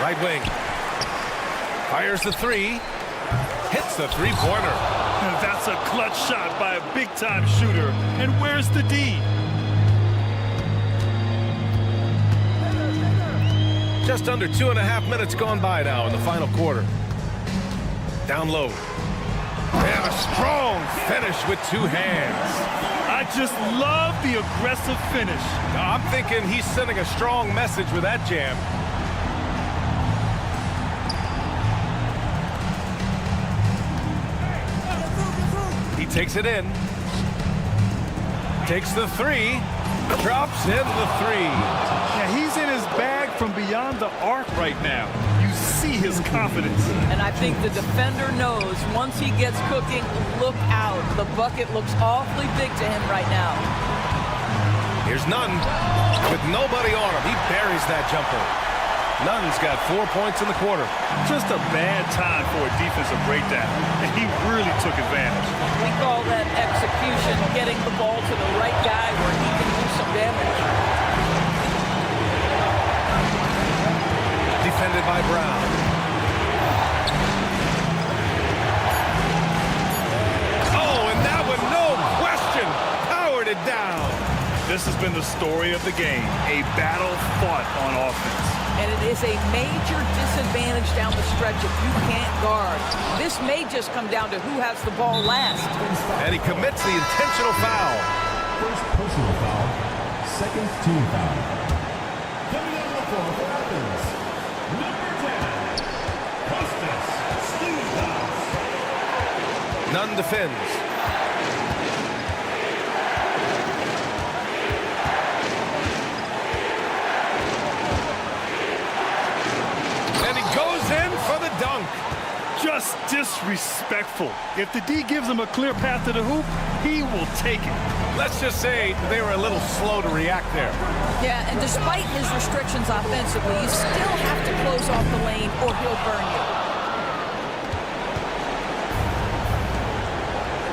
Speaker 1: Right wing. Fires the three. Hits the three-pointer.
Speaker 2: And that's a clutch shot by a big-time shooter. And where's the D?
Speaker 1: Just under 2.5 minutes gone by now in the final quarter. Down low. And a strong finish with 2 hands.
Speaker 2: I just love the aggressive finish.
Speaker 1: Now, I'm thinking he's sending a strong message with that jam. He takes it in. Takes the three. Drops in the three.
Speaker 2: Yeah, he's in his bag from beyond the arc right now. You see his confidence.
Speaker 15: And I think the defender knows once he gets cooking, look out. The bucket looks awfully big to him right now.
Speaker 1: Here's Nunn with nobody on him. He buries that jumper. Nunn's got 4 points in the quarter.
Speaker 2: Just a bad time for a defensive breakdown, and he really took advantage.
Speaker 15: We call that execution, getting the ball to the right guy where he can do some damage.
Speaker 1: Defended by Brown. Oh, and that one, no question, powered it down.
Speaker 2: This has been the story of the game, a battle fought on offense.
Speaker 15: And it is a major disadvantage down the stretch if you can't guard. This may just come down to who has the ball last.
Speaker 1: And he commits the intentional foul.
Speaker 4: First personal foul, second team foul. Coming on the floor for Athens, number 10, Costas Stevens.
Speaker 1: Nunn defends. Dunk.
Speaker 2: Just disrespectful. If the D gives him a clear path to the hoop, he will take it.
Speaker 1: Let's just say they were a little slow to react there.
Speaker 15: Yeah, and despite his restrictions offensively, you still have to close off the lane or he'll burn you.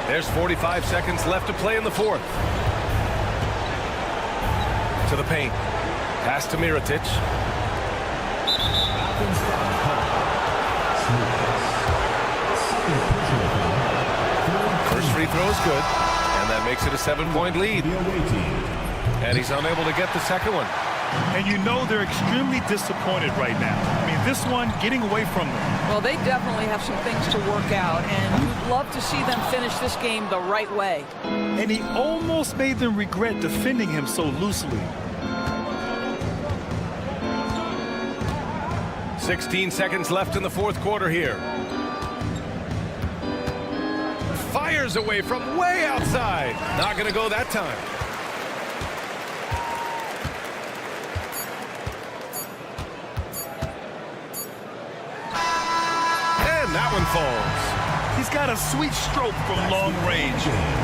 Speaker 1: There's 45 seconds left to play in the fourth. To the paint. Pass to Mirotic. First free throw is good, and that makes it a 7-point lead. And he's unable to get the second one.
Speaker 2: And you know they're extremely disappointed right now. I mean, this one getting away from them.
Speaker 15: Well, they definitely have some things to work out, and you'd love to see them finish this game the right way.
Speaker 2: And he almost made them regret defending him so loosely.
Speaker 1: 16 seconds left in the fourth quarter here. Fires away from way outside. Not going to go that time. and that one falls.
Speaker 2: He's got a sweet stroke from long range.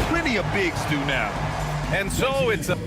Speaker 2: Plenty of bigs do now.
Speaker 1: And so it's a...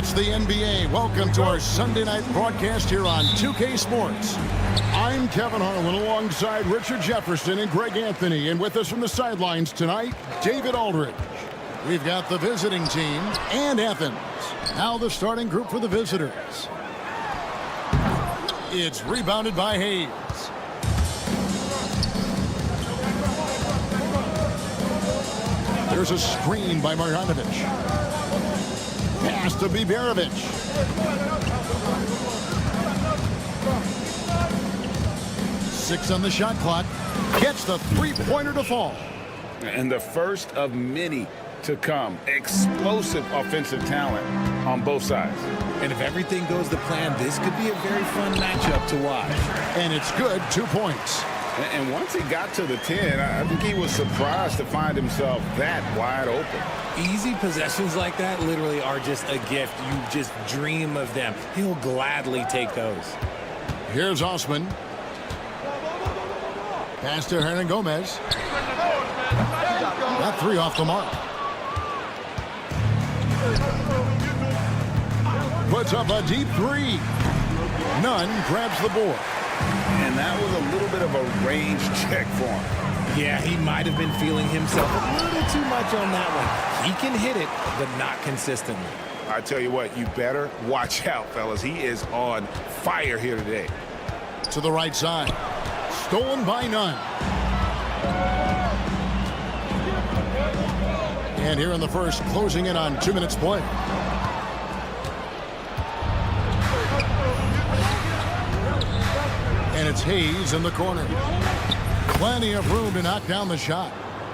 Speaker 7: It's the NBA. Welcome to our Sunday night broadcast here on 2K Sports. I'm Kevin Harlan alongside Richard Jefferson and Greg Anthony. And with us from the sidelines tonight, David Aldridge. We've got the visiting team and Athens. Now the starting group for the visitors. It's rebounded by Hayes. There's a screen by Marjanovic. Pass to Biberovic. Six on the shot clock. Gets the three-pointer to fall.
Speaker 8: And the first of many to come. Explosive offensive talent on both sides.
Speaker 3: And if everything goes to plan, this could be a very fun matchup to watch.
Speaker 7: And it's good, 2 points.
Speaker 8: And once he got to the 10, I think he was surprised to find himself that wide open.
Speaker 3: Easy possessions like that literally are just a gift. You just dream of them. He'll gladly take those.
Speaker 7: Here's Osman. Pass to Hernan Gomez. That three off the mark. Puts up a deep three. Nunn grabs the board.
Speaker 8: And that was a little bit of a range check for him.
Speaker 3: Yeah, he might have been feeling himself a little too much on that one. He can hit it, but not consistently.
Speaker 8: I tell you what, you better watch out, fellas. He is on fire here today.
Speaker 7: To the right side. Stolen by Nunn. And here in the first, closing in on 2 minutes play. And it's Hayes in the corner. Plenty of room to knock down the shot.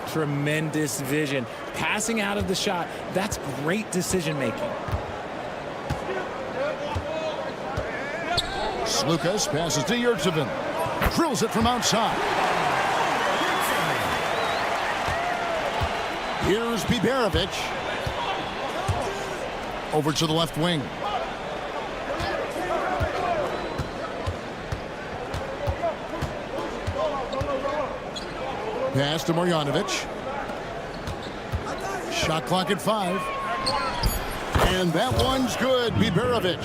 Speaker 3: Tremendous vision. Passing out of the shot, that's great decision making.
Speaker 7: Slukas passes to Yurtsevin. Drills it from outside. Here's Biberovic. Over to the left wing. Pass to Marjanovic. Shot clock at 5. And that one's good. Biberovic.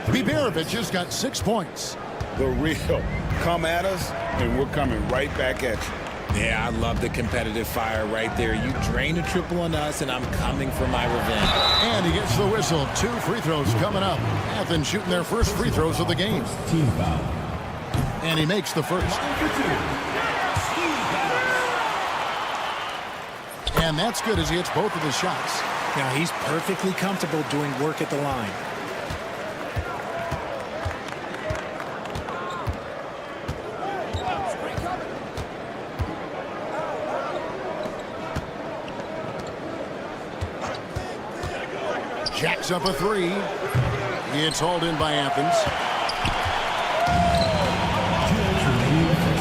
Speaker 7: Biberovic has got 6 points.
Speaker 8: The real. Come at us, and we're coming right back at you.
Speaker 3: Yeah, I love the competitive fire right there. You drain a triple on us, and I'm coming for my revenge.
Speaker 7: And he gets the whistle. 2 free throws coming up. Athens shooting their first free throws of the game.
Speaker 4: Team foul.
Speaker 7: And he makes the first. And that's good as he hits both of the shots.
Speaker 3: Now he's perfectly comfortable doing work at the line.
Speaker 7: Jacks up a 3. It's hauled in by Athens.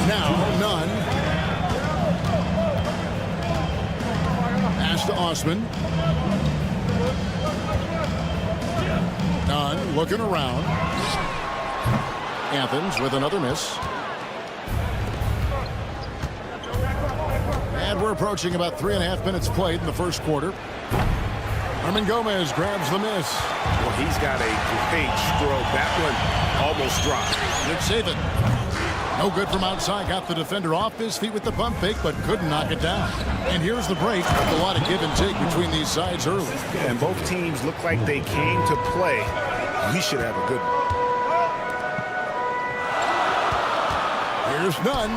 Speaker 7: Now Nunn. Pass to Osman. Nunn looking around. Athens with another miss. And we're approaching about 3.5 minutes played in the first quarter. Hernan Gomez grabs the miss.
Speaker 8: Well, he's got a great stroke. That one almost dropped.
Speaker 7: Good save it. No good from outside. Got the defender off his feet with the pump fake, but couldn't knock it down. And here's the break. A lot of give and take between these sides early.
Speaker 8: And both teams look like they came to play. We should have a good one.
Speaker 7: Here's Nunn.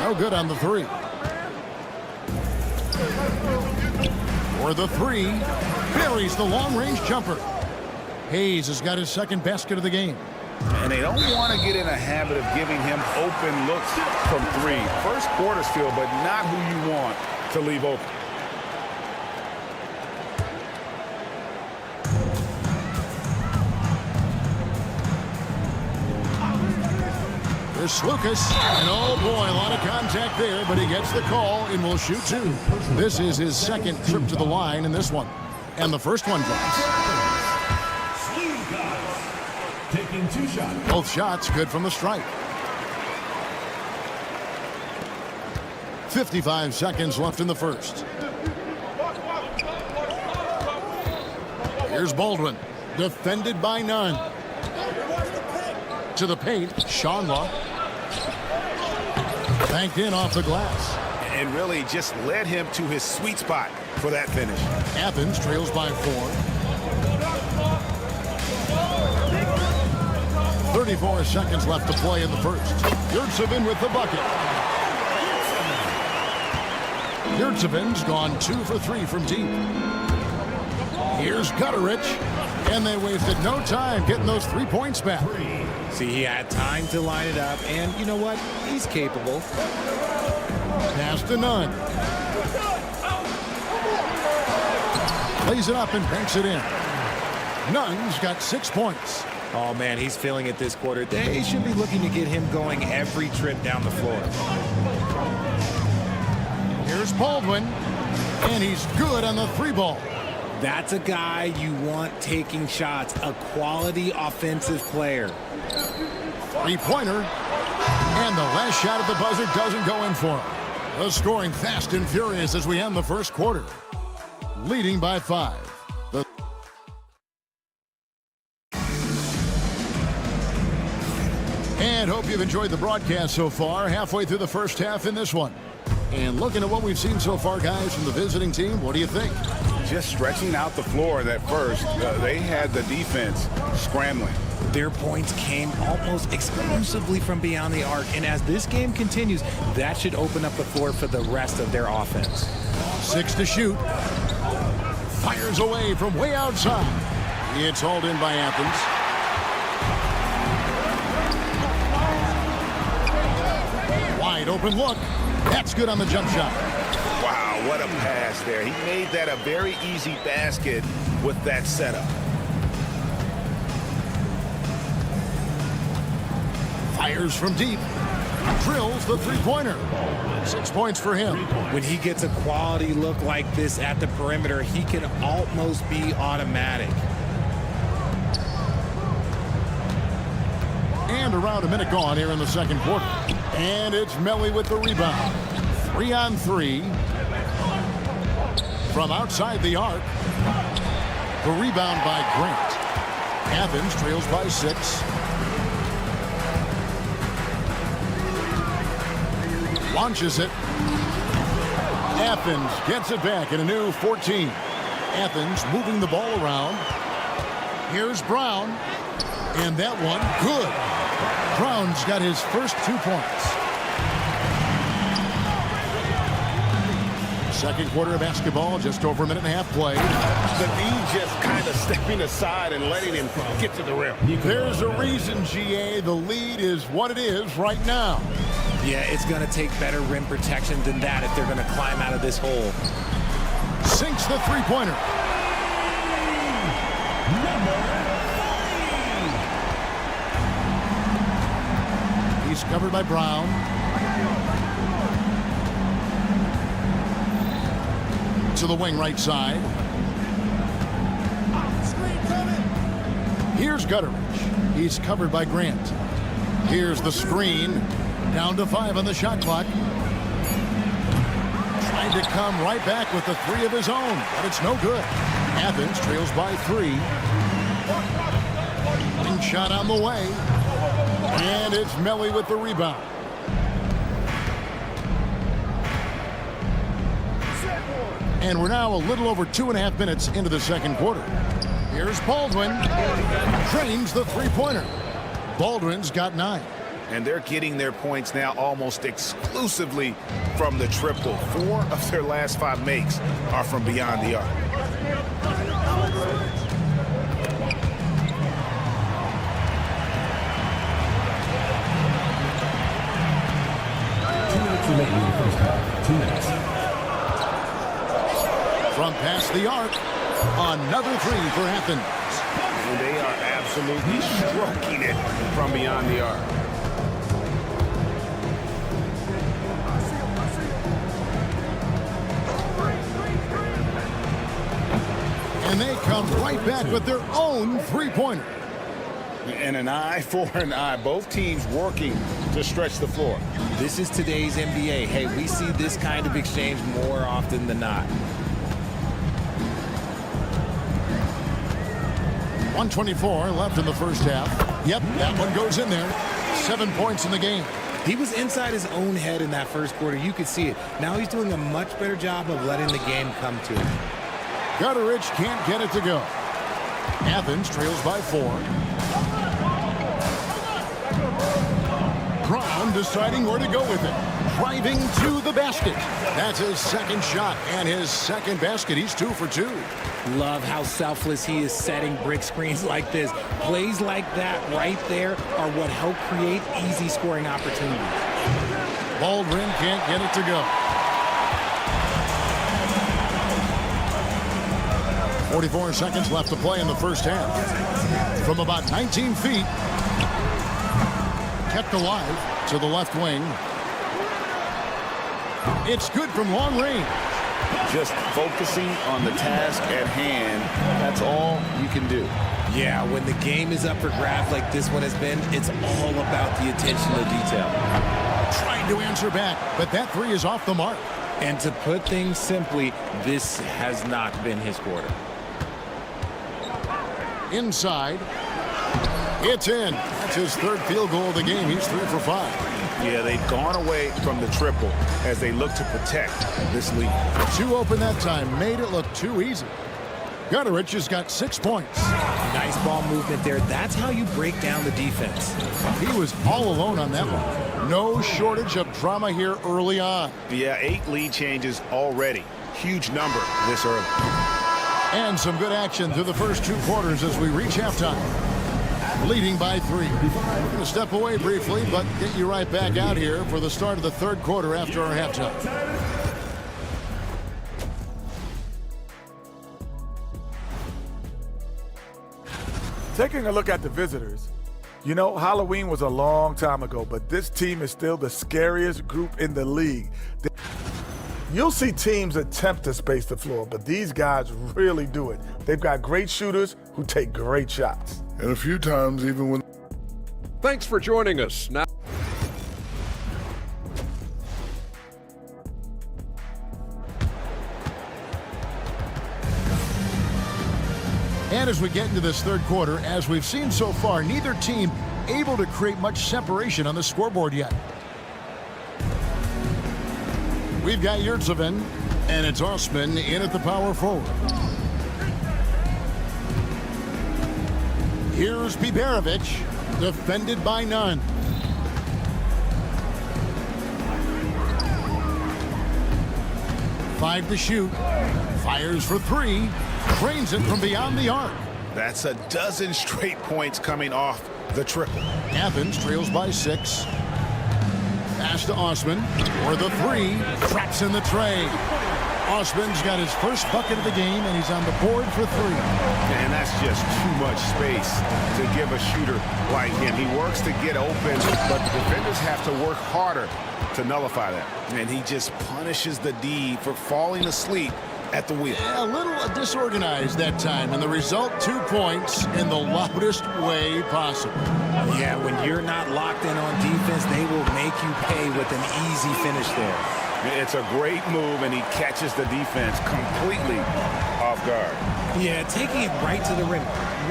Speaker 7: No good on the 3. For the 3, buries the long-range jumper. Hayes has got his second basket of the game.
Speaker 8: And they don't want to get in a habit of giving him open looks from 3. First quarter's feel, but not who you want to leave open.
Speaker 7: There's Slukas. And oh boy, a lot of contact there, but he gets the call and will shoot 2. This is his second trip to the line in this one. And the first one drops.
Speaker 4: Taking 2 shots.
Speaker 7: Both shots good from the strike. 55 seconds left in the first. Here's Baldwin. Defended by Nunn. To the paint, Shanla. Banked in off the glass.
Speaker 8: And really just led him to his sweet spot for that finish.
Speaker 7: Athens trails by 4. 34 seconds left to play in the first. Yurtsevin with the bucket. Yurtsevin's gone 2 for 3 from deep. Here's Gutterich, and they wasted no time getting those 3 points back.
Speaker 3: See, he had time to line it up, and you know what? He's capable.
Speaker 7: Pass to Nunn. Plays it up and banks it in. Nunn's got 6 points.
Speaker 3: Oh, man, he's feeling it this quarter. They should be looking to get him going every trip down the floor.
Speaker 7: Here's Baldwin, and he's good on the 3-ball.
Speaker 3: That's a guy you want taking shots, a quality offensive player.
Speaker 7: 3-pointer, and the last shot at the buzzer doesn't go in for him. The scoring fast and furious as we end the first quarter, leading by 5. And hope you've enjoyed the broadcast so far. Halfway through the first half in this one. And looking at what we've seen so far, guys, from the visiting team, what do you think?
Speaker 8: Just stretching out the floor at first. They had the defense scrambling.
Speaker 3: Their points came almost exclusively from beyond the arc. And as this game continues, that should open up the floor for the rest of their offense.
Speaker 7: 6 to shoot. Fires away from way outside. It's hauled in by Athens. Wide open look. That's good on the jump shot.
Speaker 10: Wow, what a pass there. He made that a very easy basket with that setup.
Speaker 7: Fires from deep. Drills the 3-pointer. 6 points for him.
Speaker 3: When he gets a quality look like this at the perimeter, he can almost be automatic.
Speaker 7: And around a minute gone here in the second quarter. And it's Melly with the rebound. 3-on-3. From outside the arc. The rebound by Grant. Athens trails by 6. Launches it. Athens gets it back in a new 14. Athens moving the ball around. Here's Brown. And that one, good. Brown's got his first 2 points. Second quarter of basketball, just over a minute and a half play.
Speaker 10: The lead just kind of stepping aside and letting him get to the rim.
Speaker 7: There's a reason, GA. The lead is what it is right now.
Speaker 3: Yeah, it's going to take better rim protection than that if they're going to climb out of this hole.
Speaker 7: Sinks the 3-pointer. He's covered by Brown. To the wing right side. Here's Gutterich. He's covered by Grant. Here's the screen. Down to 5 on the shot clock. Trying to come right back with the 3 of his own, but it's no good. Athens trails by 3. One shot on the way. And it's Melly with the rebound. And we're now a little over 2.5 minutes into the second quarter. Here's Baldwin. Drains the 3-pointer. Baldwin's got 9.
Speaker 10: And they're getting their points now almost exclusively from the triple. 4 of their last 5 makes are from beyond the arc.
Speaker 4: 2 minutes remaining in the first half. 2 minutes.
Speaker 7: From past the arc, another 3 for Athens.
Speaker 10: And they are absolutely stroking it from beyond the arc.
Speaker 7: And they come right back with their own 3-pointer.
Speaker 8: And an eye for an eye. Both teams working to stretch the floor.
Speaker 3: This is today's NBA. Hey, we see this kind of exchange more often than not.
Speaker 7: 1:24 left in the first half. Yep, that one goes in there. 7 points in the game.
Speaker 3: He was inside his own head in that first quarter. You could see it. Now he's doing a much better job of letting the game come to him.
Speaker 7: Gutterich can't get it to go. Athens trails by 4. Brown deciding where to go with it. driving to the basket. That's his second shot and his second basket. He's 2 for 2.
Speaker 3: Love how selfless he is setting brick screens like this. Plays like that right there are what help create easy scoring opportunities.
Speaker 7: Baldwin can't get it to go. 44 seconds left to play in the first half. From about 19 feet, kept alive to the left wing. It's good from long range.
Speaker 8: Just focusing on the task at hand, that's all you can do.
Speaker 3: Yeah, when the game is up for grabs like this one has been, it's all about the attention to detail.
Speaker 7: Trying to answer back, but that three is off the mark.
Speaker 3: And to put things simply, this has not been his quarter.
Speaker 7: Inside. It's in. That's his third field goal of the game. He's 3 for 5.
Speaker 8: Yeah, they've gone away from the triple as they look to protect this lead.
Speaker 7: 2 open that time. Made it look too easy. Gutterich has got 6 points.
Speaker 3: Nice ball movement there. That's how you break down the defense.
Speaker 7: He was all alone on that one. No shortage of drama here early on.
Speaker 8: Yeah, 8 lead changes already. Huge number this early.
Speaker 7: And some good action through the first 2 quarters as we reach halftime. Leading by 3. We're going to step away briefly, but get you right back out here for the start of the third quarter after our halftime.
Speaker 6: Taking a look at the visitors, you know, Halloween was a long time ago, but this team is still the scariest group in the league. You'll see teams attempt to space the floor, but these guys really do it. They've got great shooters who take great shots.
Speaker 12: And a few times, even when...
Speaker 5: Thanks for joining us. Now,
Speaker 7: and as we get into this third quarter, as we've seen so far, neither team able to create much separation on the scoreboard yet. We've got Yurtsevin, and it's Osman in at the power forward. Here's Biberovic, defended by none. Five to shoot. Fires for 3. Drains it from beyond the arc.
Speaker 8: That's a dozen straight points coming off the triple.
Speaker 7: Athens trails by 6. Pass to Osman for the 3. Traps in the tray. Osman's got his first bucket of the game, and he's on the board for 3.
Speaker 8: And that's just too much space to give a shooter like him. He works to get open, but the defenders have to work harder to nullify that. And he just punishes the D for falling asleep at the wheel.
Speaker 7: A little disorganized that time, and the result, 2 points in the loudest way possible.
Speaker 3: Yeah, when you're not locked in on defense, they will make you pay with an easy finish there.
Speaker 8: It's a great move, and he catches the defense completely off guard.
Speaker 3: Yeah, taking it right to the rim.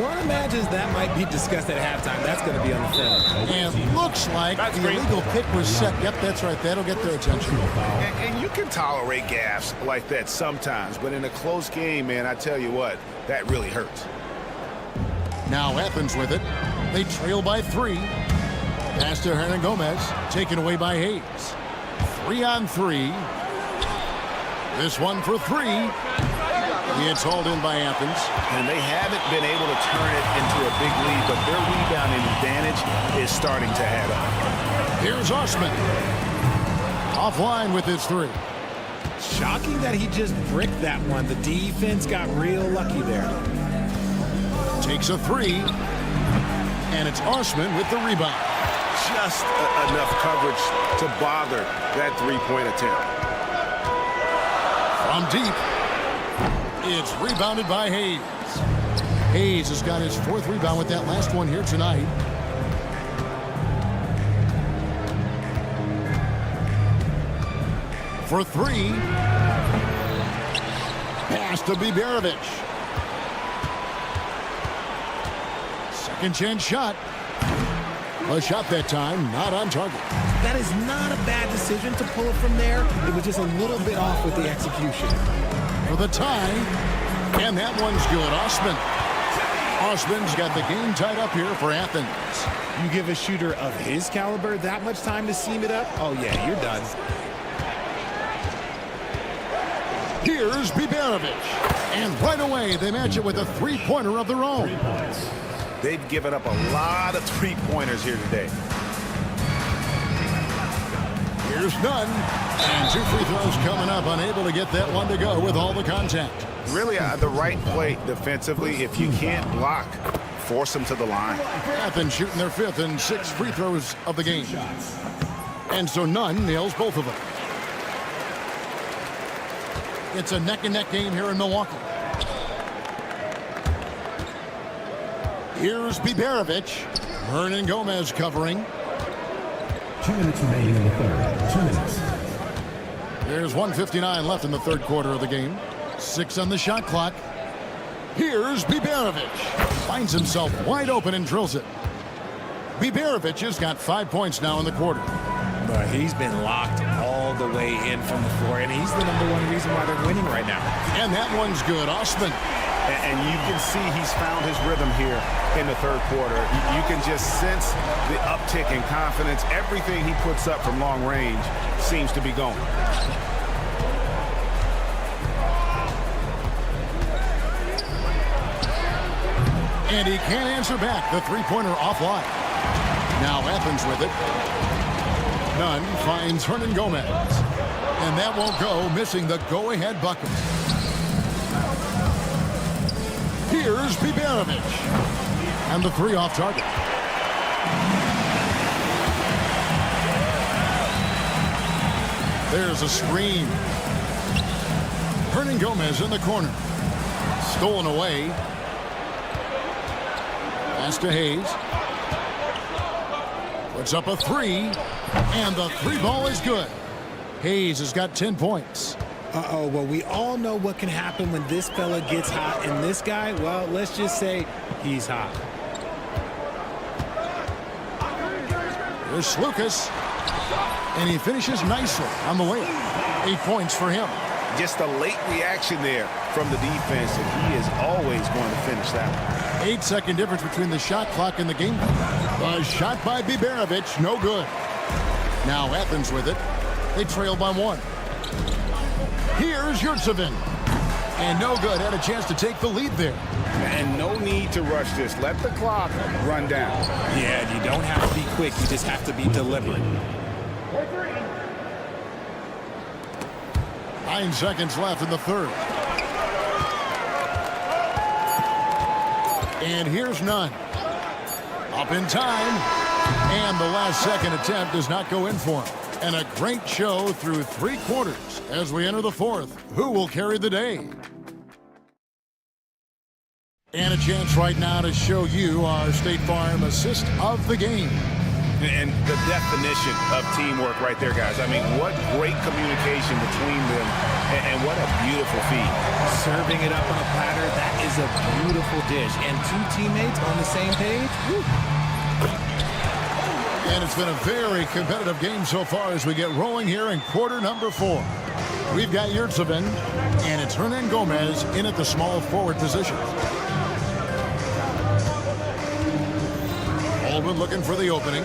Speaker 3: One imagines that might be discussed at halftime. That's going to be on the film.
Speaker 7: And looks like the illegal pick was set. Yep, that's right. That'll get their attention.
Speaker 8: And you can tolerate gaffes like that sometimes, but in a close game, man, I tell you what, that really hurts.
Speaker 7: Now Athens with it. They trail by 3. Pass to Hernan Gomez, taken away by Hayes. 3 on 3. This one for 3. It's hauled in by Athens.
Speaker 8: And they haven't been able to turn it into a big lead, but their rebounding advantage is starting to add up.
Speaker 7: Here's Osman. Offline with his 3.
Speaker 3: Shocking that he just bricked that one. The defense got real lucky there.
Speaker 7: Takes a 3. And it's Osman with the rebound.
Speaker 8: Just enough coverage to bother that 3-point attempt.
Speaker 7: From deep, it's rebounded by Hayes. Hayes has got his 4th rebound with that last one here tonight. For 3. Pass to Biberovic. Second chance shot. A shot that time, not on target.
Speaker 3: That is not a bad decision to pull it from there. It was just a little bit off with the execution.
Speaker 7: For the tie, and that one's good. Osman Osman's got the game tied up here for Athens.
Speaker 3: You give a shooter of his caliber that much time to seam it up? Oh, yeah, you're done.
Speaker 7: Here's Biberovic. And right away, they match it with a three-pointer of their own.
Speaker 8: They've given up a lot of three-pointers here today.
Speaker 7: Here's Nunn. And 2 free throws coming up. Unable to get that one to go with all the contact.
Speaker 8: Really the right play defensively. If you can't block, force them to the line.
Speaker 7: Athens shooting their 5th and 6 free throws of the game. And so Nunn nails both of them. It's a neck-and-neck game here in Milwaukee. Here's Biberovic. Hernan Gomez covering.
Speaker 4: 2 minutes remaining in the third. 2 minutes.
Speaker 7: There's 1:59 left in the third quarter of the game. 6 on the shot clock. Here's Biberovic. Finds himself wide open and drills it. Biberovic has got 5 points now in the quarter.
Speaker 3: But he's been locked all the way in from the floor, and he's the #1 reason why they're winning right now.
Speaker 7: And that one's good. Osman.
Speaker 8: And you can see he's found his rhythm here in the third quarter. You can just sense the uptick in confidence. Everything he puts up from long range seems to be going.
Speaker 7: And he can't answer back. The three-pointer offline. Now Athens with it. Nunn finds Hernan Gomez. And that won't go, missing the go-ahead bucket. Here's Biberovic. And the 3 off target. There's a screen. Hernan Gomez in the corner. Stolen away. Pass to Hayes. Puts up a 3. And the 3 ball is good. Hayes has got 10 points.
Speaker 3: Uh-oh, well, we all know what can happen when this fella gets hot. And this guy, well, let's just say he's hot.
Speaker 7: Here's Slukas. And he finishes nicely on the way. 8 points for him.
Speaker 8: Just a late reaction there from the defense, and he is always going to finish that one.
Speaker 7: 8-second difference between the shot clock and the game. A shot by Biberovic, no good. Now Athens with it. They trail by 1. Here's Yurtsevin. And no good. Had a chance to take the lead there.
Speaker 8: And no need to rush this. Let the clock run down.
Speaker 3: Yeah, you don't have to be quick. You just have to be deliberate.
Speaker 7: 9 seconds left in the third. And here's Nunn. Up in time. And the last second attempt does not go in for him. And a great show through 3 quarters as we enter the fourth. Who will carry the day? And a chance right now to show you our State Farm assist of the game.
Speaker 8: And the definition of teamwork right there, guys. I mean, what great communication between them, and what a beautiful feed.
Speaker 3: Serving it up on a platter, that is a beautiful dish. And 2 teammates on the same page. Woo.
Speaker 7: And it's been a very competitive game so far as we get rolling here in quarter number 4. We've got Yurtsevin, and it's Hernan Gomez in at the small forward position. Baldwin looking for the opening.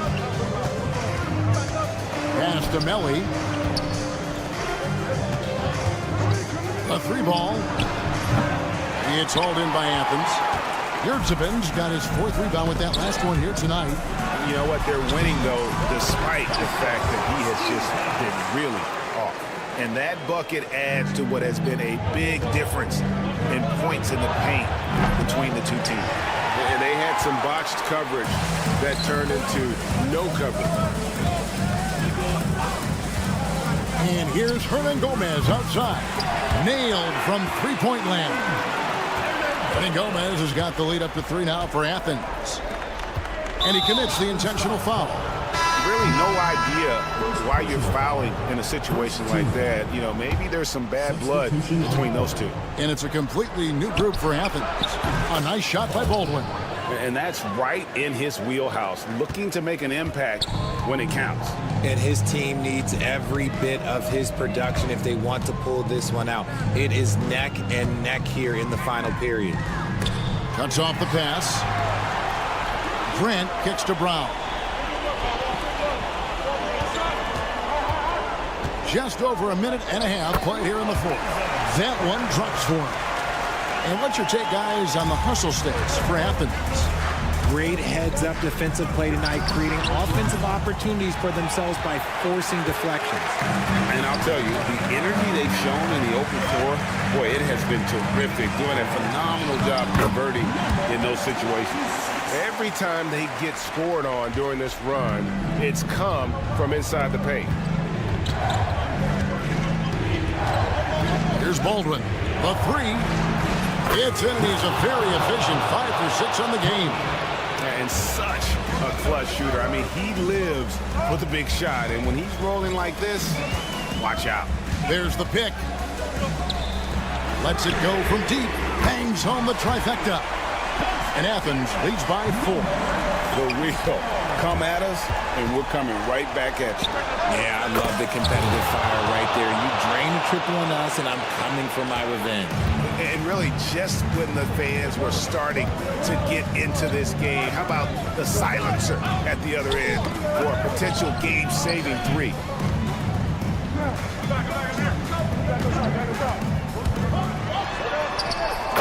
Speaker 7: Pass to Melly. A 3 ball. It's hauled in by Athens. Yurtsevin's got his 4th rebound with that last one here tonight.
Speaker 8: You know what? They're winning, though, despite the fact that he has just been really off. And that bucket adds to what has been a big difference in points in the paint between the 2 teams.
Speaker 10: And they had some botched coverage that turned into no coverage.
Speaker 7: And here's Hernan Gomez outside. Nailed from 3-point land. Hernan Gomez has got the lead up to 3 now for Athens. And he commits the intentional foul.
Speaker 8: Really no idea why you're fouling in a situation like that. You know, maybe there's some bad blood between those 2.
Speaker 7: And it's a completely new group for Athens. A nice shot by Baldwin.
Speaker 8: And that's right in his wheelhouse, looking to make an impact when it counts.
Speaker 3: And his team needs every bit of his production if they want to pull this one out. It is neck and neck here in the final period.
Speaker 7: Cuts off the pass. Grant kicks to Brown. Just over a minute and a half played here in the fourth. That one drops for him. And what's your take, guys, on the hustle stakes for Athens?
Speaker 3: Great heads-up defensive play tonight, creating offensive opportunities for themselves by forcing deflections.
Speaker 10: And I'll tell you, the energy they've shown in the open floor, boy, it has been terrific. Doing a phenomenal job converting in those situations. Every time they get scored on during this run, it's come from inside the paint.
Speaker 7: Here's Baldwin. The three. It's in, and he's a very efficient 5 for 6 on the game.
Speaker 10: And such a clutch shooter. I mean, he lives for the big shot. And when he's rolling like this, watch out.
Speaker 7: There's the pick. Lets it go from deep. Bangs home the trifecta. And Athens leads by 4.
Speaker 8: The wheel. Come at us, and we're coming right back at you.
Speaker 3: Yeah, I love the competitive fire right there. You drain a triple on us, and I'm coming for my revenge.
Speaker 10: And really, just when the fans were starting to get into this game, how about the silencer at the other end for a potential game-saving 3?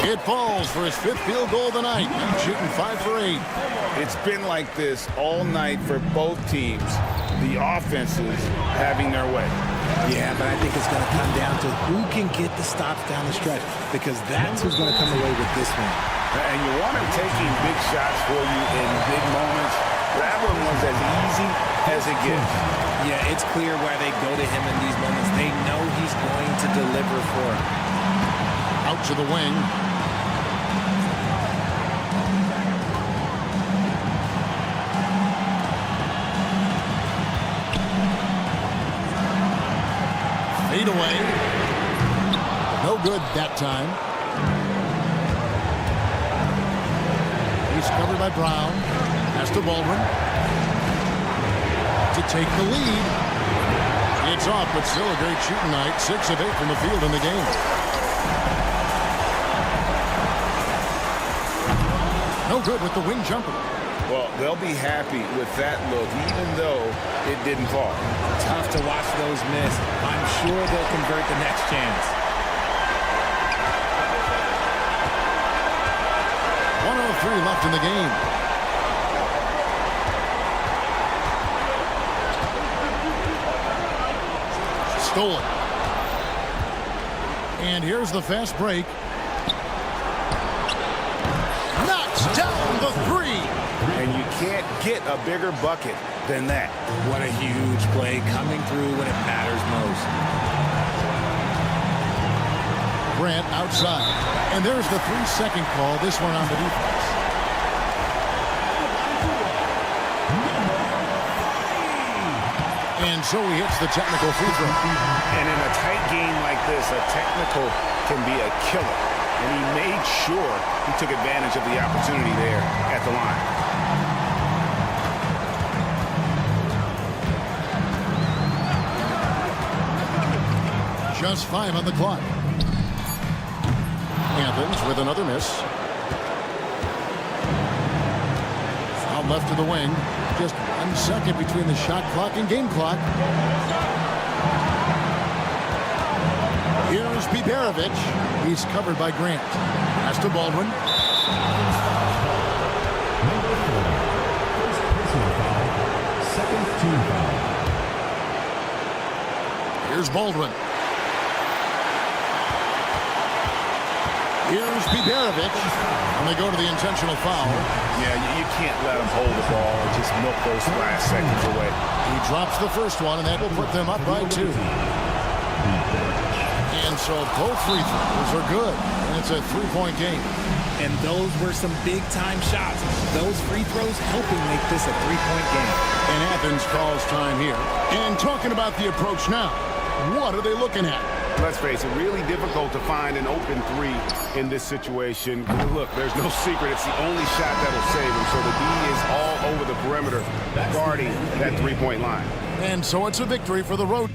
Speaker 7: It falls for his 5th field goal of the night. Shooting 5 for 8.
Speaker 8: It's been like this all night for both teams. The offenses having their way.
Speaker 3: Yeah, but I think it's going to come down to who can get the stops down the stretch, because that's who's going to come away with this one.
Speaker 8: And you want him taking big shots for you in big moments. That one was as easy as it gets.
Speaker 3: Yeah, it's clear why they go to him in these moments. They know he's going to deliver for them.
Speaker 7: Out to the wing. Fade away. No good that time. He's covered by Brown. Pass to Baldwin. To take the lead. It's off, but still a great shooting night. 6 of 8 from the field in the game. No good with the wing jumper.
Speaker 8: Well, they'll be happy with that look, even though it didn't fall.
Speaker 3: Tough to watch those miss. I'm sure they'll convert the next chance.
Speaker 7: 1:03 left in the game. Stolen. And here's the fast break. Knocks down the 3.
Speaker 8: And you can't get a bigger bucket than that.
Speaker 3: What a huge play, coming through when it matters most.
Speaker 7: Grant outside. And there's the 3-second call, this one on the defense. And so he hits the technical free throw.
Speaker 8: And in a tight game like this, a technical can be a killer. And he made sure he took advantage of the opportunity there at the line.
Speaker 7: Just 5 on the clock. Athens with another miss. Foul left to the wing. Just 1 second between the shot clock and game clock. Here's Biberovic. He's covered by Grant. Pass to Baldwin.
Speaker 4: Second team foul.
Speaker 7: Here's Baldwin. Here's Biberovic. And they go to the intentional foul.
Speaker 8: Yeah, you can't let him hold the ball and just milk those last seconds away.
Speaker 7: He drops the first one, and that will put them up by 2. And so both free throws are good. And it's a 3-point game.
Speaker 3: And those were some big-time shots. Those free throws helping make this a 3-point game.
Speaker 7: And Athens calls time here. And talking about the approach now, what are they looking at?
Speaker 10: Let's face it, really difficult to find an open 3 in this situation. Look, there's no secret. It's the only shot that'll save him. So the D is all over the perimeter guarding that 3-point line.
Speaker 7: And so it's a victory for the road.